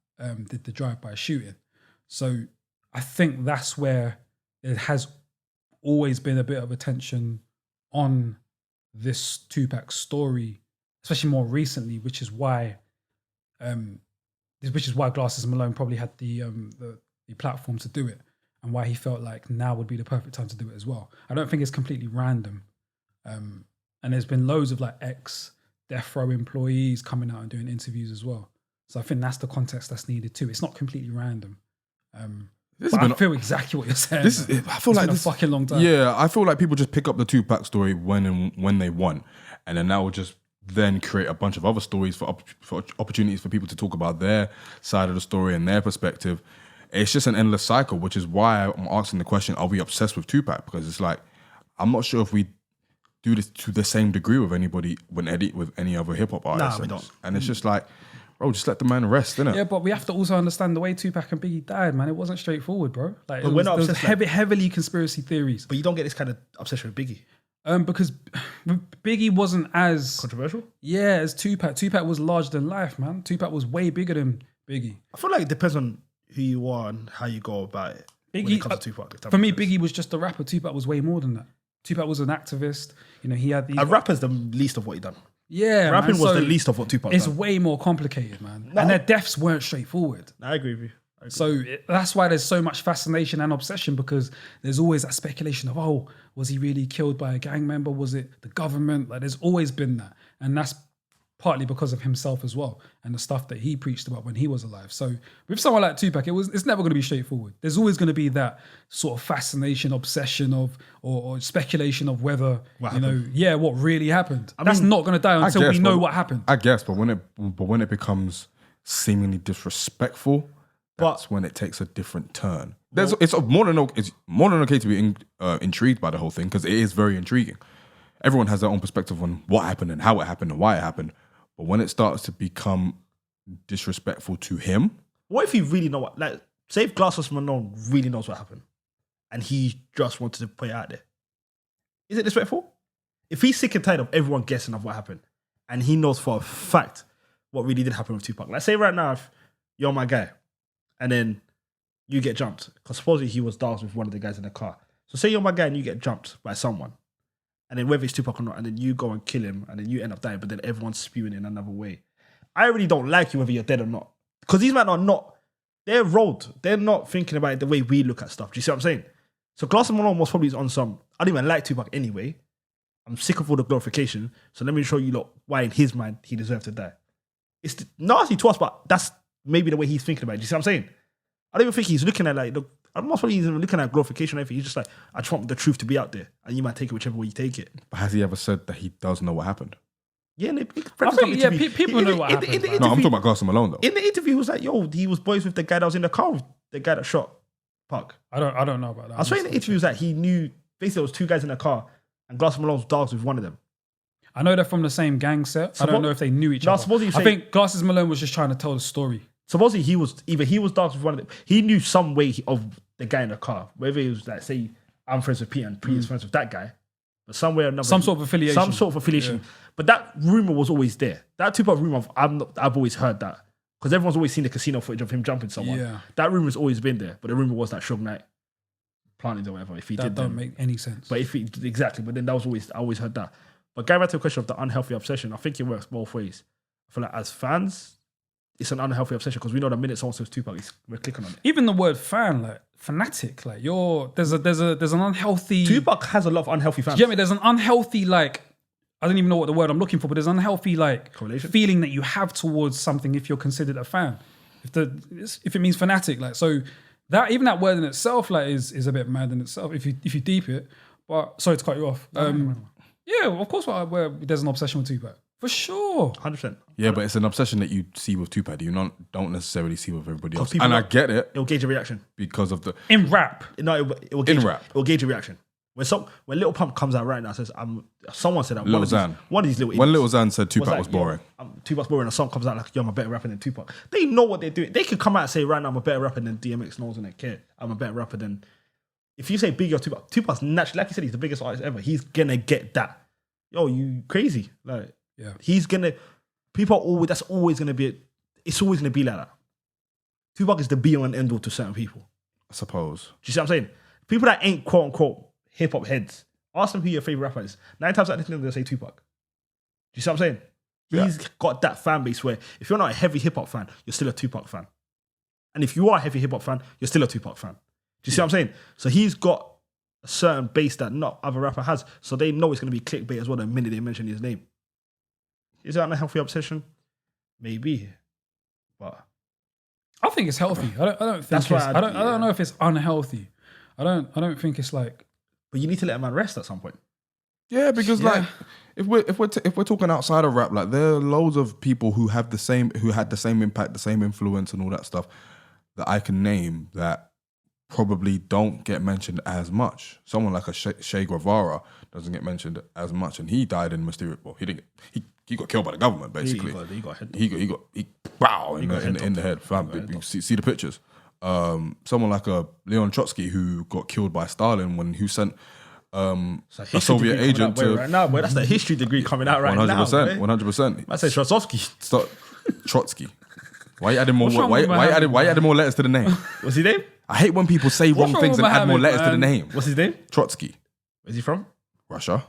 Speaker 3: did the drive-by shooting. So I think that's where there has always been a bit of attention on this Tupac story, especially more recently, which is why Glasses Malone probably had the platform to do it, and why he felt like now would be the perfect time to do it as well. I don't think it's completely random. And there's been loads of ex-death row employees coming out and doing interviews as well. So I think that's the context that's needed too. It's not completely random. I feel exactly what you're saying.
Speaker 2: I feel like
Speaker 3: a fucking long time.
Speaker 2: Yeah, I feel like people just pick up the Tupac story when they won, and then that will just then create a bunch of other stories for opportunities for people to talk about their side of the story and their perspective. It's just an endless cycle, which is why I'm asking the question, are we obsessed with Tupac? Because it's like, I'm not sure if we do this to the same degree with anybody, with any other hip-hop artist.
Speaker 1: Nah, we don't.
Speaker 2: And it's just like, bro, just let the man rest, innit?
Speaker 3: Yeah, but we have to also understand the way Tupac and Biggie died, man. It wasn't straightforward, bro. Like,
Speaker 1: But we're not
Speaker 3: there was
Speaker 1: obsessed,
Speaker 3: heavily conspiracy theories.
Speaker 1: But you don't get this kind of obsession with Biggie.
Speaker 3: Because Biggie wasn't as
Speaker 1: Controversial?
Speaker 3: as Tupac. Tupac was larger than life, man. Tupac was way bigger than Biggie.
Speaker 1: I feel like it depends on who you are and how you go about it. When it comes to Tupac.
Speaker 3: For me, Biggie was just a rapper. Tupac was way more than that. Tupac was an activist. He had these.
Speaker 1: A rapper's the least of what he done.
Speaker 3: Yeah,
Speaker 1: Rapping
Speaker 3: man.
Speaker 1: was
Speaker 3: So
Speaker 1: the least of what Tupac
Speaker 3: It's
Speaker 1: done.
Speaker 3: way more complicated, man. And their deaths weren't straightforward.
Speaker 1: I agree with you.
Speaker 3: That's why there's so much fascination and obsession, because there's always that speculation of, oh, was he really killed by a gang member? Was it the government? Like, there's always been that. And that's partly because of himself as well and the stuff that he preached about when he was alive. So with someone like Tupac, it's never going to be straightforward. There's always going to be that sort of fascination, obsession of, or speculation of whether, what really happened. That's not going to die until we know what happened.
Speaker 2: I guess, but when it becomes seemingly disrespectful, that's when it takes a different turn. It's more than okay to be intrigued by the whole thing, because it is very intriguing. Everyone has their own perspective on what happened and how it happened and why it happened. But when it starts to become disrespectful to him,
Speaker 1: what if he really know what? Like, say if Glasses Malone really knows what happened, and he just wanted to put it out there, is it disrespectful? If he's sick and tired of everyone guessing of what happened, and he knows for a fact what really did happen with Tupac, like say right now, if you're my guy, and then you get jumped. Because supposedly he was dancing with one of the guys in the car. So say you're my guy and you get jumped by someone. And then whether it's Tupac or not, and then you go and kill him, and then you end up dying, but then everyone's spewing in another way. I really don't like you whether you're dead or not. Because these men are not, they're rolled. They're not thinking about it the way we look at stuff. Do you see what I'm saying? So Glass and Malone most probably is on some, I don't even like Tupac anyway. I'm sick of all the glorification. So let me show you lot why in his mind he deserved to die. It's nasty to us, but that's maybe the way he's thinking about it. Do you see what I'm saying? I don't even think he's looking at like, I'm not probably even looking at glorification or anything. He's just like, I just want the truth to be out there. And you might take it whichever way you take it.
Speaker 2: But has he ever said that he does know what happened?
Speaker 1: Yeah,
Speaker 3: people know what happened.
Speaker 2: No, I'm talking about Glass and Malone though.
Speaker 1: In the interview, he was like, yo, he was boys with the guy that was in the car with the guy that shot Puck.
Speaker 3: I don't know about that.
Speaker 1: I swear in the interview, was like, he knew, basically there was two guys in the car and Glass and Malone's dogs with one of them.
Speaker 3: I know they're from the same gang set. I don't know if they knew each other. I think Glasses Malone was just trying to tell the story.
Speaker 1: Supposedly he was dogs with one of them. He knew some way of the guy in the car. Whether he was like, say, I'm friends with Pete and Pete is friends with that guy. But somewhere or another.
Speaker 3: Some sort of affiliation.
Speaker 1: Yeah. But that rumor was always there. That Tupac rumor, I've always heard that. Because everyone's always seen the casino footage of him jumping someone.
Speaker 3: Yeah.
Speaker 1: That rumor's always been there. But the rumor was that Suge Knight planted or whatever. If he
Speaker 3: that
Speaker 1: did
Speaker 3: don't make any sense.
Speaker 1: But if he, exactly. But then that was always, I always heard that. But going back to the question of the unhealthy obsession, I think it works both ways. I feel like as fans, it's an unhealthy obsession because we know the minute someone says Tupac, we're clicking on it.
Speaker 3: Even the word fan, like fanatic, like there's an unhealthy.
Speaker 1: Tupac has a lot of unhealthy fans.
Speaker 3: Do you get me? There's an unhealthy like, I don't even know what the word I'm looking for, but there's an unhealthy like
Speaker 1: correlation
Speaker 3: feeling that you have towards something if you're considered a fan. If it means fanatic, like so that even that word in itself like is a bit mad in itself if you deep it. But sorry to cut you off. Yeah, of course, where there's an obsession with Tupac. For sure.
Speaker 1: 100%.
Speaker 2: Yeah, but it's an obsession that you see with Tupac that you don't necessarily see with everybody else.
Speaker 1: people
Speaker 2: And I get it.
Speaker 1: It'll gauge a reaction.
Speaker 2: Because of the...
Speaker 3: In rap.
Speaker 1: No, it will gauge,
Speaker 2: In rap.
Speaker 1: It will gauge a reaction. When Lil Pump comes out right now and says, someone said that.
Speaker 2: Lil Xan.
Speaker 1: One of these little
Speaker 2: When
Speaker 1: idiots
Speaker 2: Lil Xan said Tupac was boring.
Speaker 1: Tupac's boring, a song comes out like, yo, I'm a better rapper than Tupac. They know what they're doing. They could come out and say, right now, I'm a better rapper than DMX, no one's gonna care. I'm a better rapper than... If you say Biggie or Tupac, Tupac's naturally, like you said, he's the biggest artist ever. He's gonna get that. Yo, you crazy. Like,
Speaker 3: yeah.
Speaker 1: He's gonna... People are always... That's always gonna be... It's always gonna be like that. Tupac is the be-all and end-all to certain people.
Speaker 2: I suppose.
Speaker 1: Do you see what I'm saying? People that ain't quote-unquote hip-hop heads, ask them who your favorite rapper is. 9 times out of 10, they'll say Tupac. Do you see what I'm saying?
Speaker 2: Yeah.
Speaker 1: He's got that fan base where if you're not a heavy hip-hop fan, you're still a Tupac fan. And if you are a heavy hip-hop fan, you're still a Tupac fan. Do you see what I'm saying? So he's got a certain base that not other rapper has. So they know it's going to be clickbait as well the minute they mention his name. Is that a healthy obsession? Maybe. But
Speaker 3: I think it's healthy. I don't think I don't know if it's unhealthy. I don't think it's like...
Speaker 1: But you need to let a man rest at some point.
Speaker 2: Yeah, because like if we're talking outside of rap, like there are loads of people who had the same impact, the same influence, and all that stuff that I can name that probably don't get mentioned as much. Someone like a Che Guevara doesn't get mentioned as much, and he died in mysterious. Well, he didn't. He got killed by the government basically.
Speaker 1: He got head.
Speaker 2: He got in the head. Fam, you see the pictures. Someone like a Leon Trotsky who got killed by Stalin when who sent a Soviet agent to
Speaker 1: right now, boy. That's the history degree coming out right
Speaker 2: 100%,
Speaker 1: now.
Speaker 2: 100%.
Speaker 1: I say Trotsky.
Speaker 2: Trotsky. Why you adding more? Why you adding more letters to the name?
Speaker 1: What's his name?
Speaker 2: I hate when people say wrong things and add more letters to the name.
Speaker 1: What's his name?
Speaker 2: Trotsky.
Speaker 1: Where's he from?
Speaker 2: Russia.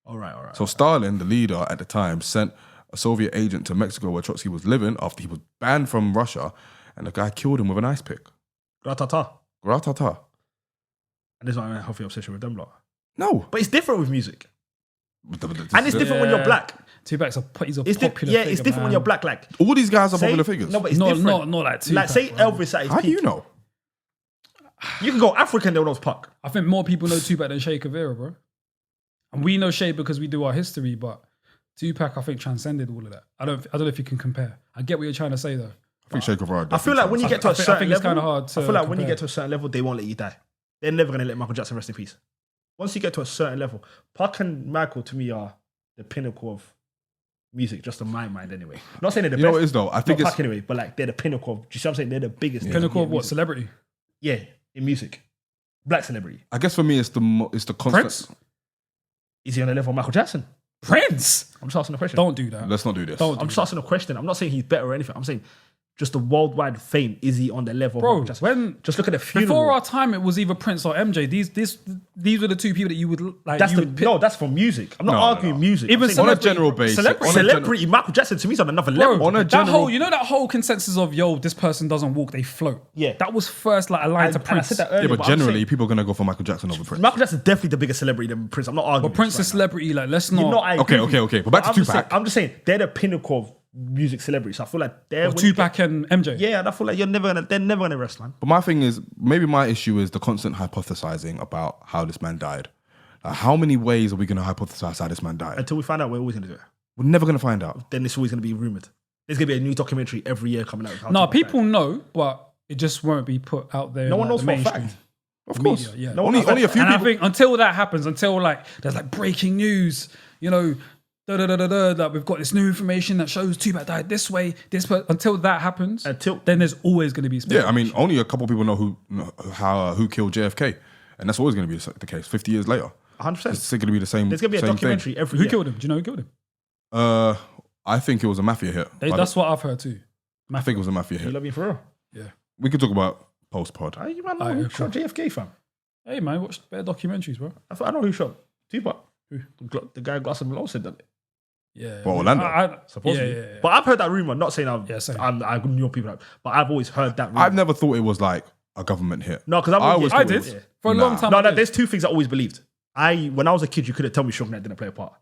Speaker 1: All right.
Speaker 2: So Stalin, the leader at the time, sent a Soviet agent to Mexico where Trotsky was living after he was banned from Russia, and the guy killed him with an ice pick.
Speaker 1: Gratata.
Speaker 2: Gratata.
Speaker 1: And there's not a healthy obsession with them lot.
Speaker 2: No.
Speaker 1: But it's different with music. And it's different when you're black.
Speaker 3: Tupac's he's a popular figure,
Speaker 1: it's different when you're black. Like
Speaker 2: all these guys are popular figures.
Speaker 1: No, but it's different.
Speaker 3: Not like Tupac.
Speaker 1: Like say Elvis at his
Speaker 2: How
Speaker 1: peak.
Speaker 2: do you know?
Speaker 1: You can go African, they'll know Pac.
Speaker 3: I think more people know Tupac than Che Guevara, bro. And we know Che because we do our history, but Tupac, I think, transcended all of that. I don't know if you can compare. I get what you're trying to say, though.
Speaker 2: I think Che Guevara.
Speaker 1: I feel like when you get to a certain level,
Speaker 3: kind of hard to
Speaker 1: I feel like when
Speaker 3: compare.
Speaker 1: you get to a certain level, they won't let you die. They're never going to let Michael Jackson rest in peace. Once you get to a certain level, Pac and Michael, to me, are the pinnacle of music, just in my mind anyway. I'm not saying they're the best.
Speaker 2: You know what it is, though? I think
Speaker 1: not
Speaker 2: it's...
Speaker 1: Pac anyway, but like they're the pinnacle of, do you see what I'm saying? They're the biggest.
Speaker 3: Pinnacle of what?
Speaker 1: Music.
Speaker 3: Celebrity?
Speaker 1: Yeah, in music. Black celebrity.
Speaker 2: I guess for me, it's the constant...
Speaker 3: Prince?
Speaker 1: Is he on the level of Michael Jackson?
Speaker 3: Prince?
Speaker 1: I'm just asking a question.
Speaker 3: Don't do that.
Speaker 2: Let's not do this.
Speaker 1: I'm just asking a question. I'm not saying he's better or anything. I'm saying just the worldwide fame, is he on the level?
Speaker 3: Bro,
Speaker 1: of just look at the funeral.
Speaker 3: Before our time, it was either Prince or MJ. These were the two people that you would like.
Speaker 1: That's for music. I'm not arguing music.
Speaker 3: Even
Speaker 2: on a general basis.
Speaker 1: Celebrity, Michael Jackson to me is on another level.
Speaker 2: On a general,
Speaker 3: that whole consensus of this person doesn't walk, they float.
Speaker 1: Yeah,
Speaker 3: that was first like aligned to Prince.
Speaker 1: I said that earlier,
Speaker 2: yeah, but generally, people are gonna go for Michael Jackson over Prince.
Speaker 1: Michael Jackson's definitely the bigger celebrity than Prince. I'm not arguing.
Speaker 3: But Prince's celebrity, like, let's not.
Speaker 2: Okay. But back to Tupac.
Speaker 1: I'm just saying they're the pinnacle of music celebrities. I feel like they're
Speaker 3: Tupac and MJ.
Speaker 1: Yeah, and I feel like they're never gonna rest, man.
Speaker 2: But my thing is, maybe my issue is the constant hypothesizing about how this man died. Like, how many ways are we gonna hypothesize how this man died?
Speaker 1: Until we find out, we're always gonna do it.
Speaker 2: We're never gonna find out.
Speaker 1: Then it's always gonna be rumored. There's gonna be a new documentary every year coming out.
Speaker 3: No, people know, but it just won't be put out there.
Speaker 1: No one knows for a fact.
Speaker 2: Of course,
Speaker 3: media, yeah.
Speaker 2: No, only a few people.
Speaker 3: I think until that happens, until like there's like breaking news, that we've got this new information that shows Tupac died this way. Until that happens, then there's always going to be speculation.
Speaker 2: Yeah, I mean, only a couple people know who killed JFK, and that's always going to be the case. 50 years later,
Speaker 1: 100%.
Speaker 2: It's going to be the same.
Speaker 1: There's going to be a documentary
Speaker 2: thing.
Speaker 1: every year.
Speaker 3: Who killed him? Do you know who killed him?
Speaker 2: I think it was a mafia hit.
Speaker 3: That's what I've heard too.
Speaker 2: I think it was a mafia hit.
Speaker 1: You love me for real?
Speaker 3: Yeah.
Speaker 2: We could talk about post pod.
Speaker 1: You might know who shot JFK, fam.
Speaker 3: Hey man, watch better documentaries, bro.
Speaker 1: I know who shot Tupac. Who? The guy Glass and Malone said that.
Speaker 3: Yeah.
Speaker 2: Well, Orlando.
Speaker 1: Supposedly. Yeah. But I've heard that rumor. Not saying I knew people, but I've always heard that rumor.
Speaker 2: I've never thought it was like a government hit.
Speaker 1: No, because
Speaker 3: I did for a long time.
Speaker 1: No, there's two things I always believed. When I was a kid, you couldn't tell me Suge Knight didn't play a part.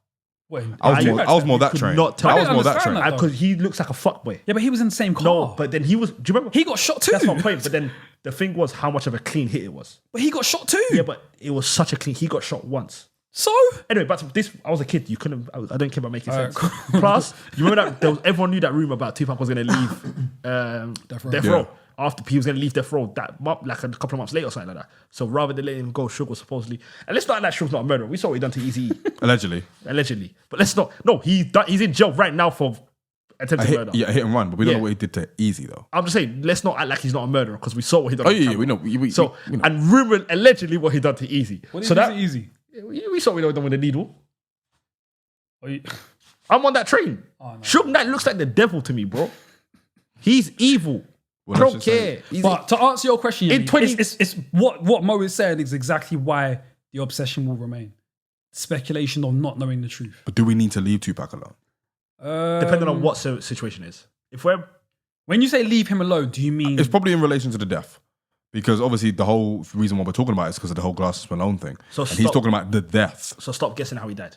Speaker 2: I was more that train.
Speaker 3: I was more that train
Speaker 1: because he looks like a fuckboy.
Speaker 3: Yeah, but he was in the same car.
Speaker 1: No, but then he was. Do you remember?
Speaker 3: He got shot too.
Speaker 1: That's my point. But then the thing was how much of a clean hit it was.
Speaker 3: But he got shot too.
Speaker 1: Yeah, but it was such a clean. He got shot once.
Speaker 3: So
Speaker 1: anyway, back to this. I was a kid. You couldn't. I don't care about making sense.
Speaker 3: Cool.
Speaker 1: Plus, you remember that everyone knew that rumor about Tupac was going to leave Death Row. After he was going to leave Death Row that month, like a couple of months later or something like that. So rather than letting him go, Suge was supposedly, and let's not act like Suge's not a murderer. We saw what he done to Eazy.
Speaker 2: Allegedly. But let's not. No, he's in jail right now for attempted murder. Yeah, hit and run. But we don't know what he did to Eazy though.
Speaker 1: I'm just saying, let's not act like he's not a murderer because we saw what he done.
Speaker 2: Oh yeah, we know.
Speaker 1: And rumored allegedly what he done to Eazy.
Speaker 3: What so that Eazy?
Speaker 1: We saw what he done with the needle. I'm on that train. Oh, no. Suge Knight looks like the devil to me, bro. He's evil. I don't care.
Speaker 3: But to answer your question, it's what Mo is saying is exactly why the obsession will remain. Speculation of not knowing the truth.
Speaker 2: But do we need to leave Tupac alone?
Speaker 1: Depending on what situation is.
Speaker 3: When you say leave him alone, do you mean
Speaker 2: it's probably in relation to the death? Because obviously the whole reason why we're talking about it is because of the whole Glass Malone thing. He's talking about the death.
Speaker 1: So stop guessing how he died.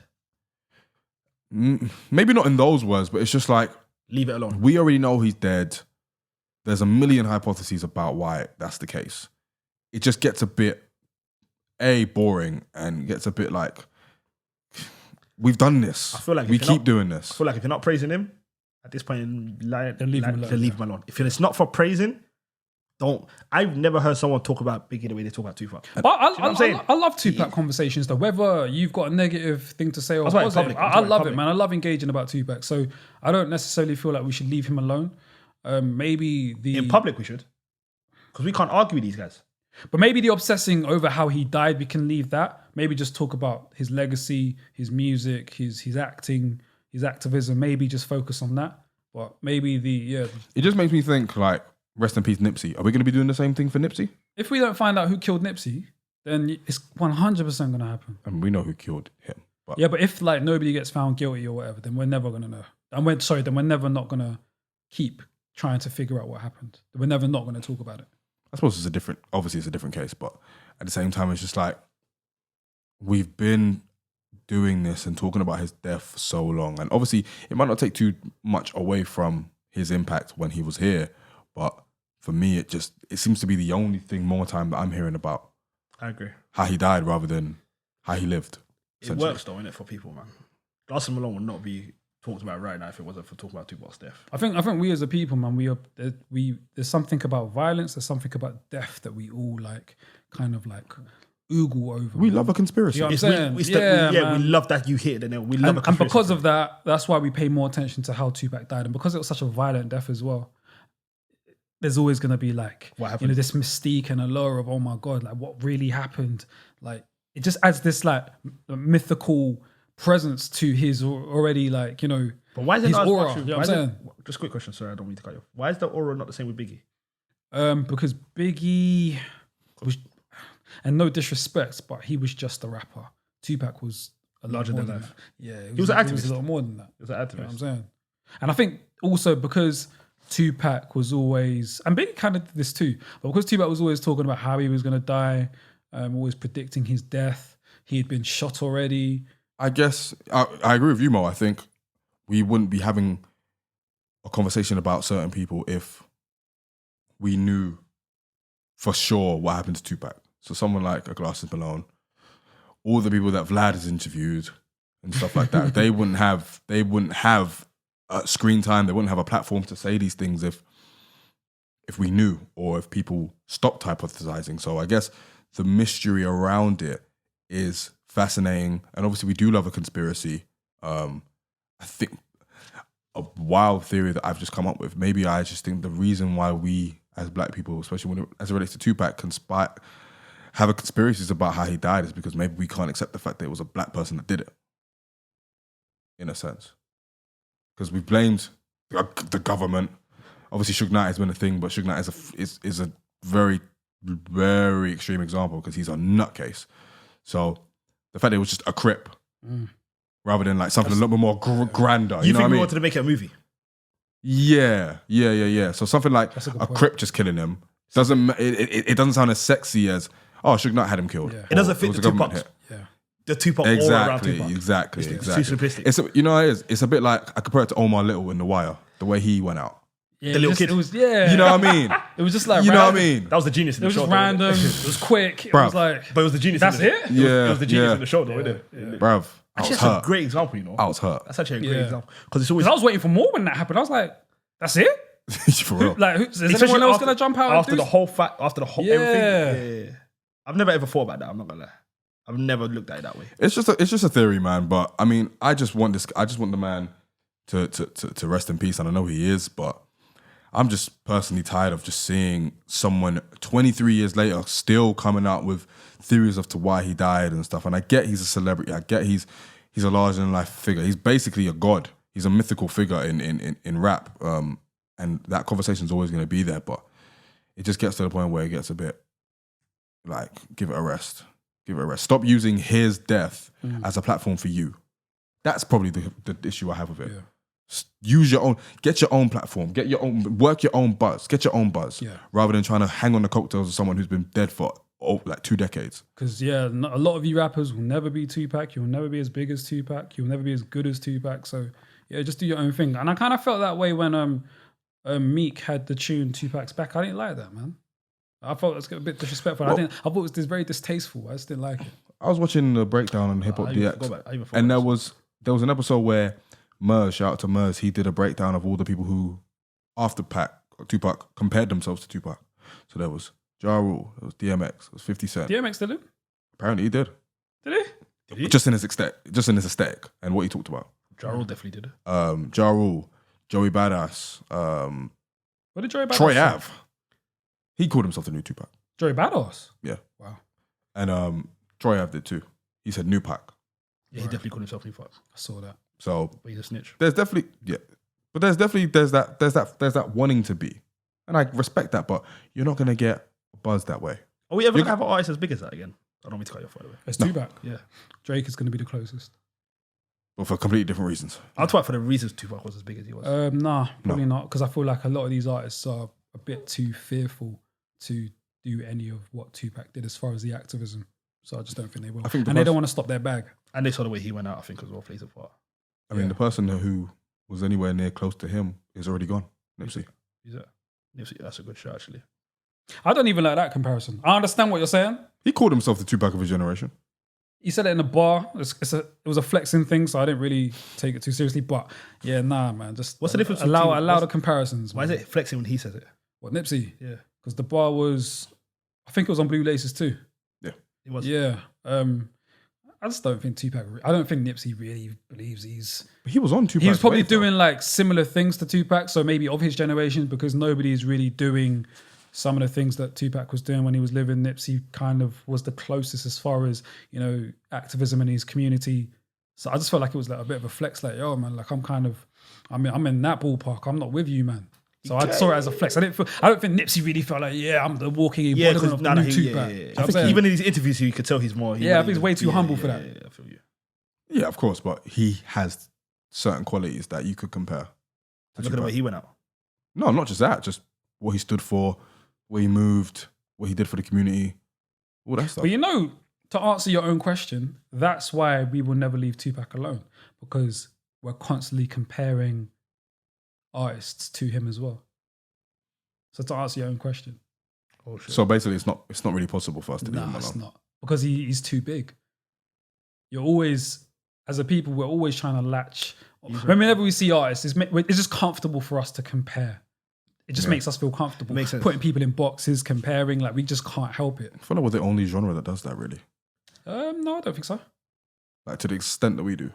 Speaker 2: Maybe not in those words, but it's just like
Speaker 1: leave it alone.
Speaker 2: We already know he's dead. There's a million hypotheses about why that's the case. It just gets a bit boring and gets a bit like we've done this. I feel like we keep doing this.
Speaker 1: I feel like if you're not praising him at this point in life, then leave him alone. If it's not for praising, don't. I've never heard someone talk about Biggie the way they talk about Tupac.
Speaker 3: But I love Tupac conversations though. Whether you've got a negative thing to say or positive, I love it, man. I love engaging about Tupac. So I don't necessarily feel like we should leave him alone. Maybe
Speaker 1: in public we should, because we can't argue with these guys.
Speaker 3: But maybe the obsessing over how he died, we can leave that. Maybe just talk about his legacy, his music, his acting, his activism. Maybe just focus on that. But maybe
Speaker 2: it just makes me think like rest in peace Nipsey. Are we going to be doing the same thing for Nipsey?
Speaker 3: If we don't find out who killed Nipsey, then it's 100% going to happen.
Speaker 2: And we know who killed him.
Speaker 3: But if like nobody gets found guilty or whatever, then we're never going to know. Then we're never not going to keep trying to figure out what happened. We're never not going to talk about it.
Speaker 2: I suppose it's a different case, but at the same time, it's just like we've been doing this and talking about his death for so long. And obviously, it might not take too much away from his impact when he was here, but for me, it seems to be the only thing more time that I'm hearing about.
Speaker 1: I agree.
Speaker 2: How he died rather than how he lived.
Speaker 1: It works though, innit, for people, man. Glass and Malone would not be talked about right now if it wasn't for talking about Tupac's death. I think
Speaker 3: we as a people, man, there's something about violence, there's something about death that we all like kind of like oogle over.
Speaker 2: We love a conspiracy.
Speaker 3: You know what I'm saying?
Speaker 1: We love that you hit it, and we love a conspiracy.
Speaker 3: And because of that, that's why we pay more attention to how Tupac died. And because it was such a violent death as well, there's always going to be like, what happened? This mystique and allure of, oh my God, like what really happened? Like it just adds this like mythical presence to his already like,
Speaker 1: but why is it
Speaker 3: his
Speaker 1: not
Speaker 3: aura?
Speaker 1: as much?
Speaker 3: You know what I'm saying?
Speaker 1: Just a quick question. Sorry, I don't mean to cut you off. Why is the aura not the same with Biggie?
Speaker 3: Because Biggie was, and no disrespect, but he was just a rapper. Tupac was a lot
Speaker 1: Larger
Speaker 3: more
Speaker 1: than
Speaker 3: than
Speaker 1: life.
Speaker 3: that. Yeah,
Speaker 1: He was an
Speaker 3: He was
Speaker 1: activist.
Speaker 3: a lot more than that.
Speaker 1: He was an activist.
Speaker 3: You know what I'm saying? And I think also because Tupac was always, and Biggie kind of did this too, but because Tupac was always talking about how he was going to die, always predicting his death, he had been shot already.
Speaker 2: I guess I agree with you, Mo. I think we wouldn't be having a conversation about certain people if we knew for sure what happened to Tupac. So someone like a Glasses Malone, all the people that Vlad has interviewed and stuff like that, they wouldn't have screen time. They wouldn't have a platform to say these things if we knew, or if people stopped hypothesizing. So I guess the mystery around it is fascinating, and obviously we do love a conspiracy. I think a wild theory that I've just come up with. Maybe I just think the reason why we as black people, especially as it relates to Tupac, have a conspiracies about how he died is because maybe we can't accept the fact that it was a black person that did it. In a sense, because we blamed the government. Obviously, Suge Knight has been a thing, but Suge Knight is a very, very extreme example because he's a nutcase. So the fact that it was just a Crip rather than like something a little bit more grander.
Speaker 1: You
Speaker 2: know
Speaker 1: think
Speaker 2: what I
Speaker 1: we
Speaker 2: mean?
Speaker 1: wanted to make it a movie?
Speaker 2: Yeah. So something like a Crip just killing him it doesn't sound as sexy as Suge Knight had him killed.
Speaker 3: Yeah.
Speaker 1: It doesn't fit
Speaker 2: was
Speaker 1: the
Speaker 2: a government
Speaker 1: Tupac.
Speaker 2: hit.
Speaker 1: Yeah. The Tupac all around
Speaker 2: Exactly.
Speaker 1: Tupac. It's too simplistic.
Speaker 2: It's it's a bit like I compare it to Omar Little in The Wire, the way he went out.
Speaker 3: Yeah,
Speaker 1: The little
Speaker 3: just,
Speaker 1: kid.
Speaker 3: It was, yeah.
Speaker 2: You know what I mean?
Speaker 3: It was just like,
Speaker 2: You know what I
Speaker 3: random.
Speaker 2: mean?
Speaker 1: That was the genius in
Speaker 3: It
Speaker 1: the
Speaker 3: was
Speaker 1: show.
Speaker 3: just
Speaker 1: though,
Speaker 3: random.
Speaker 1: innit?
Speaker 3: It was quick. It
Speaker 2: Bruv.
Speaker 3: was like,
Speaker 1: But it was the genius.
Speaker 3: that's
Speaker 1: in the,
Speaker 3: it?
Speaker 1: It was the genius
Speaker 2: Yeah.
Speaker 1: in the show, though, innit?
Speaker 2: Bruv, I
Speaker 1: Actually,
Speaker 2: was
Speaker 1: that's a
Speaker 2: hurt.
Speaker 1: great example, you know.
Speaker 2: I was hurt.
Speaker 1: That's actually a great
Speaker 3: Yeah.
Speaker 1: example. Because it's always...
Speaker 3: Because I was waiting for more when that happened. I was like, that's it?
Speaker 2: For real.
Speaker 3: Like, is
Speaker 1: Especially
Speaker 3: anyone else
Speaker 1: after-
Speaker 3: going to jump out
Speaker 1: after
Speaker 3: and
Speaker 1: the
Speaker 3: do
Speaker 1: whole fact, after the whole
Speaker 3: Yeah.
Speaker 1: everything. Yeah. I've never ever thought about that. I'm not gonna lie. I've never looked at it that way.
Speaker 2: It's just a theory, man. But I mean, I just want the man to rest in peace, and I know he is, but I'm just personally tired of just seeing someone 23 years later still coming out with theories as to why he died and stuff. And I get he's a celebrity. I get he's a larger than life figure. He's basically a god. He's a mythical figure in rap. And that conversation is always going to be there. But it just gets to the point where it gets a bit like, give it a rest. Give it a rest. Stop using his death as a platform for you. That's probably the issue I have with it.
Speaker 3: Yeah.
Speaker 2: Use your own, get your own platform, work your own buzz, get your own buzz, rather than trying to hang on the coattails of someone who's been dead for like 2 decades.
Speaker 3: Because, a lot of you rappers will never be Tupac. You'll never be as big as Tupac. You'll never be as good as Tupac. So, just do your own thing. And I kind of felt that way when Meek had the tune Tupac's Back. I didn't like that, man. I thought it was a bit disrespectful.
Speaker 2: Well,
Speaker 3: I thought it was very distasteful. I just didn't like it.
Speaker 2: I was watching the breakdown on Hip Hop
Speaker 1: I even
Speaker 2: DX,
Speaker 1: forgot about- I even forgot
Speaker 2: and there
Speaker 1: about
Speaker 2: was an episode where Murs, shout out to Murs, he did a breakdown of all the people who, after Tupac, compared themselves to Tupac. So there was Ja Rule, there was DMX, there was 50 Cent.
Speaker 3: DMX did it?
Speaker 2: Apparently he did.
Speaker 3: Did he?
Speaker 2: Just in his aesthetic and what he talked about.
Speaker 1: Ja Rule definitely did it.
Speaker 2: Ja Rule, Joey Badass,
Speaker 3: What did Joey Badass
Speaker 2: Troy
Speaker 3: say?
Speaker 2: Ave. He called himself the new Tupac.
Speaker 3: Joey Badass?
Speaker 2: Yeah.
Speaker 3: Wow.
Speaker 2: And Troy Ave did too. He said new Pac.
Speaker 1: Yeah, he definitely called himself Tupac.
Speaker 3: I saw that.
Speaker 2: So
Speaker 1: But he's a snitch.
Speaker 2: there's definitely but there's that wanting to be, and I respect that. But you're not gonna get a buzz that way.
Speaker 1: Are we ever gonna have an artist as big as that again? I don't mean to cut you off, by the way.
Speaker 3: It's Tupac.
Speaker 1: Yeah.
Speaker 3: Drake is going to be the closest.
Speaker 2: But for completely different reasons.
Speaker 1: I'll talk for the reasons Tupac was as big as he was.
Speaker 3: Nah, probably not. Because I feel like a lot of these artists are a bit too fearful to do any of what Tupac did as far as the activism. So I just don't think they will.
Speaker 2: I think
Speaker 3: and they don't want to stop their bag.
Speaker 1: And they saw the way he went out, I think, as well, plays a part.
Speaker 2: I mean, the person who was anywhere near close to him is already gone. Nipsey.
Speaker 1: He's a, Nipsey, that's a good shot, actually.
Speaker 3: I don't even like that comparison. I understand what you're saying.
Speaker 2: He called himself the Tupac of his generation.
Speaker 3: He said it in a bar. It was a flexing thing, so I didn't really take it too seriously. But yeah, nah, man. Just
Speaker 1: What's the difference
Speaker 3: Allow
Speaker 1: between-
Speaker 3: the comparisons.
Speaker 1: Why is
Speaker 3: man.
Speaker 1: it flexing when he says it?
Speaker 3: What, Nipsey?
Speaker 1: Yeah.
Speaker 3: Because the bar was, I think it was on Blue Laces too.
Speaker 1: It was.
Speaker 3: Yeah. I just don't think Tupac. I don't think Nipsey really believes
Speaker 2: But he was on Tupac.
Speaker 3: he was probably doing like similar things to Tupac, so maybe of his generation, because nobody is really doing some of the things that Tupac was doing when he was living. Nipsey kind of was the closest as far as, activism in his community So I just felt like it was like a bit of a flex, like, yo, man, like I'm in that ballpark. I'm not with you, man. So I saw it as a flex. I don't think Nipsey really felt like, I'm the walking embodiment of the new Tupac.
Speaker 1: I think even in these interviews, you could tell he's more.
Speaker 3: I think he's way too humble for that.
Speaker 1: Yeah, I feel you.
Speaker 2: Yeah, of course, but he has certain qualities that you could compare.
Speaker 1: Look at the way he went out.
Speaker 2: No, not just that. Just what he stood for, where he moved, what he did for the community, all that stuff.
Speaker 3: But to answer your own question, that's why we will never leave Tupac alone, because we're constantly comparing artists to him as well. So to answer your own question.
Speaker 1: Oh, shit.
Speaker 2: So basically, it's not really possible for us to leave him alone.
Speaker 3: It's not, because he's too big. You're always, as a people, we're always trying to latch. Whenever we see artists, it's just comfortable for us to compare. It just makes us feel comfortable.
Speaker 1: Makes sense.
Speaker 3: Putting people in boxes, comparing, like we just can't help it.
Speaker 2: I feel like we're the only genre that does that, really.
Speaker 3: No, I don't think so.
Speaker 2: Like to the extent that we do.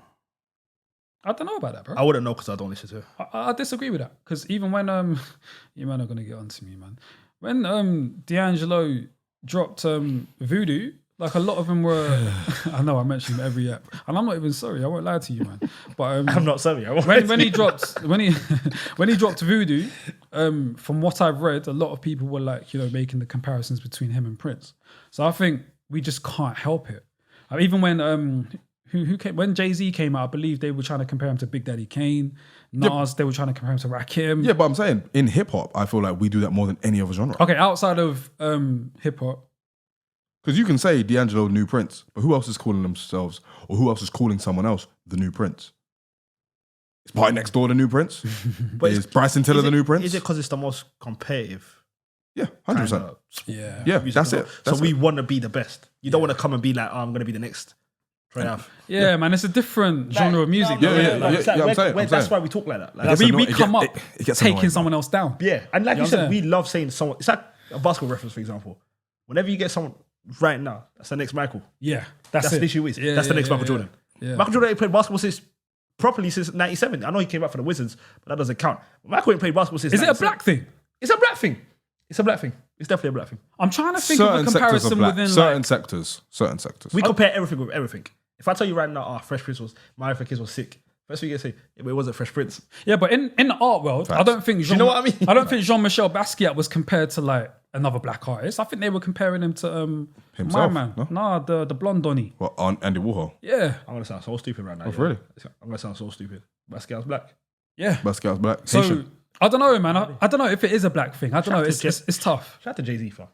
Speaker 3: I don't know about that, bro.
Speaker 1: I wouldn't know because I don't listen to it.
Speaker 3: I disagree with that, because even when you man are gonna get onto me, man. When D'Angelo dropped Voodoo, like a lot of them were. I know I mentioned him every app, and I'm not even sorry. I won't lie to you, man. But
Speaker 1: I'm not sorry.
Speaker 3: when he dropped when he dropped Voodoo, from what I've read, a lot of people were like, making the comparisons between him and Prince. So I think we just can't help it. Even when when Jay-Z came out, I believe they were trying to compare him to Big Daddy Kane. Nas, they were trying to compare him to Rakim.
Speaker 2: Yeah, but I'm saying in hip hop, I feel like we do that more than any other genre.
Speaker 3: Okay, outside of hip hop.
Speaker 2: Because you can say D'Angelo, new Prince, but who else is calling themselves, or who else is calling someone else the new Prince? Is Party Next Door the new Prince? But is Bryson Tiller the new Prince?
Speaker 1: Is it because it's the most competitive?
Speaker 2: Yeah, 100%.
Speaker 3: Yeah,
Speaker 2: that's it.
Speaker 1: So we want to be the best. You don't want to come and be like, I'm going to be the next.
Speaker 3: Yeah, man, it's a different genre of music.
Speaker 2: I'm saying.
Speaker 1: That's why we talk like that.
Speaker 3: Like, we come up taking someone else down.
Speaker 1: Yeah, and like you said, we love saying someone. It's like a basketball reference, for example. Whenever you get someone right now, that's the next Michael.
Speaker 3: Yeah,
Speaker 1: that's
Speaker 3: it.
Speaker 1: literally what it is. That's the next Michael Jordan.
Speaker 3: Yeah.
Speaker 1: Michael Jordan ain't played basketball properly since 97. I know he came back for the Wizards, but that doesn't count. Michael ain't played basketball since.
Speaker 3: Is it a black thing?
Speaker 1: It's a black thing. It's a black thing. It's definitely a black thing.
Speaker 3: I'm trying to think of a comparison within
Speaker 2: certain sectors.
Speaker 1: We compare everything with everything. If I tell you right now, Fresh Prince my African Kids was sick. First thing you say, it wasn't Fresh Prince.
Speaker 3: Yeah, but in the art world, I don't think
Speaker 1: you know what I mean?
Speaker 3: I don't think Jean-Michel Basquiat was compared to like another black artist. I think they were comparing him to
Speaker 2: himself.
Speaker 3: My man. No, the blonde Donny.
Speaker 2: What, on Andy Warhol?
Speaker 3: Yeah.
Speaker 1: I'm gonna sound so stupid right now.
Speaker 2: Really?
Speaker 1: I'm gonna sound so stupid. Basquiat's black.
Speaker 3: Yeah.
Speaker 2: Basquiat's black.
Speaker 3: So
Speaker 2: Haitian.
Speaker 3: I don't know, man. I don't know if it is a black thing. I don't know. It's tough.
Speaker 1: Shout out to Jay-Z, fam.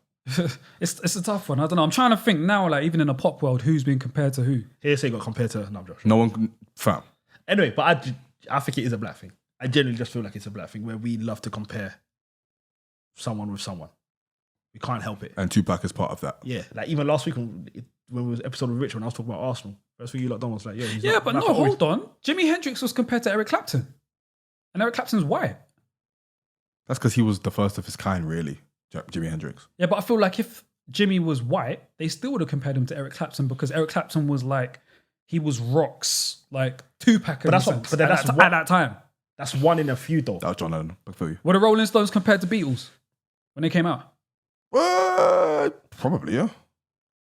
Speaker 3: It's a tough one. I don't know. I'm trying to think now, like even in the pop world, who's been compared to who?
Speaker 1: Hearsay got compared to Josh.
Speaker 2: No one, fam.
Speaker 1: Anyway, but I think it is a black thing. I genuinely just feel like it's a black thing where we love to compare someone with someone. We can't help it.
Speaker 2: And Tupac is part of that.
Speaker 1: Yeah, like even last week when we was episode with Rich, when I was talking about Arsenal, first thing you lot done was like, he's
Speaker 3: yeah, but no, hold on. Jimi Hendrix was compared to Eric Clapton, and Eric Clapton's white.
Speaker 2: That's because he was the first of his kind, really. Jimi Hendrix.
Speaker 3: Yeah, but I feel like if Jimmy was white, they still would have compared him to Eric Clapton, because Eric Clapton was like, he was rocks, like Tupac. But at that time.
Speaker 1: That's one in a few though.
Speaker 2: That was John Lennon. I feel you.
Speaker 3: Were the Rolling Stones compared to Beatles when they came out?
Speaker 2: Probably, yeah.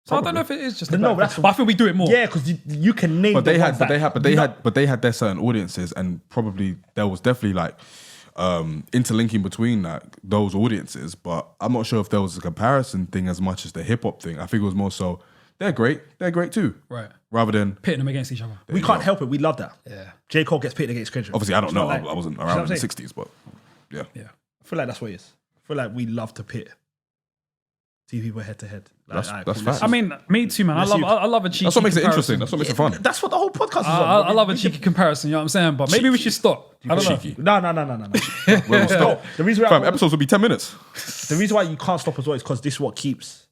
Speaker 3: So I don't know if it is just
Speaker 1: but
Speaker 3: but I think we do it more.
Speaker 1: Yeah, because you can name.
Speaker 2: But they had their certain audiences, and probably there was definitely like interlinking between those audiences. But I'm not sure if there was a comparison thing as much as the hip hop thing. I think it was more so they're great too,
Speaker 3: right?
Speaker 2: Rather than
Speaker 3: pitting them against each other.
Speaker 1: We can't help it. We love that.
Speaker 3: Yeah.
Speaker 1: J. Cole gets pitted against Kendrick.
Speaker 2: Obviously, I don't know. I wasn't around in the 60s, but yeah.
Speaker 1: I feel like that's what it is. I feel like we love to pit two people head to head.
Speaker 2: That's fact.
Speaker 3: I mean, me too, man. I love a cheeky.
Speaker 2: That's what makes it
Speaker 3: comparison.
Speaker 2: interesting. That's what makes it fun.
Speaker 1: That's what the whole podcast is.
Speaker 3: I love a cheeky comparison. You know what I'm saying? But maybe we should stop. I don't
Speaker 2: cheeky.
Speaker 1: know. No.
Speaker 2: We'll stop.
Speaker 1: The reason why
Speaker 2: episodes will be 10 minutes.
Speaker 1: The reason why you can't stop as well is because this is what keeps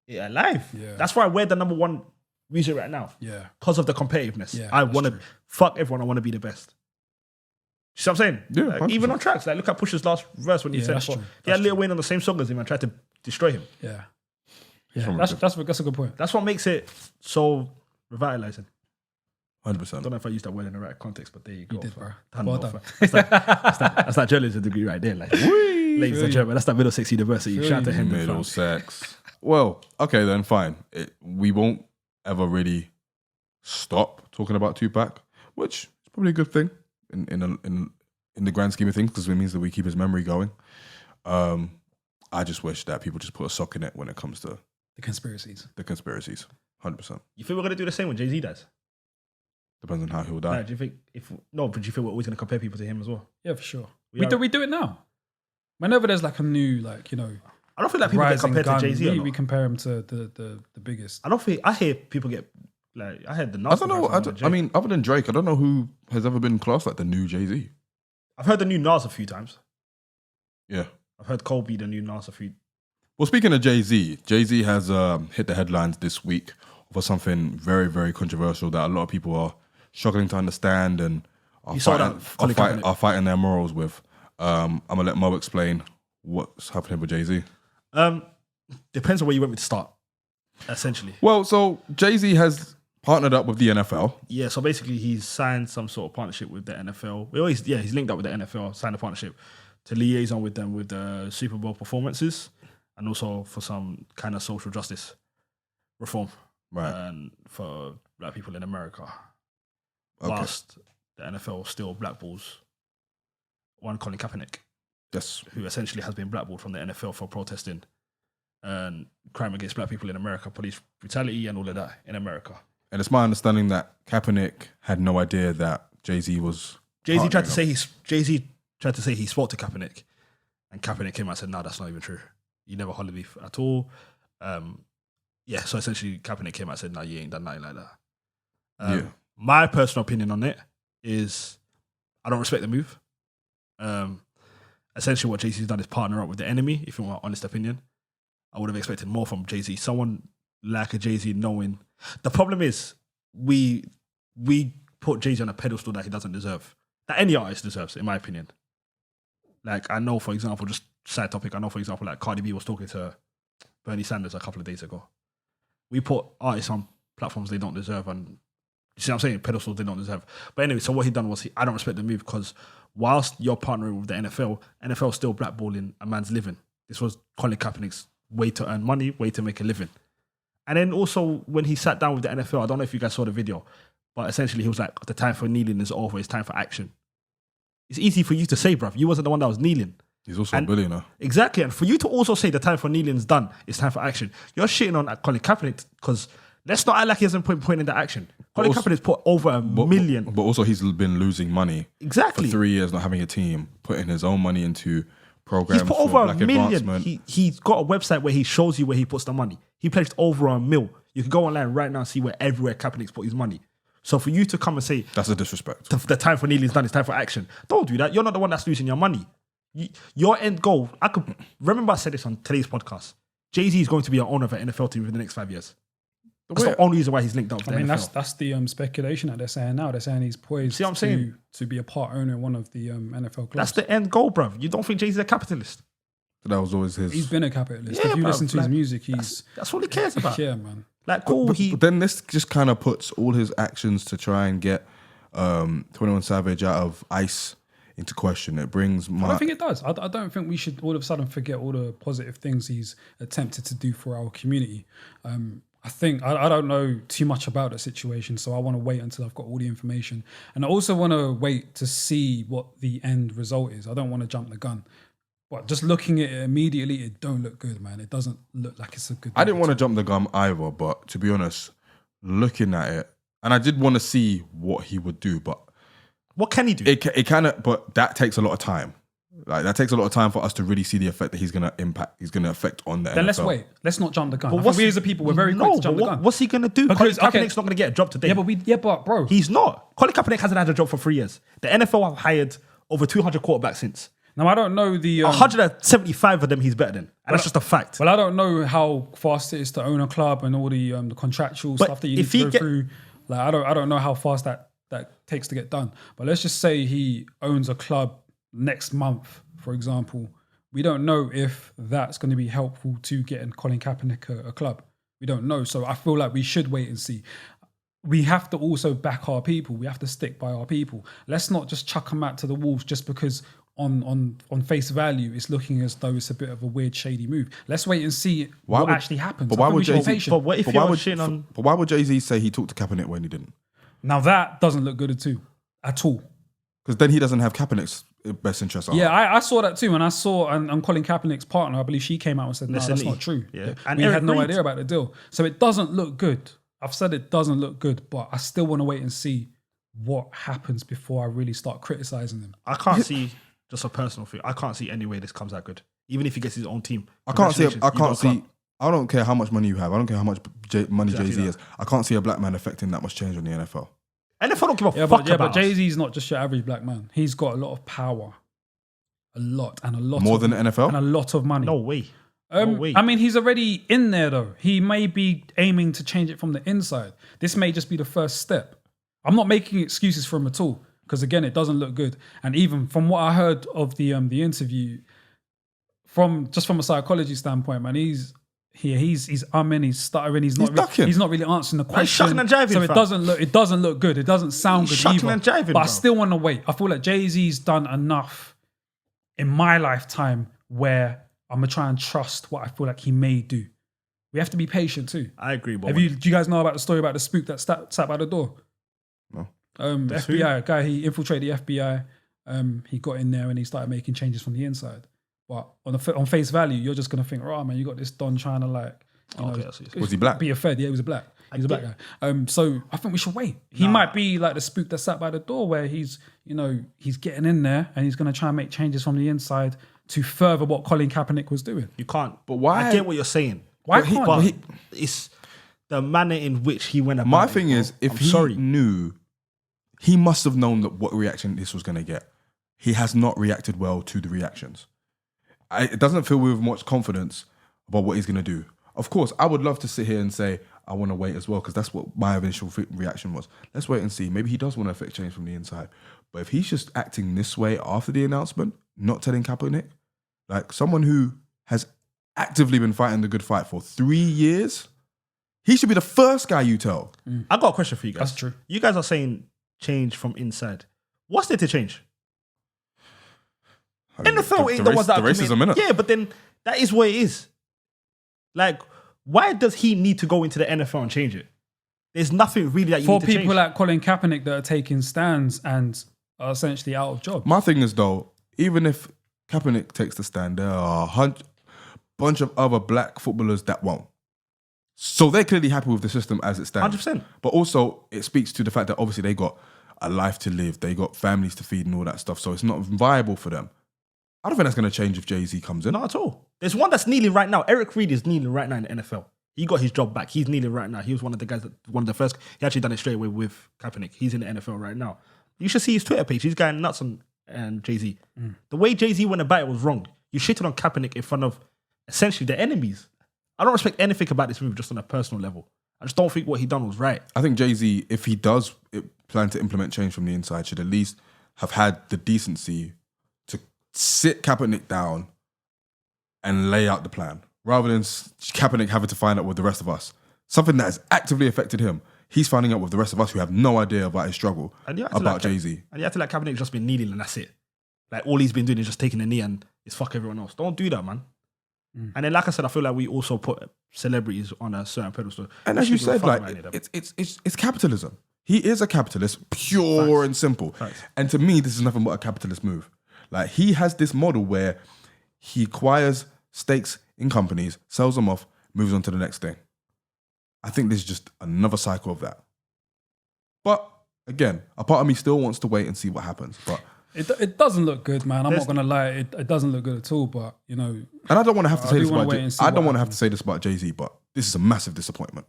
Speaker 1: it alive.
Speaker 3: Yeah.
Speaker 1: That's why we're the number one music right now.
Speaker 3: Yeah.
Speaker 1: Because of the competitiveness.
Speaker 3: Yeah,
Speaker 1: I want to fuck everyone. I want to be the best. You see what I'm saying?
Speaker 2: Yeah,
Speaker 1: like, even on tracks. Like, look at Pusha's last verse when he said he had Lil Wayne on the same song as him and tried to destroy him.
Speaker 3: Yeah. That's a good point.
Speaker 1: That's what makes it so revitalizing.
Speaker 2: 100%.
Speaker 1: I don't know if I used that word in the right context, but there you go.
Speaker 3: You did, bro.
Speaker 1: Well done. That's that journalism degree right there. Like, ladies and gentlemen, that's that Middlesex University. Shout out to him.
Speaker 2: Middlesex. Well, okay then, fine. We won't ever really stop talking about Tupac, which is probably a good thing in the grand scheme of things, because it means that we keep his memory going. I just wish that people just put a sock in it when it comes to
Speaker 3: The conspiracies.
Speaker 2: 100%.
Speaker 1: You think we're gonna do the same when Jay-Z dies?
Speaker 2: Depends on how he'll die.
Speaker 1: Like, do you think but do you think we're always gonna compare people to him as well?
Speaker 3: Yeah, for sure.
Speaker 1: We
Speaker 3: We do it now. Whenever there's like a new, like,
Speaker 1: I don't feel like people get
Speaker 3: rising
Speaker 1: compared
Speaker 3: gun,
Speaker 1: to Jay-Z.
Speaker 3: we compare him to the biggest.
Speaker 1: I hear people get like, I heard the
Speaker 2: I
Speaker 1: Nas
Speaker 2: don't know.
Speaker 1: comparison with Jay.
Speaker 2: I mean, other than Drake, I don't know who has ever been classed like the new Jay-Z.
Speaker 1: I've heard the new Nas a few times.
Speaker 2: Yeah.
Speaker 1: I've heard Cole be the new Nas a few.
Speaker 2: Well, speaking of Jay-Z, Jay-Z has hit the headlines this week for something very, very controversial that a lot of people are struggling to understand and are fighting their morals with. I'm going to let Mo explain what's happening with Jay-Z.
Speaker 1: Depends on where you want me to start, essentially.
Speaker 2: Well, so Jay-Z has partnered up with the NFL.
Speaker 1: Yeah, so basically he's signed some sort of partnership with the NFL. He's linked up with the NFL, signed a partnership to liaison with them with the Super Bowl performances and also for some kind of social justice reform.
Speaker 2: Right.
Speaker 1: And for black people in America.
Speaker 2: Okay.
Speaker 1: Whilst the NFL still blackballs one Colin Kaepernick.
Speaker 2: Yes.
Speaker 1: Who essentially has been blackballed from the NFL for protesting and crime against black people in America, police brutality and all of that in America.
Speaker 2: And it's my understanding that Kaepernick had no idea that Jay-Z was...
Speaker 1: Jay-Z tried to say he spoke to Kaepernick, and Kaepernick came out and said, "No, that's not even true. You never hollered me at all." So essentially Kaepernick came out and said, "No, you ain't done nothing like that." My personal opinion on it is I don't respect the move. Essentially what Jay-Z's done is partner up with the enemy, if you want my honest opinion. I would have expected more from Jay-Z. Someone like a Jay-Z knowing. The problem is we put Jay-Z on a pedestal that he doesn't deserve. That any artist deserves, in my opinion. Like, I know, for example, just side topic, like Cardi B was talking to Bernie Sanders a couple of days ago. We put artists on platforms they don't deserve, and you see what I'm saying? Pedestals they don't deserve. But anyway, so what he done was, I don't respect the move because whilst you're partnering with the NFL still blackballing a man's living. This was Colin Kaepernick's way to earn money, way to make a living. And then also when he sat down with the NFL, I don't know if you guys saw the video, but essentially he was like, the time for kneeling is over, it's time for action. It's easy for you to say, bruv. You wasn't the one that was kneeling.
Speaker 2: He's also a billionaire.
Speaker 1: Exactly. And for you to also say the time for kneeling is done, it's time for action. You're shitting on Colin Kaepernick because let's not act like he hasn't put in the action. Colin Kaepernick's put over a million.
Speaker 2: But also he's been losing money.
Speaker 1: Exactly.
Speaker 2: For 3 years not having a team, putting his own money into programs.
Speaker 1: He's put over
Speaker 2: Black
Speaker 1: a million.
Speaker 2: advancement.
Speaker 1: He's got a website where he shows you where he puts the money. He pledged over $1 million. You can go online right now and see where everywhere Kaepernick's put his money. So for you to come and say
Speaker 2: that's a disrespect.
Speaker 1: The time for kneeling is done. It's time for action. Don't do that. You're not the one that's losing your money. Your end goal. I could remember I said this on today's podcast. Jay-Z is going to be an owner of an NFL team for the next 5 years. That's the only reason why he's linked up with the NFL.
Speaker 3: That's the speculation that they're saying now. They're saying he's poised to be a part owner in one of the NFL clubs.
Speaker 1: That's the end goal, bruv. You don't think Jay-Z's a capitalist?
Speaker 2: That was always his.
Speaker 3: He's been a capitalist.
Speaker 1: Yeah,
Speaker 3: if you
Speaker 1: bruv,
Speaker 3: listen to his music,
Speaker 1: that's all he cares about.
Speaker 3: Yeah, man.
Speaker 1: Like, cool.
Speaker 2: But then this just kind of puts all his actions to try and get 21 Savage out of ICE into question. It brings
Speaker 3: I don't think it does. I don't think we should all of a sudden forget all the positive things he's attempted to do for our community. I think I don't know too much about the situation, so I want to wait until I've got all the information, and I also want to wait to see what the end result is. I don't want to jump the gun, but just looking at it immediately, it don't look good, man. It doesn't look like it's a good.
Speaker 2: I didn't want to jump the gun either, but to be honest, looking at it, and I did want to see what he would do, but
Speaker 1: what can he do?
Speaker 2: It kind of, but that takes a lot of time. Like that takes a lot of time for us to really see the effect that he's going to affect on the NFL.
Speaker 3: Then let's wait. Let's not jump the gun.
Speaker 1: But
Speaker 3: we as a people, we're very quick to jump the gun.
Speaker 1: What's he going to do? Colin Kaepernick's not going to get a job today.
Speaker 3: But bro,
Speaker 1: he's not. Colin Kaepernick hasn't had a job for 3 years. The NFL have hired over 200 quarterbacks since.
Speaker 3: Now I don't know the
Speaker 1: 175 of them he's better than, and that's just a fact.
Speaker 3: Well, I don't know how fast it is to own a club and all the contractual stuff that you need to go through. Like I don't know how fast that takes to get done. But let's just say he owns a club next month, for example. We don't know if that's going to be helpful to getting Colin Kaepernick a club. We don't know. So I feel like we should wait and see. We have to also back our people. We have to stick by our people. Let's not just chuck them out to the wolves just because on face value, it's looking as though it's a bit of a weird, shady move. Let's wait and see what actually happens.
Speaker 2: But why would Jay-Z?
Speaker 1: But what if
Speaker 2: But
Speaker 1: you're
Speaker 2: why would,
Speaker 1: shitting on?
Speaker 2: but why would Jay-Z say he talked to Kaepernick when he didn't?
Speaker 3: Now that doesn't look good at all.
Speaker 2: Because then he doesn't have Kaepernick's best interest.
Speaker 3: Yeah, I saw that too, and I saw and Colin Kaepernick's partner, I believe she came out and said, "No, that's not true."
Speaker 1: Yeah.
Speaker 3: And
Speaker 1: And
Speaker 3: we
Speaker 1: Eric
Speaker 3: had no
Speaker 1: Reid.
Speaker 3: idea about the deal, so it doesn't look good. I've said it doesn't look good, but I still want to wait and see what happens before I really start criticizing them.
Speaker 1: I can't see, just a personal thing, I can't see any way this comes out good. Even if he gets his own team.
Speaker 2: I can't see.
Speaker 1: Congratulations,
Speaker 2: I
Speaker 1: you got
Speaker 2: can't
Speaker 1: a
Speaker 2: see.
Speaker 1: club.
Speaker 2: I don't care how much money you have. I don't care how much money
Speaker 1: Exactly
Speaker 2: Jay-Z
Speaker 1: that.
Speaker 2: has. I can't see a black man affecting that much change on the NFL.
Speaker 1: NFL don't give a
Speaker 3: Yeah,
Speaker 1: fuck
Speaker 3: but
Speaker 1: about us.
Speaker 3: Jay-Z's not just your average black man. He's got a lot of power, a lot
Speaker 2: More
Speaker 3: of,
Speaker 2: than the NFL?
Speaker 3: and a lot of money.
Speaker 1: No way. No way.
Speaker 3: I mean, he's already in there though. He may be aiming to change it from the inside. This may just be the first step. I'm not making excuses for him at all because again, it doesn't look good. And even from what I heard of the interview, from a psychology standpoint, man, he's umming, he's stuttering, he's not
Speaker 2: ducking.
Speaker 3: he's not really answering the question.
Speaker 1: shucking and jiving,
Speaker 3: so
Speaker 1: fam.
Speaker 3: it doesn't look good. It doesn't sound
Speaker 1: He's
Speaker 3: good
Speaker 1: shucking
Speaker 3: either.
Speaker 1: and jiving,
Speaker 3: but I
Speaker 1: bro.
Speaker 3: still want to wait. I feel like Jay-Z's done enough in my lifetime where I'm gonna try and trust what I feel like he may do. We have to be patient too.
Speaker 1: I agree, but
Speaker 3: Do you guys know about the story about the spook that sat by the door?
Speaker 2: No.
Speaker 3: The FBI guy, he infiltrated the FBI. He got in there and he started making changes from the inside. But on face value, you're just gonna think, oh man, you got this Don trying to like, you know,
Speaker 1: I see.
Speaker 2: Was he black?
Speaker 3: be a Fed. Yeah, he was a black. He's a black guy. So I think we should wait. He might be like the spook that sat by the door, where he's getting in there and he's gonna try and make changes from the inside to further what Colin Kaepernick was doing.
Speaker 1: You can't.
Speaker 2: But why-
Speaker 1: I get what you're saying.
Speaker 3: Why
Speaker 2: But he-
Speaker 3: can't
Speaker 2: but
Speaker 3: you?
Speaker 2: he-
Speaker 1: It's the manner in which he went about
Speaker 2: My
Speaker 1: it,
Speaker 2: thing
Speaker 1: bro.
Speaker 2: is, if
Speaker 1: I'm
Speaker 2: he
Speaker 1: sorry.
Speaker 2: knew, he must have known that what reaction this was going to get. He has not reacted well to the reactions. It doesn't fill me with much confidence about what he's going to do. Of course, I would love to sit here and say, I want to wait as well, because that's what my initial reaction was. Let's wait and see. Maybe he does want to affect change from the inside. But if he's just acting this way after the announcement, not telling Kaepernick, like someone who has actively been fighting the good fight for 3 years, he should be the first guy you tell.
Speaker 1: I got a question for you guys.
Speaker 3: That's true.
Speaker 1: You guys are saying change from inside. What's there to change?
Speaker 2: I mean,
Speaker 1: NFL ain't the ones that
Speaker 2: the racism, innit?
Speaker 1: Yeah, but then that is what it is. Like, why does he need to go into the NFL and change it? There's nothing really that you
Speaker 3: For
Speaker 1: need to change.
Speaker 3: people like Colin Kaepernick that are taking stands and are essentially out of jobs.
Speaker 2: My thing is though, even if Kaepernick takes the stand, there are a bunch of other black footballers that won't. So they're clearly happy with the system as it stands.
Speaker 1: 100%.
Speaker 2: But also, it speaks to the fact that obviously they got a life to live, they got families to feed and all that stuff. So it's not viable for them. I don't think that's going to change if Jay-Z comes in.
Speaker 1: Not at all. There's one that's kneeling right now. Eric Reid is kneeling right now in the NFL. He got his job back. He's kneeling right now. He was one of the guys one of the first. He actually done it straight away with Kaepernick. He's in the NFL right now. You should see his Twitter page. He's going nuts on Jay-Z. The way Jay-Z went about it was wrong. You shitted on Kaepernick in front of essentially the enemies. I don't respect anything about this move just on a personal level. I just don't think what he done was right.
Speaker 2: I think Jay-Z, if he does plan to implement change from the inside, should at least have had the decency to sit Kaepernick down and lay out the plan, rather than Kaepernick having to find out with the rest of us. Something that has actively affected him. He's finding out with the rest of us who have no idea about his struggle
Speaker 1: And you have to
Speaker 2: about
Speaker 1: like,
Speaker 2: Jay-Z.
Speaker 1: And you have to like Kaepernick just been kneeling and that's it. Like all he's been doing is just taking a knee and it's fuck everyone else. Don't do that, man. And then, like I said, I feel like we also put celebrities on a certain pedestal.
Speaker 2: And
Speaker 1: We
Speaker 2: as you
Speaker 1: shouldn't give a
Speaker 2: said,
Speaker 1: fuck
Speaker 2: like
Speaker 1: about any of them.
Speaker 2: it's capitalism. He is a capitalist, pure and simple.
Speaker 1: Facts.
Speaker 2: And to me, this is nothing but a capitalist move. Like he has this model where he acquires stakes in companies, sells them off, moves on to the next thing. I think this is just another cycle of that. But again, a part of me still wants to wait and see what happens. But
Speaker 3: It doesn't look good, man. I'm
Speaker 1: There's-
Speaker 3: not gonna lie. It doesn't look good at all. But you know,
Speaker 2: and I don't want to have to
Speaker 3: I
Speaker 2: say
Speaker 3: do
Speaker 2: this
Speaker 3: wanna
Speaker 2: about
Speaker 3: wait and see
Speaker 2: I don't
Speaker 3: what
Speaker 2: want to have to
Speaker 3: happens.
Speaker 2: say this about Jay-Z, but this is a massive disappointment.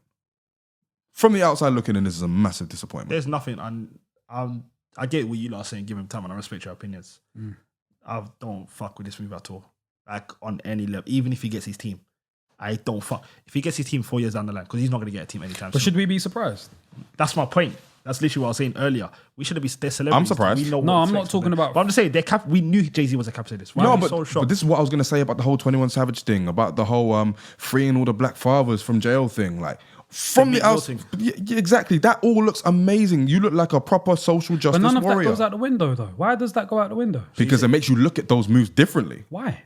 Speaker 2: From the outside looking in, this is a massive disappointment.
Speaker 1: There's nothing. I get what you lot are saying. Give him time, and I respect your opinions. I don't fuck with this move at all. Like on any level, even if he gets his team, I don't fuck. If he gets his team 4 years down the line, because he's not going to get a team anytime
Speaker 3: but
Speaker 1: soon.
Speaker 3: should we be surprised?
Speaker 1: That's my point. That's literally what I was saying earlier. We shouldn't be their celebrities.
Speaker 2: I'm surprised.
Speaker 1: We know
Speaker 3: No,
Speaker 1: what
Speaker 3: I'm
Speaker 1: to
Speaker 3: not
Speaker 1: expect from
Speaker 3: talking
Speaker 1: them.
Speaker 3: about-
Speaker 1: But I'm just saying, we knew Jay-Z was a capitalist. Why
Speaker 2: No,
Speaker 1: are we
Speaker 2: but,
Speaker 1: so shocked?
Speaker 2: but this is what I was going to say about the whole 21 Savage thing, about the whole freeing all the black fathers from jail thing. Like, from the
Speaker 1: Meek Mill
Speaker 2: outside. Yeah, exactly. That all looks amazing. You look like a proper social
Speaker 3: But
Speaker 2: justice
Speaker 3: none of
Speaker 2: warrior.
Speaker 3: that goes out the window, though. Why does that go out the window?
Speaker 2: Because it makes you look at those moves differently.
Speaker 3: Why?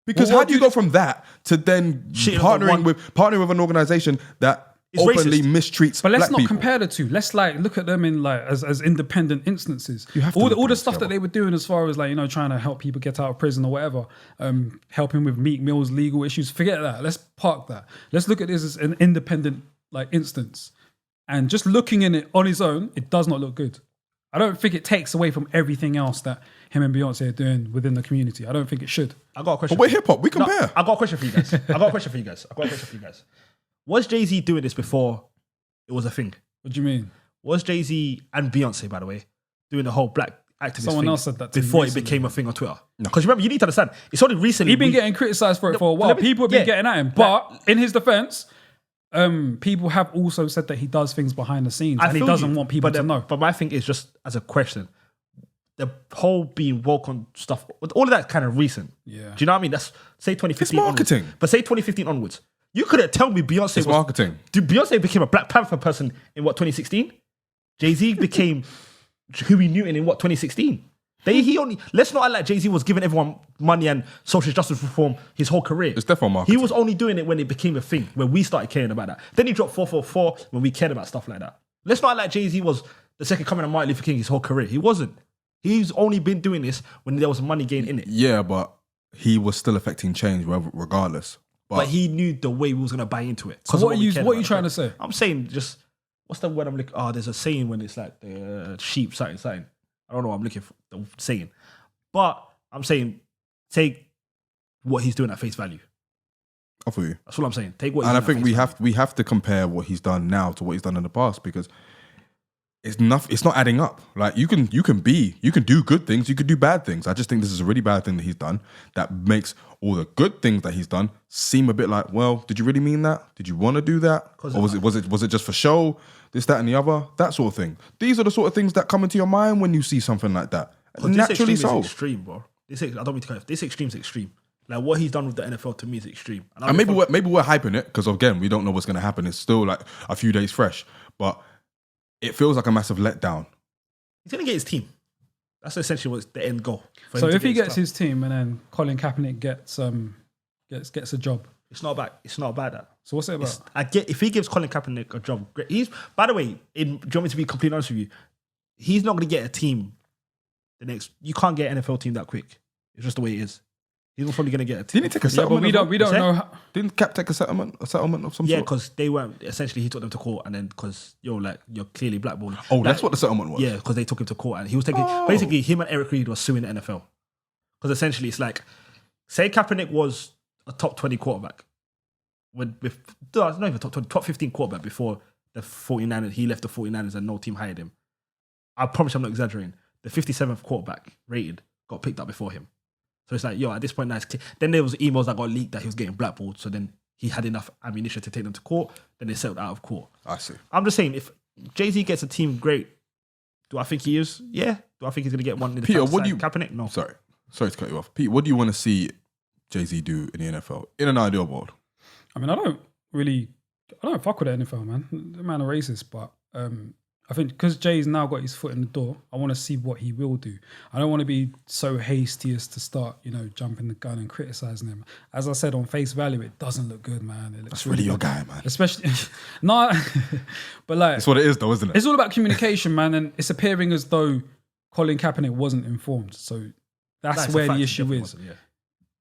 Speaker 2: Because
Speaker 3: Well,
Speaker 2: how do you go from that to then
Speaker 1: Shitting on
Speaker 2: partnering with an organization that
Speaker 1: It's
Speaker 2: openly
Speaker 1: racist.
Speaker 2: mistreats
Speaker 3: But let's
Speaker 2: black
Speaker 3: not
Speaker 2: people?
Speaker 3: compare the two. Let's like look at them in like as independent instances.
Speaker 2: You have to
Speaker 3: all
Speaker 2: look
Speaker 3: the, all
Speaker 2: at
Speaker 3: the
Speaker 2: them
Speaker 3: stuff that
Speaker 2: together.
Speaker 3: they were doing as far as like, you know, trying to help people get out of prison or whatever, helping with Meek Mill's legal issues. Forget that. Let's park that. Let's look at this as an independent like instance. And just looking in it on his own, it does not look good. I don't think it takes away from everything else that him and Beyonce are doing within the community. I don't think it should.
Speaker 1: I got a question.
Speaker 2: But we're
Speaker 1: for you.
Speaker 2: hip hop. We compare.
Speaker 1: No, I got a question for you guys. Was Jay-Z doing this before it was a thing?
Speaker 3: What do you mean?
Speaker 1: Was Jay-Z and Beyonce, by the way, doing the whole black activist
Speaker 3: Someone
Speaker 1: thing
Speaker 3: else said that to me
Speaker 1: before it
Speaker 3: recently.
Speaker 1: became a thing on Twitter? Because remember, you need to understand, it's only recently.
Speaker 3: He's been getting criticised for it for a while.
Speaker 1: let me-
Speaker 3: People have been
Speaker 1: yeah.
Speaker 3: getting at him. But in his defence, people have also said that he does things behind the scenes and he
Speaker 1: feel
Speaker 3: doesn't
Speaker 1: you,
Speaker 3: want people to know.
Speaker 1: But my thing is just as a question, the whole being woke on stuff, all of that kind of recent.
Speaker 3: Yeah.
Speaker 1: Do you know what I mean? That's say 2015
Speaker 2: It's marketing.
Speaker 1: onwards. But say 2015 onwards. You couldn't tell me Beyonce
Speaker 2: It's
Speaker 1: was
Speaker 2: marketing.
Speaker 1: Dude, Beyonce became a Black Panther person in what, 2016? Jay-Z became who we knew in what, 2016? Let's not act like Jay-Z was giving everyone money and social justice reform his whole career.
Speaker 2: It's definitely marketing.
Speaker 1: He was only doing it when it became a thing, when we started caring about that. Then he dropped 444 when we cared about stuff like that. Let's not act like Jay-Z was the second coming of Martin Luther King his whole career. He wasn't. He's only been doing this when there was money gain in it.
Speaker 2: Yeah, but he was still affecting change regardless.
Speaker 1: But he knew the way we was going to buy into it.
Speaker 3: So
Speaker 1: 'Cause of
Speaker 3: what are
Speaker 1: we
Speaker 3: you
Speaker 1: cared
Speaker 3: what are
Speaker 1: about
Speaker 3: you trying
Speaker 1: it.
Speaker 3: to say?
Speaker 1: I'm saying just, what's the word I'm looking? Oh, there's a saying when it's like the sheep, something. I don't know what I'm looking for, the saying. But I'm saying, take what he's doing at face value.
Speaker 2: I feel you.
Speaker 1: That's what I'm saying. Take what he's
Speaker 2: And I
Speaker 1: doing
Speaker 2: think
Speaker 1: at face value.
Speaker 2: we have to compare what he's done now to what he's done in the past because it's not adding up. Like you can do good things, you could do bad things. I just think this is a really bad thing that he's done that makes all the good things that he's done seem a bit like, well, did you really mean that? Did you want to do that? Or was it just for show? This, that, and the other, that sort of thing. These are the sort of things that come into your mind when you see something like that.
Speaker 1: Because
Speaker 2: Naturally
Speaker 1: this extreme
Speaker 2: so.
Speaker 1: is extreme, bro. I don't mean to cut off. This extreme is extreme. Like what he's done with the NFL to me is extreme.
Speaker 2: And maybe we're hyping it because again, we don't know what's going to happen. It's still like a few days fresh, but it feels like a massive letdown.
Speaker 1: he's going to get his team. That's essentially what's the end goal. for
Speaker 3: So
Speaker 1: him to
Speaker 3: if he
Speaker 1: get
Speaker 3: gets
Speaker 1: club.
Speaker 3: his team and then Colin Kaepernick gets a job,
Speaker 1: It's not about that.
Speaker 3: so what's it about?
Speaker 1: I get if he gives Colin Kaepernick a job, great. By the way, do you want me to be completely honest with you? He's not going to get a team. You can't get an NFL team that quick. It's just the way it is. He's probably going to get a team.
Speaker 2: Didn't he take a
Speaker 3: Yeah, but
Speaker 2: settlement?
Speaker 3: we don't
Speaker 1: What's
Speaker 3: know.
Speaker 1: that?
Speaker 2: Didn't Cap take a settlement of some
Speaker 1: Yeah,
Speaker 2: sort?
Speaker 1: because they weren't. Essentially, he took them to court, and then because you're clearly blackballing.
Speaker 2: Oh, that's what the settlement was.
Speaker 1: Yeah, because they took him to court, and he was taking basically him and Eric Reed were suing the NFL because essentially it's like, say Kaepernick was a top 20 quarterback, not even top 20, top 15 quarterback before the 49ers. He left the 49ers and no team hired him. I promise I'm not exaggerating. The 57th quarterback rated got picked up before him. So it's like, yo, at this point, nice. Then there was emails that got leaked that he was getting blackballed. So then he had enough ammunition to take them to court. Then they settled out of court.
Speaker 2: I see.
Speaker 1: I'm just saying, if Jay-Z gets a team, great. Do I think he is? Yeah. Do I think he's going to get one in the
Speaker 2: Peter,
Speaker 1: top
Speaker 2: what do
Speaker 1: side?
Speaker 2: you-
Speaker 1: Kaepernick? No.
Speaker 2: Sorry to cut you off. Pete, what do you want to see Jay-Z do in the NFL in an ideal world?
Speaker 3: I mean, I don't fuck with the NFL, man. The man are racist, but I think because Jay's now got his foot in the door, I want to see what he will do. I don't want to be so hasty as to start, jumping the gun and criticizing him. As I said, on face value, it doesn't look good, man. It looks
Speaker 2: That's really your
Speaker 3: good.
Speaker 2: guy, man.
Speaker 3: Especially, no, but like,
Speaker 2: That's what it is, though, isn't it?
Speaker 3: it's all about communication, man. And it's appearing as though Colin Kaepernick wasn't informed. So that's where the issue is.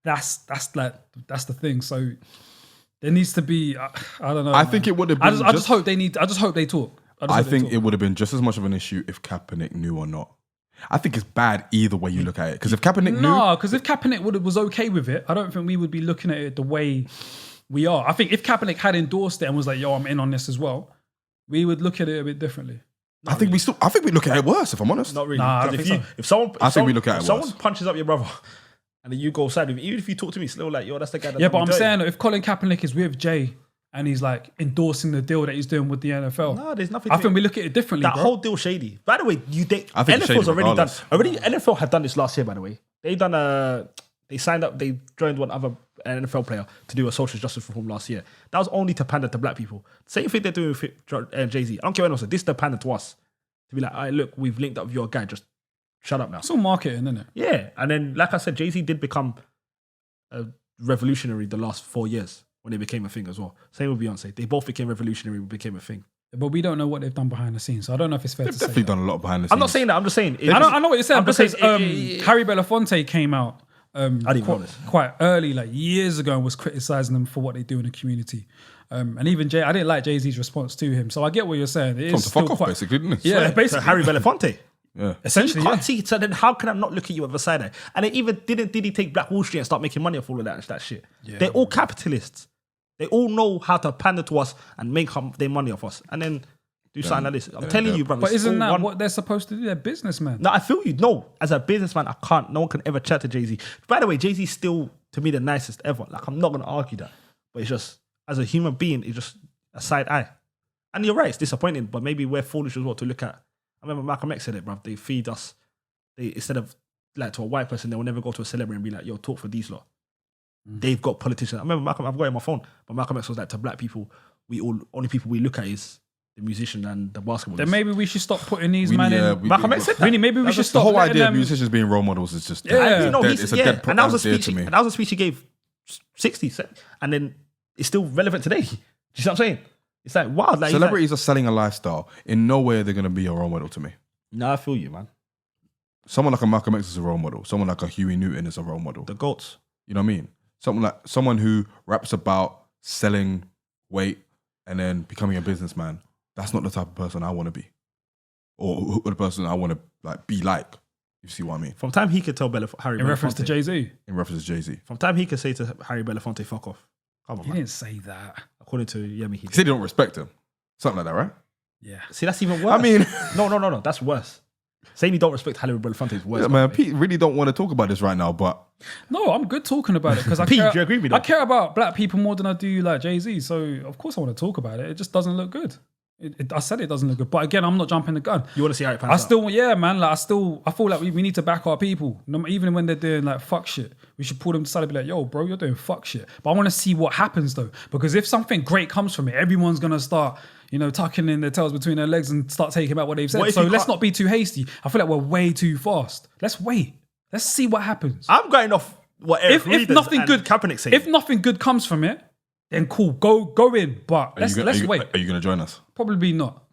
Speaker 3: That's the thing. So there needs to be, I don't know.
Speaker 2: I think it would have been.
Speaker 3: I just hope they talk.
Speaker 2: I think it would have been just as much of an issue if Kaepernick knew or not. I think it's bad either way you look at it. Because if Kaepernick knew,
Speaker 3: No, because if Kaepernick was okay with it, I don't think we would be looking at it the way we are. I think if Kaepernick had endorsed it and was like, yo, I'm in on this as well, we would look at it a bit differently.
Speaker 2: I think we look at it worse. If I'm honest,
Speaker 1: Not really.
Speaker 3: Nah, I don't
Speaker 1: Because
Speaker 3: think so.
Speaker 1: if someone,
Speaker 2: I think we look at
Speaker 1: if
Speaker 2: it
Speaker 1: someone
Speaker 2: worse.
Speaker 1: punches up your brother and then you go side with him, even if you talk to me, still like, yo, that's the guy. That
Speaker 3: Yeah,
Speaker 1: done
Speaker 3: but
Speaker 1: me
Speaker 3: I'm
Speaker 1: dirty.
Speaker 3: saying if Colin Kaepernick is with Jay and he's like endorsing the deal that he's doing with the NFL,
Speaker 1: No, there's nothing.
Speaker 3: I think we look at it differently,
Speaker 1: that
Speaker 3: bro.
Speaker 1: whole deal shady. By the way,
Speaker 2: I think it's shady
Speaker 1: NFL's already done.
Speaker 2: regardless.
Speaker 1: NFL had done this last year. By the way, they signed up. They joined one other an NFL player to do a social justice reform last year. That was only to pander to black people. Same thing they're doing with Jay-Z. I don't care what else. This is the pander to us. To be like, all right, look, we've linked up with your guy. Just shut up now.
Speaker 3: It's all marketing, isn't it?
Speaker 1: Yeah. And then, like I said, Jay-Z did become a revolutionary the last 4 years when they became a thing as well. Same with Beyonce. They both became revolutionary, became a thing.
Speaker 3: But we don't know what they've done behind the scenes, so I don't know if it's fair to say.
Speaker 2: They've definitely done a lot behind the scenes.
Speaker 1: I'm not saying that. I'm just saying.
Speaker 3: I know what you're saying,
Speaker 1: I'm just
Speaker 3: because
Speaker 1: saying,
Speaker 3: Harry Belafonte came out
Speaker 1: I didn't know this.
Speaker 3: quite early, like years ago, and was criticizing them for what they do in the community. And even I didn't like Jay-Z's response to him. So I get what you're saying. It
Speaker 2: Told
Speaker 3: is
Speaker 2: him to fuck
Speaker 3: still
Speaker 2: off,
Speaker 3: quite,
Speaker 2: basically, didn't it?
Speaker 3: yeah,
Speaker 1: So
Speaker 3: basically.
Speaker 1: Harry Belafonte.
Speaker 2: Yeah.
Speaker 3: Essentially,
Speaker 1: You can't
Speaker 3: yeah.
Speaker 1: see. So then, how can I not look at you with a side eye? And then even did he take Black Wall Street and start making money off all of that shit?
Speaker 3: Yeah.
Speaker 1: They're all capitalists. They all know how to pander to us and make their money off us, and then do something like this. I'm telling you, bro.
Speaker 3: But
Speaker 1: it's
Speaker 3: isn't
Speaker 1: all
Speaker 3: that
Speaker 1: one-
Speaker 3: what they're supposed to do? They're businessmen.
Speaker 1: No, I feel you. No, as a businessman, I can't. No one can ever chat to Jay-Z. By the way, Jay-Z's still, to me, the nicest ever. Like, I'm not going to argue that. But it's just, as a human being, it's just a side eye. And you're right, it's disappointing, but maybe we're foolish as well to look at. I remember Malcolm X said it, bruv. They feed us, instead of, like, to a white person, they will never go to a celebrity and be like, yo, talk for these lot. They've got politicians. I remember Malcolm, I've got it on my phone, but Malcolm X was like, to black people, only people we look at is the musician and the basketball.
Speaker 3: Then maybe we should stop putting these
Speaker 2: We-
Speaker 3: men
Speaker 2: yeah,
Speaker 3: in.
Speaker 2: we-
Speaker 1: Malcolm X said that.
Speaker 3: Really, maybe we should
Speaker 2: The
Speaker 3: stop
Speaker 2: whole
Speaker 3: letting
Speaker 2: idea of
Speaker 3: them.
Speaker 2: musicians being role models is just
Speaker 3: Yeah.
Speaker 1: No,
Speaker 2: it's a dead
Speaker 1: and that was a
Speaker 2: idea
Speaker 1: speech.
Speaker 2: to me.
Speaker 1: And that was a speech he gave 60, and then it's still relevant today. Do you see what I'm saying? It's like wild. Like,
Speaker 2: Celebrities are selling a lifestyle. In no way are they going to be a role model to me.
Speaker 1: No, I feel you, man.
Speaker 2: Someone like a Malcolm X is a role model. Someone like a Huey Newton is a role model.
Speaker 1: The goats.
Speaker 2: You know what I mean? Someone who raps about selling weight and then becoming a businessman. That's not the type of person I want to be, or the person I want to be like. You see what I mean?
Speaker 1: From time he could tell Harry
Speaker 3: In reference to
Speaker 1: Belafonte.
Speaker 3: Jay-Z.
Speaker 2: In reference to Jay-Z,
Speaker 1: From time he could say to Harry Belafonte, "Fuck off." Come on,
Speaker 3: He
Speaker 1: man.
Speaker 3: didn't say that.
Speaker 1: According to Yemi, he
Speaker 2: he
Speaker 1: did.
Speaker 2: said he don't respect him. Something like that, right?
Speaker 3: Yeah.
Speaker 1: See, that's even worse.
Speaker 2: I mean,
Speaker 1: no. That's worse. Saying you don't respect Harry Belafonte is worse.
Speaker 2: yeah, man, Pete really don't want to talk about this right now, but
Speaker 3: No, I'm good talking about it because
Speaker 1: Pete, do you agree with
Speaker 3: I
Speaker 1: that?
Speaker 3: care about black people more than I do like Jay-Z. So of course I want to talk about it. It just doesn't look good. I said it doesn't look good, but again, I'm not jumping the gun.
Speaker 1: You want to see how it pans
Speaker 3: I
Speaker 1: out?
Speaker 3: still, yeah, man. Like I feel like we need to back our people, even when they're doing like fuck shit. We should pull them to the side and be like, "Yo, bro, you're doing fuck shit." But I want to see what happens though, because if something great comes from it, everyone's gonna start, tucking in their tails between their legs and start taking back what they've
Speaker 1: What
Speaker 3: said.
Speaker 1: if
Speaker 3: So
Speaker 1: you
Speaker 3: let's
Speaker 1: can't-
Speaker 3: not be too hasty. I feel like we're way too fast. Let's wait. Let's see what happens.
Speaker 1: I'm going off what Eric
Speaker 3: If nothing good,
Speaker 1: Kaepernick said.
Speaker 3: if nothing good comes from it, then cool, go in. But let's wait.
Speaker 2: Are you going to join us?
Speaker 3: Probably not.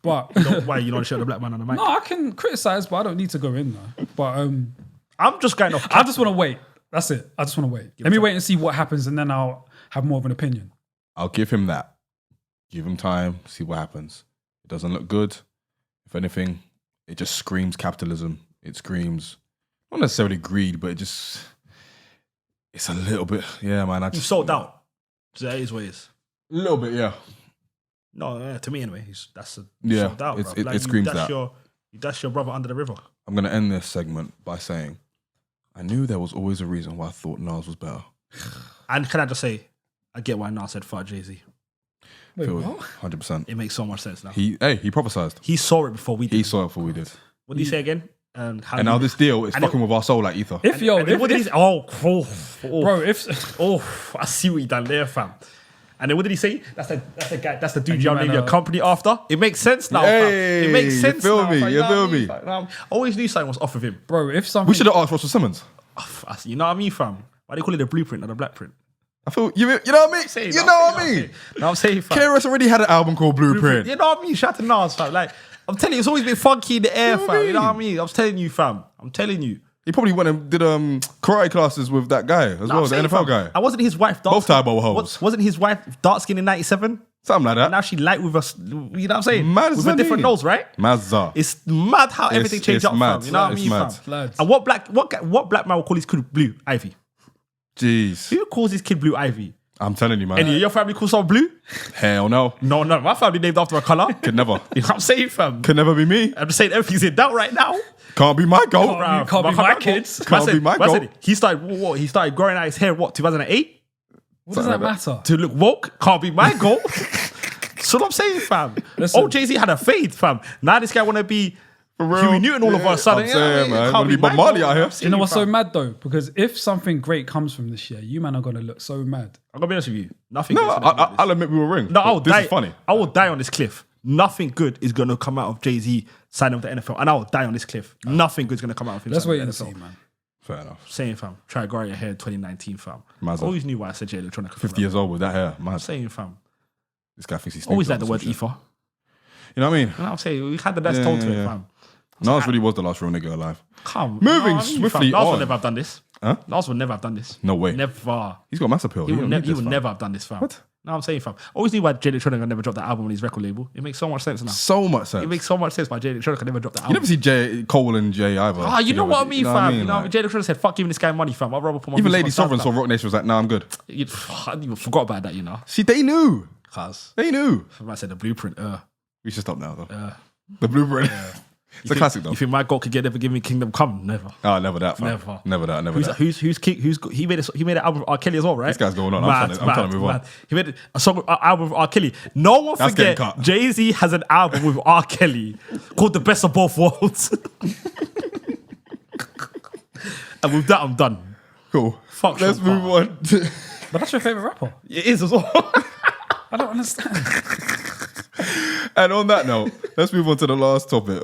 Speaker 3: But
Speaker 1: Why you don't show the black man on the mic?
Speaker 3: no, I can criticize, but I don't need to go in though. But
Speaker 1: I'm just going off.
Speaker 3: I just want to wait. That's it. I just want to wait. Let me wait and see what happens, and then I'll have more of an opinion.
Speaker 2: I'll give him that. Give him time, see what happens. It doesn't look good. If anything, it just screams capitalism. It screams, not necessarily greed, but it's a little bit, yeah, man.
Speaker 1: You've sold out. So that is what it is.
Speaker 2: A little bit, yeah.
Speaker 1: No, to me anyway, that's
Speaker 2: Yeah,
Speaker 1: sold out.
Speaker 2: it's-
Speaker 1: Bro.
Speaker 2: it screams
Speaker 1: you dash
Speaker 2: that.
Speaker 1: You dash your brother under the river.
Speaker 2: I'm going to end this segment by saying, I knew there was always a reason why I thought Nas was better.
Speaker 1: And can I just say, I get why Nas said fuck Jay-Z.
Speaker 3: Wait,
Speaker 2: Feel
Speaker 3: what?
Speaker 2: 100%.
Speaker 1: It makes so much sense now.
Speaker 2: He prophesized.
Speaker 1: He saw it before we did.
Speaker 2: He saw it before we did.
Speaker 1: What did he say again? And
Speaker 2: And now this deal is
Speaker 1: and
Speaker 2: fucking with our soul like ether.
Speaker 3: If yo,
Speaker 1: And then
Speaker 3: if,
Speaker 1: what did he
Speaker 3: if,
Speaker 1: say? Oh,
Speaker 3: bro, if
Speaker 1: I see what he done there, fam. And then what did he say? That's the guy. That's the dude
Speaker 3: And
Speaker 1: you'll
Speaker 3: you
Speaker 1: name
Speaker 3: man
Speaker 1: your
Speaker 3: are-
Speaker 1: company after. It makes sense now, fam.
Speaker 2: Hey,
Speaker 1: It makes
Speaker 2: you
Speaker 1: sense
Speaker 2: feel
Speaker 1: now.
Speaker 2: me?
Speaker 1: fam.
Speaker 2: You
Speaker 1: know
Speaker 2: feel
Speaker 1: what I mean,
Speaker 2: me?
Speaker 1: fam? I always knew something was off of him.
Speaker 3: bro, if something,
Speaker 2: We should have asked Russell Simmons.
Speaker 1: You know what I mean, fam? Why do you call it the blueprint or the black print?
Speaker 2: I feel you know what I mean. You know what I mean.
Speaker 1: No, I'm saying, fam.
Speaker 2: KRS already had an album called Blueprint.
Speaker 1: You know what I mean? Shout out to Nas, fam. Like, I'm telling you, it's always been funky in the air,
Speaker 2: You know what I
Speaker 1: fam. You know what I
Speaker 2: mean?
Speaker 1: mean? I'm telling you, fam. I'm telling you.
Speaker 2: He probably went and did karate classes with that guy as
Speaker 1: No,
Speaker 2: well,
Speaker 1: I'm
Speaker 2: the
Speaker 1: saying,
Speaker 2: NFL
Speaker 1: fam,
Speaker 2: guy.
Speaker 1: And wasn't his wife dark?
Speaker 2: Both Tybo hoes.
Speaker 1: Wasn't his wife dark skin in '97?
Speaker 2: Something like that.
Speaker 1: Now she light with us. You know what I'm saying?
Speaker 2: Mad
Speaker 1: with a different
Speaker 2: Zani.
Speaker 1: nose, right?
Speaker 2: Mazza.
Speaker 1: It's mad how everything changed
Speaker 2: it's
Speaker 1: up,
Speaker 2: mad.
Speaker 1: fam. You know what I
Speaker 2: It's
Speaker 1: mean,
Speaker 2: mad.
Speaker 1: fam?
Speaker 3: Lads.
Speaker 1: And what black man will call his kid Blue Ivy?
Speaker 2: Jeez.
Speaker 1: Who calls his kid Blue Ivy?
Speaker 2: I'm telling you, man.
Speaker 1: Any of your family call someone Blue?
Speaker 2: Hell no.
Speaker 1: No, my family named after a color.
Speaker 2: Could never.
Speaker 1: You know what I'm saying, fam?
Speaker 2: Could never be me.
Speaker 1: I'm just saying everything's in doubt right now.
Speaker 2: Can't be my goal.
Speaker 3: Bruv. Can't be my kids.
Speaker 2: Can't be my goal.
Speaker 1: He started what? He started growing out his hair. What? 2008
Speaker 3: what does that matter?
Speaker 1: to look woke. Can't be my goal. That's what I'm saying, fam.
Speaker 3: Listen.
Speaker 1: Old Jay-Z had a fade, fam. Now this guy want to be
Speaker 2: For real.
Speaker 1: Huey Newton all of a sudden.
Speaker 2: I'm saying, man.
Speaker 1: Can't
Speaker 2: Wanna be Bob
Speaker 1: mad,
Speaker 2: Marley
Speaker 1: bro.
Speaker 2: out here.
Speaker 1: I'm
Speaker 3: You know what's so
Speaker 1: fam.
Speaker 3: mad though? Because if something great comes from this year, you man are gonna look so mad.
Speaker 1: I'm gonna be honest with you. Nothing.
Speaker 2: No,
Speaker 1: good's gonna come out of this.
Speaker 2: I'll admit we were ring.
Speaker 1: No,
Speaker 2: This is funny.
Speaker 1: I will die on this cliff. Nothing good is gonna come out of Jay-Z signing with the NFL, and I will die on this cliff. Nothing good is gonna come out of him.
Speaker 3: Let's
Speaker 1: signing
Speaker 3: wait
Speaker 1: with the
Speaker 3: and see,
Speaker 1: NFL.
Speaker 3: man.
Speaker 2: Fair enough.
Speaker 1: Saying fam, try to grow your hair in 2019, fam.
Speaker 2: Mazza.
Speaker 1: Always knew why I said Jay Electronica.
Speaker 2: 50 years old with that hair. Man,
Speaker 1: Saying fam.
Speaker 2: this guy thinks he's
Speaker 1: Always
Speaker 2: Snoop
Speaker 1: like the
Speaker 2: Dogg or
Speaker 1: word
Speaker 2: some shit.
Speaker 1: ether.
Speaker 2: You know what I mean?
Speaker 1: You know what I'm saying? We had the best
Speaker 2: Yeah,
Speaker 1: tone to
Speaker 2: yeah,
Speaker 1: it,
Speaker 2: yeah.
Speaker 1: fam.
Speaker 2: Nas really was the last real nigga alive.
Speaker 1: Come.
Speaker 2: Moving
Speaker 1: fam.
Speaker 2: swiftly
Speaker 1: Nas
Speaker 2: on.
Speaker 1: would never have done this.
Speaker 2: Huh?
Speaker 1: Nas would never have done this.
Speaker 2: No way.
Speaker 1: Never.
Speaker 2: He's got mass appeal.
Speaker 1: He would,
Speaker 2: don't need
Speaker 1: he
Speaker 2: this,
Speaker 1: would
Speaker 2: fam.
Speaker 1: never have done this, fam.
Speaker 2: What?
Speaker 1: No, I'm saying, fam. Always knew why Jay Electronica never dropped that album on his record label. It makes so much sense now.
Speaker 2: So much sense.
Speaker 1: It makes so much sense why Jay Electronica never dropped that
Speaker 2: You
Speaker 1: album.
Speaker 2: never see J. Cole and Jay either.
Speaker 1: Ah, you know what I mean, fam. You know,
Speaker 2: Like,
Speaker 1: Jay Electronica said, "Fuck giving this guy money, fam. I'd rather put my
Speaker 2: even
Speaker 1: music
Speaker 2: Lady
Speaker 1: on
Speaker 2: Sovereign
Speaker 1: SoundCloud."
Speaker 2: saw Rock Nation was like, nah, I'm good.
Speaker 1: I even forgot about that, you know.
Speaker 2: See, they knew.
Speaker 1: Cause
Speaker 2: They knew.
Speaker 1: I said the blueprint.
Speaker 2: We should stop now, though. The blueprint. It's a classic, though.
Speaker 1: You think my God could never give me Kingdom Come? Never.
Speaker 2: Oh, never that, fam.
Speaker 1: Never.
Speaker 2: Never that, never
Speaker 1: Who's
Speaker 2: that.
Speaker 1: who's king? He made an album with R. Kelly as well, right?
Speaker 2: This guy's going on. I'm trying to move on.
Speaker 1: He made a song with album with R. Kelly. No one
Speaker 2: That's
Speaker 1: forget
Speaker 2: getting cut.
Speaker 1: Jay-Z has an album with R. Kelly called The Best of Both Worlds. And with that, I'm done.
Speaker 2: Cool.
Speaker 1: Fuck
Speaker 2: Let's
Speaker 1: Sean
Speaker 2: move
Speaker 1: Paul.
Speaker 2: on.
Speaker 3: But that's your favorite rapper.
Speaker 1: It is as well.
Speaker 3: I don't understand.
Speaker 2: And on that note, let's move on to the last topic.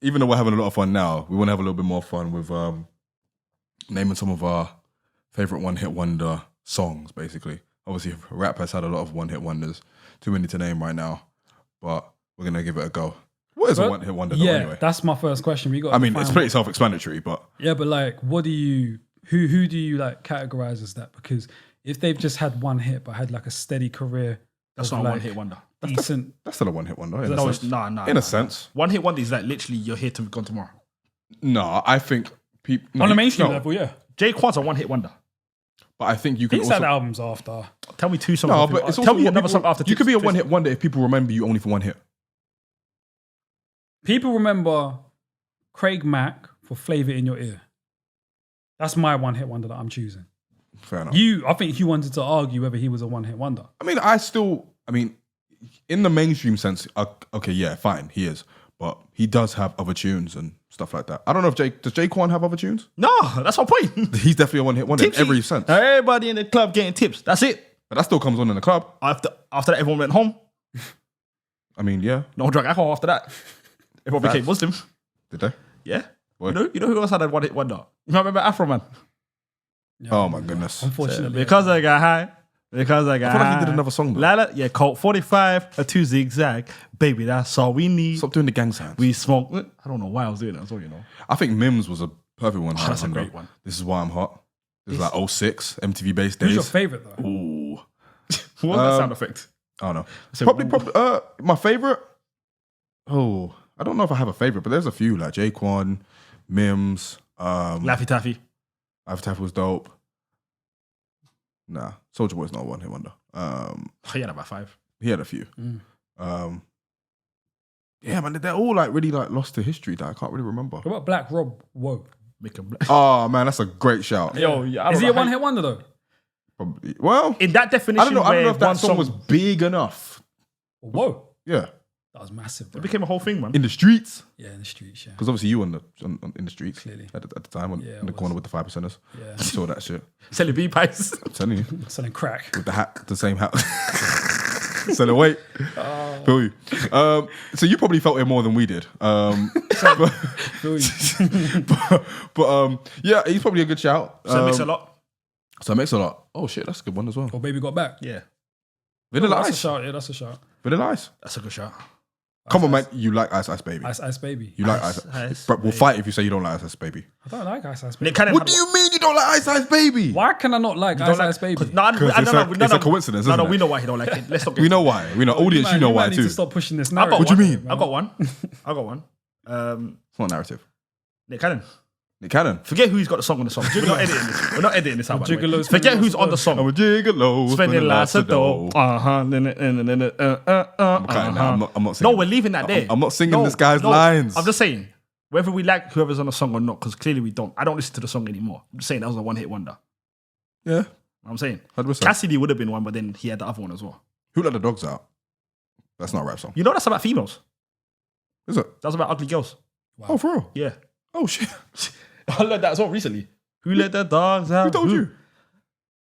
Speaker 2: Even though we're having a lot of fun now, we want to have a little bit more fun with naming some of our favorite one-hit wonder songs, basically. Obviously, rap has had a lot of one-hit wonders. Too many to name right now, but we're going to give it a go. What is a one-hit wonder, though,
Speaker 3: Yeah,
Speaker 2: anyway?
Speaker 3: that's my first question. We got.
Speaker 2: I mean, it's pretty self-explanatory, but...
Speaker 3: Yeah, but like, what do you? Who do you like categorize as that? Because if they've just had one hit but had like a steady career,
Speaker 1: That's
Speaker 3: of,
Speaker 1: not a
Speaker 3: like,
Speaker 1: one-hit wonder.
Speaker 3: decent.
Speaker 2: That's still a one-hit wonder, in a
Speaker 1: No,
Speaker 2: sense.
Speaker 1: it's nah.
Speaker 2: In a sense.
Speaker 1: One-hit wonder is like literally you're here to be gone tomorrow.
Speaker 2: No, I think... people
Speaker 3: On the mainstream level, yeah.
Speaker 1: Jay Quan's a one-hit wonder.
Speaker 2: But I think you can
Speaker 3: He's
Speaker 2: also...
Speaker 3: had albums after.
Speaker 1: Tell me two songs.
Speaker 2: No,
Speaker 1: off
Speaker 2: but
Speaker 1: him.
Speaker 2: it's also
Speaker 1: Tell me
Speaker 2: what
Speaker 1: another
Speaker 2: people-
Speaker 1: song after.
Speaker 2: You could be a
Speaker 1: Twist.
Speaker 2: one-hit wonder if people remember you only for one hit.
Speaker 3: People remember Craig Mack for Flavor in Your Ear. That's my one hit wonder that I'm choosing.
Speaker 2: Fair enough.
Speaker 3: I think you wanted to argue whether he was a one hit wonder.
Speaker 2: I mean, in the mainstream sense, okay, yeah, fine, he is. But he does have other tunes and stuff like that. I don't know if does Jay Quan have other tunes?
Speaker 1: No, that's my point.
Speaker 2: He's definitely a one-hit wonder in
Speaker 1: Tipsy.
Speaker 2: every sense.
Speaker 1: Everybody in the club getting tips. That's it.
Speaker 2: But that still comes on in the club.
Speaker 1: After that, everyone went home.
Speaker 2: I mean, yeah.
Speaker 1: No one drank alcohol after that. Everyone became Muslim.
Speaker 2: Did they?
Speaker 1: Yeah.
Speaker 2: What?
Speaker 1: You know who else had a one-hit wonder? You remember Afro Man?
Speaker 2: Oh my goodness.
Speaker 3: Unfortunately.
Speaker 1: Because I got high. Because I got
Speaker 2: I feel like he
Speaker 1: high.
Speaker 2: did another song, though.
Speaker 1: Lala, yeah, Colt 45, a 2 zigzag. Baby, that's all we need.
Speaker 2: Stop doing the gang signs.
Speaker 1: We smoke. I don't know why I was doing that. That's all you know.
Speaker 2: I think Mims was a perfect one.
Speaker 1: That's a great one.
Speaker 2: This is why I'm hot. This is like 06 MTV based
Speaker 3: Who's
Speaker 2: days.
Speaker 3: your favorite though?
Speaker 2: Ooh.
Speaker 1: What was that sound effect?
Speaker 2: I don't know.
Speaker 1: So-
Speaker 2: Probably, my favorite. Oh, I don't know if I have a favorite, but there's a few like Jaquan, Mims,
Speaker 1: Laffy Taffy.
Speaker 2: Avtaf was dope. Nah, Soulja Boy's not a one-hit wonder.
Speaker 1: He had about 5.
Speaker 2: He had a few. Yeah, man, they're all like really like lost to history that I can't really remember.
Speaker 3: What about Black Rob? Whoa.
Speaker 1: Make him black.
Speaker 2: Oh man, that's a great shout.
Speaker 1: Yo, yeah, I
Speaker 3: Is
Speaker 1: don't
Speaker 3: he
Speaker 1: know
Speaker 3: a
Speaker 1: how
Speaker 3: one hit wonder though?
Speaker 2: Probably. Well,
Speaker 1: in that definition,
Speaker 2: I don't know
Speaker 1: where
Speaker 2: if that
Speaker 1: one
Speaker 2: song was big enough.
Speaker 3: Whoa.
Speaker 2: Yeah,
Speaker 3: That was massive, bro.
Speaker 1: it became a whole thing, man.
Speaker 2: in the streets.
Speaker 3: Yeah, in the streets, yeah.
Speaker 2: Because obviously you in the streets
Speaker 3: Clearly.
Speaker 2: at the time
Speaker 3: Yeah,
Speaker 2: in
Speaker 3: it
Speaker 2: the
Speaker 3: was.
Speaker 2: corner with the 5%ers.
Speaker 3: Yeah.
Speaker 2: You saw that shit.
Speaker 1: Selling bee pies.
Speaker 2: I'm telling you,
Speaker 3: Selling crack.
Speaker 2: with the hat, the same hat. So the weight. Feel you. So you probably felt it more than we did.
Speaker 3: Feel you.
Speaker 2: But yeah, he's probably a good shout.
Speaker 1: So it makes a lot.
Speaker 2: So it makes a lot. Oh shit, that's a good one as well.
Speaker 3: Oh, Baby Got Back.
Speaker 1: Yeah,
Speaker 2: Vanilla
Speaker 3: That's a
Speaker 2: Ice.
Speaker 3: shout. Yeah, that's a shout.
Speaker 2: Vanilla Ice.
Speaker 1: that's a good shot.
Speaker 2: Come on, man. You like Ice Ice Baby.
Speaker 3: Ice Ice Baby.
Speaker 2: You like
Speaker 1: Ice,
Speaker 2: Ice.
Speaker 1: Ice
Speaker 2: But we'll
Speaker 1: Baby.
Speaker 2: fight if you say you don't like Ice Ice Baby.
Speaker 3: I don't like Ice Ice Baby.
Speaker 1: Nick Cannon
Speaker 2: What
Speaker 1: had
Speaker 2: do you mean you don't like Ice Ice Baby?
Speaker 3: Why can I not like Ice Ice Baby?
Speaker 1: No,
Speaker 2: it's a coincidence,
Speaker 1: No,
Speaker 2: isn't
Speaker 1: no,
Speaker 2: it?
Speaker 1: we know why he don't like it. Let's not. Get
Speaker 2: We know why. We know audience. You know
Speaker 3: man
Speaker 2: why
Speaker 3: need
Speaker 2: too.
Speaker 3: to stop pushing this
Speaker 1: I
Speaker 3: narrative.
Speaker 1: got
Speaker 2: What do you
Speaker 1: one.
Speaker 2: mean?
Speaker 1: I got one. I got one.
Speaker 2: It's not narrative.
Speaker 1: Nick Cannon.
Speaker 2: Nick Cannon.
Speaker 1: Forget who's got the song on the song. We're not editing this. We're not editing this out. by the way.
Speaker 3: Gigolos,
Speaker 1: Forget
Speaker 3: spending
Speaker 1: who's on the
Speaker 3: lots
Speaker 1: song.
Speaker 2: I'm a gigolo.
Speaker 1: Spending lots of dough.
Speaker 2: I'm not singing.
Speaker 1: No, we're leaving that there.
Speaker 2: I'm not singing this guy's lines.
Speaker 1: I'm just saying, whether we like whoever's on the song or not, because clearly we don't. I don't listen to the song anymore. I'm just saying that was a one-hit wonder.
Speaker 2: Yeah.
Speaker 1: I'm saying
Speaker 2: 100%.
Speaker 1: Cassidy would have been one, but then he had the other one as well.
Speaker 2: Who let the dogs out? That's not a rap song.
Speaker 1: You know that's about females.
Speaker 2: Is it?
Speaker 1: That was about ugly girls.
Speaker 2: Oh, for real?
Speaker 1: Yeah.
Speaker 2: Oh, shit.
Speaker 1: I learned that as well recently. Who let the dogs out?
Speaker 2: Who told you?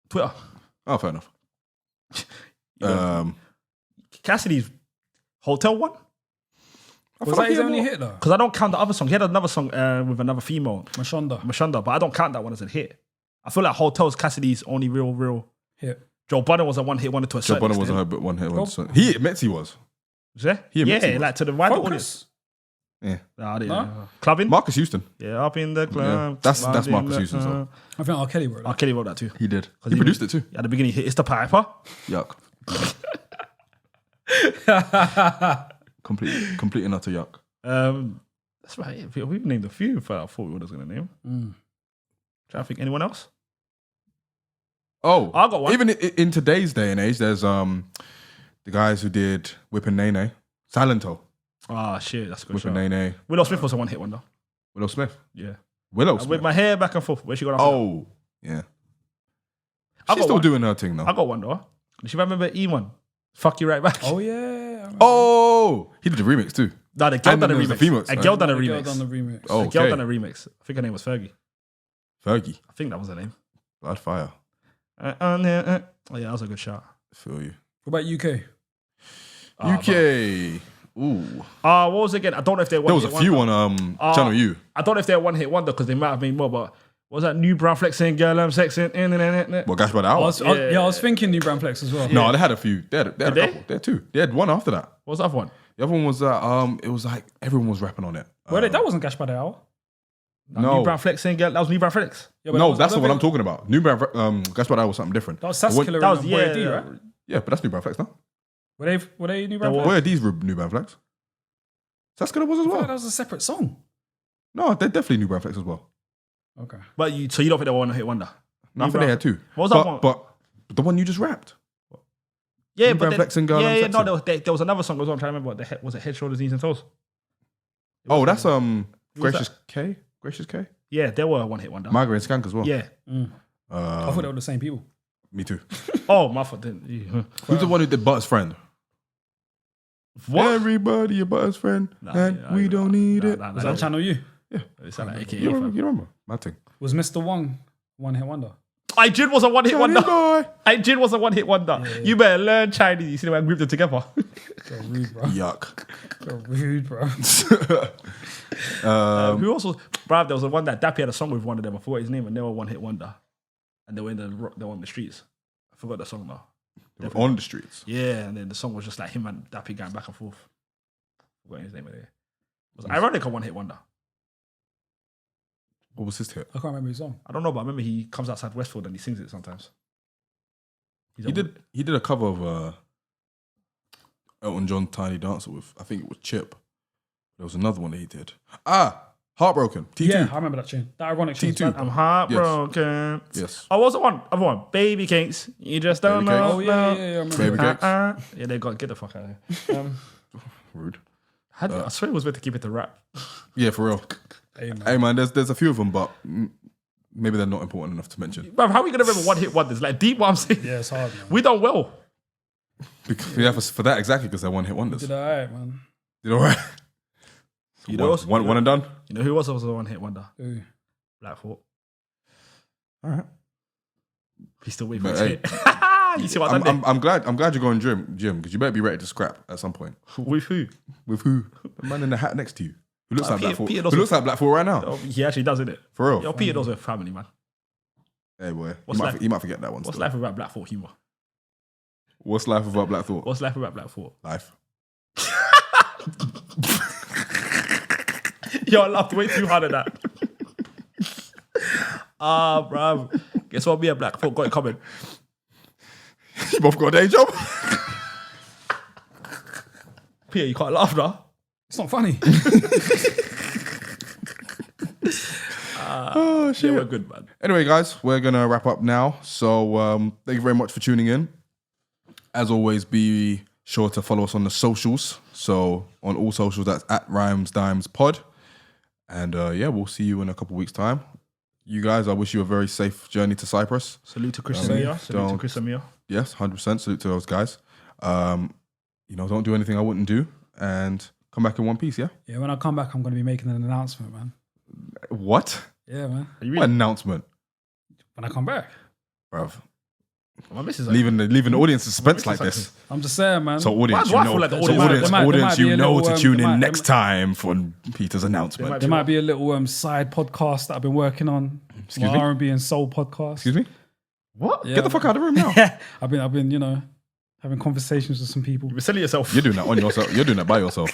Speaker 1: Twitter.
Speaker 2: Oh, fair enough.
Speaker 1: Cassidy's Hotel one?
Speaker 3: Was that his only hit though?
Speaker 1: Because I don't count the other song. He had another song with another female,
Speaker 3: Mashonda.
Speaker 1: but I don't count that one as a hit. I feel like Hotel's Cassidy's only real
Speaker 3: hit.
Speaker 1: Joe Budden was a one-hit wonder to a
Speaker 2: Joe
Speaker 1: certain
Speaker 2: Bonner was
Speaker 1: extent.
Speaker 2: a one-hit wonder. He admits he was.
Speaker 1: Was there?
Speaker 2: He admits he
Speaker 1: Yeah,
Speaker 2: was.
Speaker 1: like to the wider audience.
Speaker 2: Yeah.
Speaker 1: Nah, I didn't
Speaker 3: No?
Speaker 1: know. Clubbing?
Speaker 2: Marcus Houston.
Speaker 1: Yeah, up in the club.
Speaker 2: Yeah. That's
Speaker 1: club in
Speaker 2: Marcus
Speaker 1: the
Speaker 2: Houston's
Speaker 1: club.
Speaker 3: I think R. Kelly wrote
Speaker 1: R.
Speaker 3: that.
Speaker 1: Kelly wrote that too.
Speaker 2: He did.
Speaker 1: Because
Speaker 2: He produced it too.
Speaker 1: At the beginning, he hit It's the Piper.
Speaker 2: Yuck. Complete and utter yuck.
Speaker 1: That's right. We've named a few I thought we were going to name. Trying to think anyone else?
Speaker 2: Oh,
Speaker 1: I got one.
Speaker 2: Even in today's day and age, there's the guys who did Whippin' Nene. Silento.
Speaker 1: Ah, shit, that's a good
Speaker 2: Whippin'
Speaker 1: show.
Speaker 2: Nene.
Speaker 1: Willow Smith was a one-hit wonder.
Speaker 2: Willow Smith.
Speaker 1: Yeah.
Speaker 2: Willow
Speaker 1: With
Speaker 2: Smith.
Speaker 1: my hair back and forth. Where she got after that?
Speaker 2: Oh, yeah.
Speaker 1: I
Speaker 2: She's
Speaker 1: got
Speaker 2: still
Speaker 1: one.
Speaker 2: doing her thing though.
Speaker 1: I got one though. Did you remember E1? Fuck you right back.
Speaker 3: Oh yeah.
Speaker 2: Oh, he did the remix too.
Speaker 1: No, the girl
Speaker 2: And
Speaker 1: done a
Speaker 2: then there was the
Speaker 1: remix.
Speaker 2: females,
Speaker 1: A
Speaker 2: right?
Speaker 1: girl done a
Speaker 3: The girl
Speaker 1: remix.
Speaker 3: done the remix.
Speaker 2: Oh,
Speaker 1: A girl
Speaker 2: okay.
Speaker 1: done a remix. I think her name was Fergie.
Speaker 2: Fergie.
Speaker 1: I think that was her name.
Speaker 2: Blood fire.
Speaker 1: Oh yeah, that was a good shot.
Speaker 2: Feel you.
Speaker 3: What about UK?
Speaker 2: UK. Ooh.
Speaker 1: What was it again? I don't know if they're
Speaker 2: There
Speaker 1: one.
Speaker 2: was a few on Channel U.
Speaker 1: I don't know if they're one hit wonder because they might have made more. But what was that New Brown flexing girl? I'm sexing.
Speaker 2: Well, Gash by the Hour.
Speaker 3: I was thinking New Brand Flex as well.
Speaker 2: No, they had a few. They had a
Speaker 1: Did they?
Speaker 2: couple. They had two. They had one after that.
Speaker 1: What was the other one?
Speaker 2: The other one was it was like everyone was rapping on it.
Speaker 3: That wasn't Gash by the Hour.
Speaker 2: No.
Speaker 1: New Brown flexing girl. That was New Brown flex.
Speaker 3: Yeah, but
Speaker 2: No,
Speaker 3: that
Speaker 2: that's
Speaker 3: I
Speaker 2: the
Speaker 3: don't
Speaker 2: one I'm
Speaker 3: think-
Speaker 2: talking about. New Brand, Gash by the Hour was something different.
Speaker 3: That was
Speaker 2: The one-
Speaker 3: Saskiller
Speaker 1: That was
Speaker 3: and Boy D,
Speaker 1: yeah.
Speaker 3: right?
Speaker 2: Yeah, but that's New Brand Flex, no?
Speaker 3: Were they New Brand
Speaker 1: There
Speaker 3: Flex?
Speaker 2: Where are these New Brand Flex? Saskiller was as
Speaker 3: I thought that
Speaker 2: well.
Speaker 3: was a separate song.
Speaker 2: No, they're definitely New Brand Flex as well.
Speaker 3: Okay.
Speaker 1: But you don't think they were one hit wonder?
Speaker 2: No, I
Speaker 1: New
Speaker 2: think they
Speaker 1: Brand-
Speaker 2: had two.
Speaker 1: What was that one?
Speaker 2: But the one you just rapped.
Speaker 1: Yeah,
Speaker 2: New
Speaker 1: but
Speaker 2: Brand
Speaker 1: then,
Speaker 2: Flex and Girl, I'm
Speaker 1: yeah, no,
Speaker 2: Sexing.
Speaker 1: there was another song as well. I'm trying to remember. Was it Head, Shoulders, Knees and Toes?
Speaker 2: Oh, that's
Speaker 1: was
Speaker 2: Gracious K. Gracious K.
Speaker 1: Yeah, they were one hit wonder.
Speaker 2: Margaret and Skank as well.
Speaker 1: Yeah.
Speaker 3: I thought they were the same people.
Speaker 2: Me too.
Speaker 1: Oh, my fault. Then.
Speaker 2: Who's the one who did Butter's Friend?
Speaker 1: What?
Speaker 2: Everybody a Butter's friend,
Speaker 1: Nah,
Speaker 2: and
Speaker 1: yeah,
Speaker 2: we don't need it.
Speaker 3: Was that Channel U?
Speaker 1: It sounded like AKA.
Speaker 2: You remember?
Speaker 1: fam.
Speaker 2: You remember? My thing.
Speaker 3: Was Mr. one hit wonder?
Speaker 1: I Jin was a one hit wonder.
Speaker 2: Boy.
Speaker 1: I Jin was a one hit wonder. You better learn Chinese. You see the way I grouped them together.
Speaker 3: So rude, bro.
Speaker 2: Yuck.
Speaker 3: So rude, bro.
Speaker 1: Who also, bruv, there was one that Dappy had a song with one of them. I forgot his name, and they were one hit wonder. And they were they were on the streets. I forgot the song now.
Speaker 2: On the streets.
Speaker 1: Yeah, and then the song was just like him and Dappy going back and forth. Forgot his name anyway. It was ironic a one hit wonder.
Speaker 2: What was his hit?
Speaker 3: I can't remember his song.
Speaker 1: I don't know, but I remember he comes outside Westfield and he sings it sometimes.
Speaker 2: He did a cover of Elton John Tiny Dancer with, I think it was Chip. There was another one that he did. Heartbroken. T2.
Speaker 3: Yeah, I remember that tune. That ironic tune.
Speaker 2: T2.
Speaker 1: I'm heartbroken.
Speaker 2: Yes.
Speaker 1: Oh, what was the one? Other one. Baby Cakes. You just don't
Speaker 2: Baby
Speaker 1: know.
Speaker 2: Cakes.
Speaker 3: Oh yeah, I remember.
Speaker 2: Baby
Speaker 3: that.
Speaker 2: Cakes.
Speaker 1: Yeah, they got get the fuck out of here.
Speaker 2: Rude.
Speaker 1: I swear it was meant to keep it to rap.
Speaker 2: Yeah, for real.
Speaker 3: Hey, man.
Speaker 2: Hey man, there's a few of them, but maybe they're not important enough to mention.
Speaker 1: Bruv, how are we gonna remember one hit wonders? Like deep what I'm saying.
Speaker 3: Yeah, it's hard, man.
Speaker 1: We done well.
Speaker 2: Because, yeah, for that exactly, because they're one hit wonders.
Speaker 3: Did alright, man.
Speaker 2: Did all right.
Speaker 1: You know what's-
Speaker 2: One and done.
Speaker 1: You know who else was a one hit wonder?
Speaker 3: Ooh.
Speaker 1: Black Thought.
Speaker 2: All right.
Speaker 1: He's still waiting for
Speaker 2: But
Speaker 1: his
Speaker 2: hey,
Speaker 1: hit. You see what I done
Speaker 2: I'm glad you're going gym because you better be ready to scrap at some point.
Speaker 1: there? With who?
Speaker 2: With who? The man in the hat next to you. Who looks like
Speaker 1: Peter-
Speaker 2: Black Thought.
Speaker 1: Peter
Speaker 2: Who
Speaker 1: doesn't-
Speaker 2: looks like Black Thought right now.
Speaker 1: Oh, he actually does, innit?
Speaker 2: For real.
Speaker 1: Yo, Peter does with family, man.
Speaker 2: Hey boy.
Speaker 1: What's life?
Speaker 2: He might forget that one.
Speaker 1: What's
Speaker 2: still.
Speaker 1: life without Black Thought humor?
Speaker 2: What's life without Black Thought?
Speaker 1: What's life without Black Thought?
Speaker 2: Life.
Speaker 1: Yo, I laughed way too hard at that. Bruv. Guess what? Me and Black Thought got it coming.
Speaker 2: You both got a day job.
Speaker 1: Peter, you can't laugh now.
Speaker 3: It's not funny.
Speaker 2: Oh shit.
Speaker 1: Yeah, we're good, man.
Speaker 2: Anyway, guys, we're gonna wrap up now. So thank you very much for tuning in. As always, be sure to follow us on the socials. So on all socials, that's at Rhymes Dimes Pod. And yeah, we'll see you in a couple weeks' time. You guys, I wish you a very safe journey to Cyprus.
Speaker 1: Salute to Chris and Mia. Salute to Chris and Mia.
Speaker 2: Yes, 100%. Salute to those guys. Don't do anything I wouldn't do. And Come back in one piece, yeah?
Speaker 3: Yeah, when I come back, I'm going to be making an announcement, man.
Speaker 2: What?
Speaker 3: Yeah, man.
Speaker 2: What announcement?
Speaker 3: When I come back.
Speaker 2: Bruv.
Speaker 1: My missus
Speaker 2: Leaving the audience in suspense like this.
Speaker 3: I'm just saying, man.
Speaker 2: So audience,
Speaker 1: Why do I
Speaker 2: you know,
Speaker 1: feel like the
Speaker 2: so
Speaker 1: audience-
Speaker 3: There might be
Speaker 2: you
Speaker 3: a
Speaker 2: know
Speaker 3: little,
Speaker 2: to tune
Speaker 3: there
Speaker 2: in
Speaker 3: might-
Speaker 2: next time for Peter's announcement.
Speaker 3: There might be a little side podcast that I've been working on.
Speaker 2: Excuse
Speaker 3: my
Speaker 2: me?
Speaker 3: R&B and soul podcast.
Speaker 2: Excuse me?
Speaker 1: What?
Speaker 3: Yeah,
Speaker 2: Get the fuck out of the room now.
Speaker 3: I've been, you know, having conversations with some people.
Speaker 1: You're selling yourself.
Speaker 2: You're doing that on yourself. You're doing that by yourself.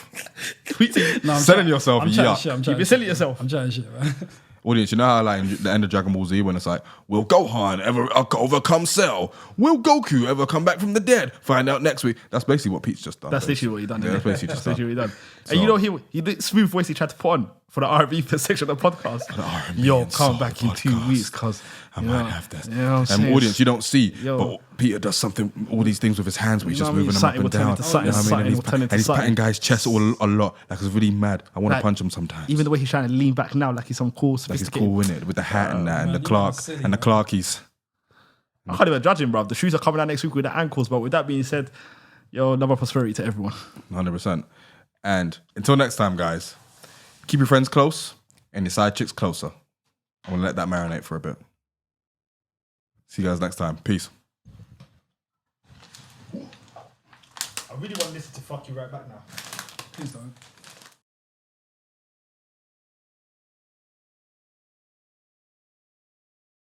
Speaker 1: Tweeting.
Speaker 3: No, I'm
Speaker 2: Selling
Speaker 3: chatting-
Speaker 2: yourself,
Speaker 3: I'm chatting
Speaker 2: yeah.
Speaker 3: shit. I'm
Speaker 1: You've
Speaker 3: chatting
Speaker 1: been
Speaker 3: shit,
Speaker 1: selling
Speaker 3: man.
Speaker 1: yourself.
Speaker 3: I'm chatting shit, man.
Speaker 2: Audience, you know how like in the end of Dragon Ball Z when it's like, will Gohan ever overcome Cell? Will Goku ever come back from the dead? Find out next week. That's basically what Pete's just done.
Speaker 1: That's literally what he done.
Speaker 2: Yeah, that's basically just
Speaker 1: literally what he done.
Speaker 2: So-
Speaker 1: And you know he did smooth voice he tried to put on for the R&B section of the podcast.
Speaker 2: R&B
Speaker 1: Yo,
Speaker 2: and
Speaker 1: come
Speaker 2: soul
Speaker 1: back in 2
Speaker 2: podcast.
Speaker 1: weeks, cause
Speaker 2: I might have that.
Speaker 1: You know what I'm
Speaker 2: And
Speaker 1: saying?
Speaker 2: audience, you don't see,
Speaker 1: Yo.
Speaker 2: but Peter does something, all these things with his hands, where he's
Speaker 1: You
Speaker 2: just
Speaker 1: know what I mean?
Speaker 2: moving them up
Speaker 1: Something
Speaker 2: and
Speaker 1: will turn
Speaker 2: down.
Speaker 1: into something,
Speaker 2: You know what I mean?
Speaker 1: something
Speaker 2: And
Speaker 1: will turn into
Speaker 2: he's patting
Speaker 1: something.
Speaker 2: guys' chests all a lot. Like it's really mad. I want to
Speaker 1: Like,
Speaker 2: punch him sometimes.
Speaker 1: Even the way he's trying to lean back now, like he's some cool,
Speaker 2: like he's
Speaker 1: sophisticated.
Speaker 2: cool in it with the hat and that, and
Speaker 3: man,
Speaker 2: the
Speaker 3: you know
Speaker 2: Clark
Speaker 3: it's silly,
Speaker 2: and the
Speaker 3: man.
Speaker 2: Clarkies.
Speaker 1: I can't even judge him, bro. The shoes are coming out next week with the ankles. But with that being said, yo, another prosperity to everyone.
Speaker 2: 100%. And until next time, guys, keep your friends close and your side chicks closer. I'm gonna let that marinate for a bit. See you guys next time. Peace.
Speaker 1: I really want to listen to Fuck You Right Back now.
Speaker 3: Please don't.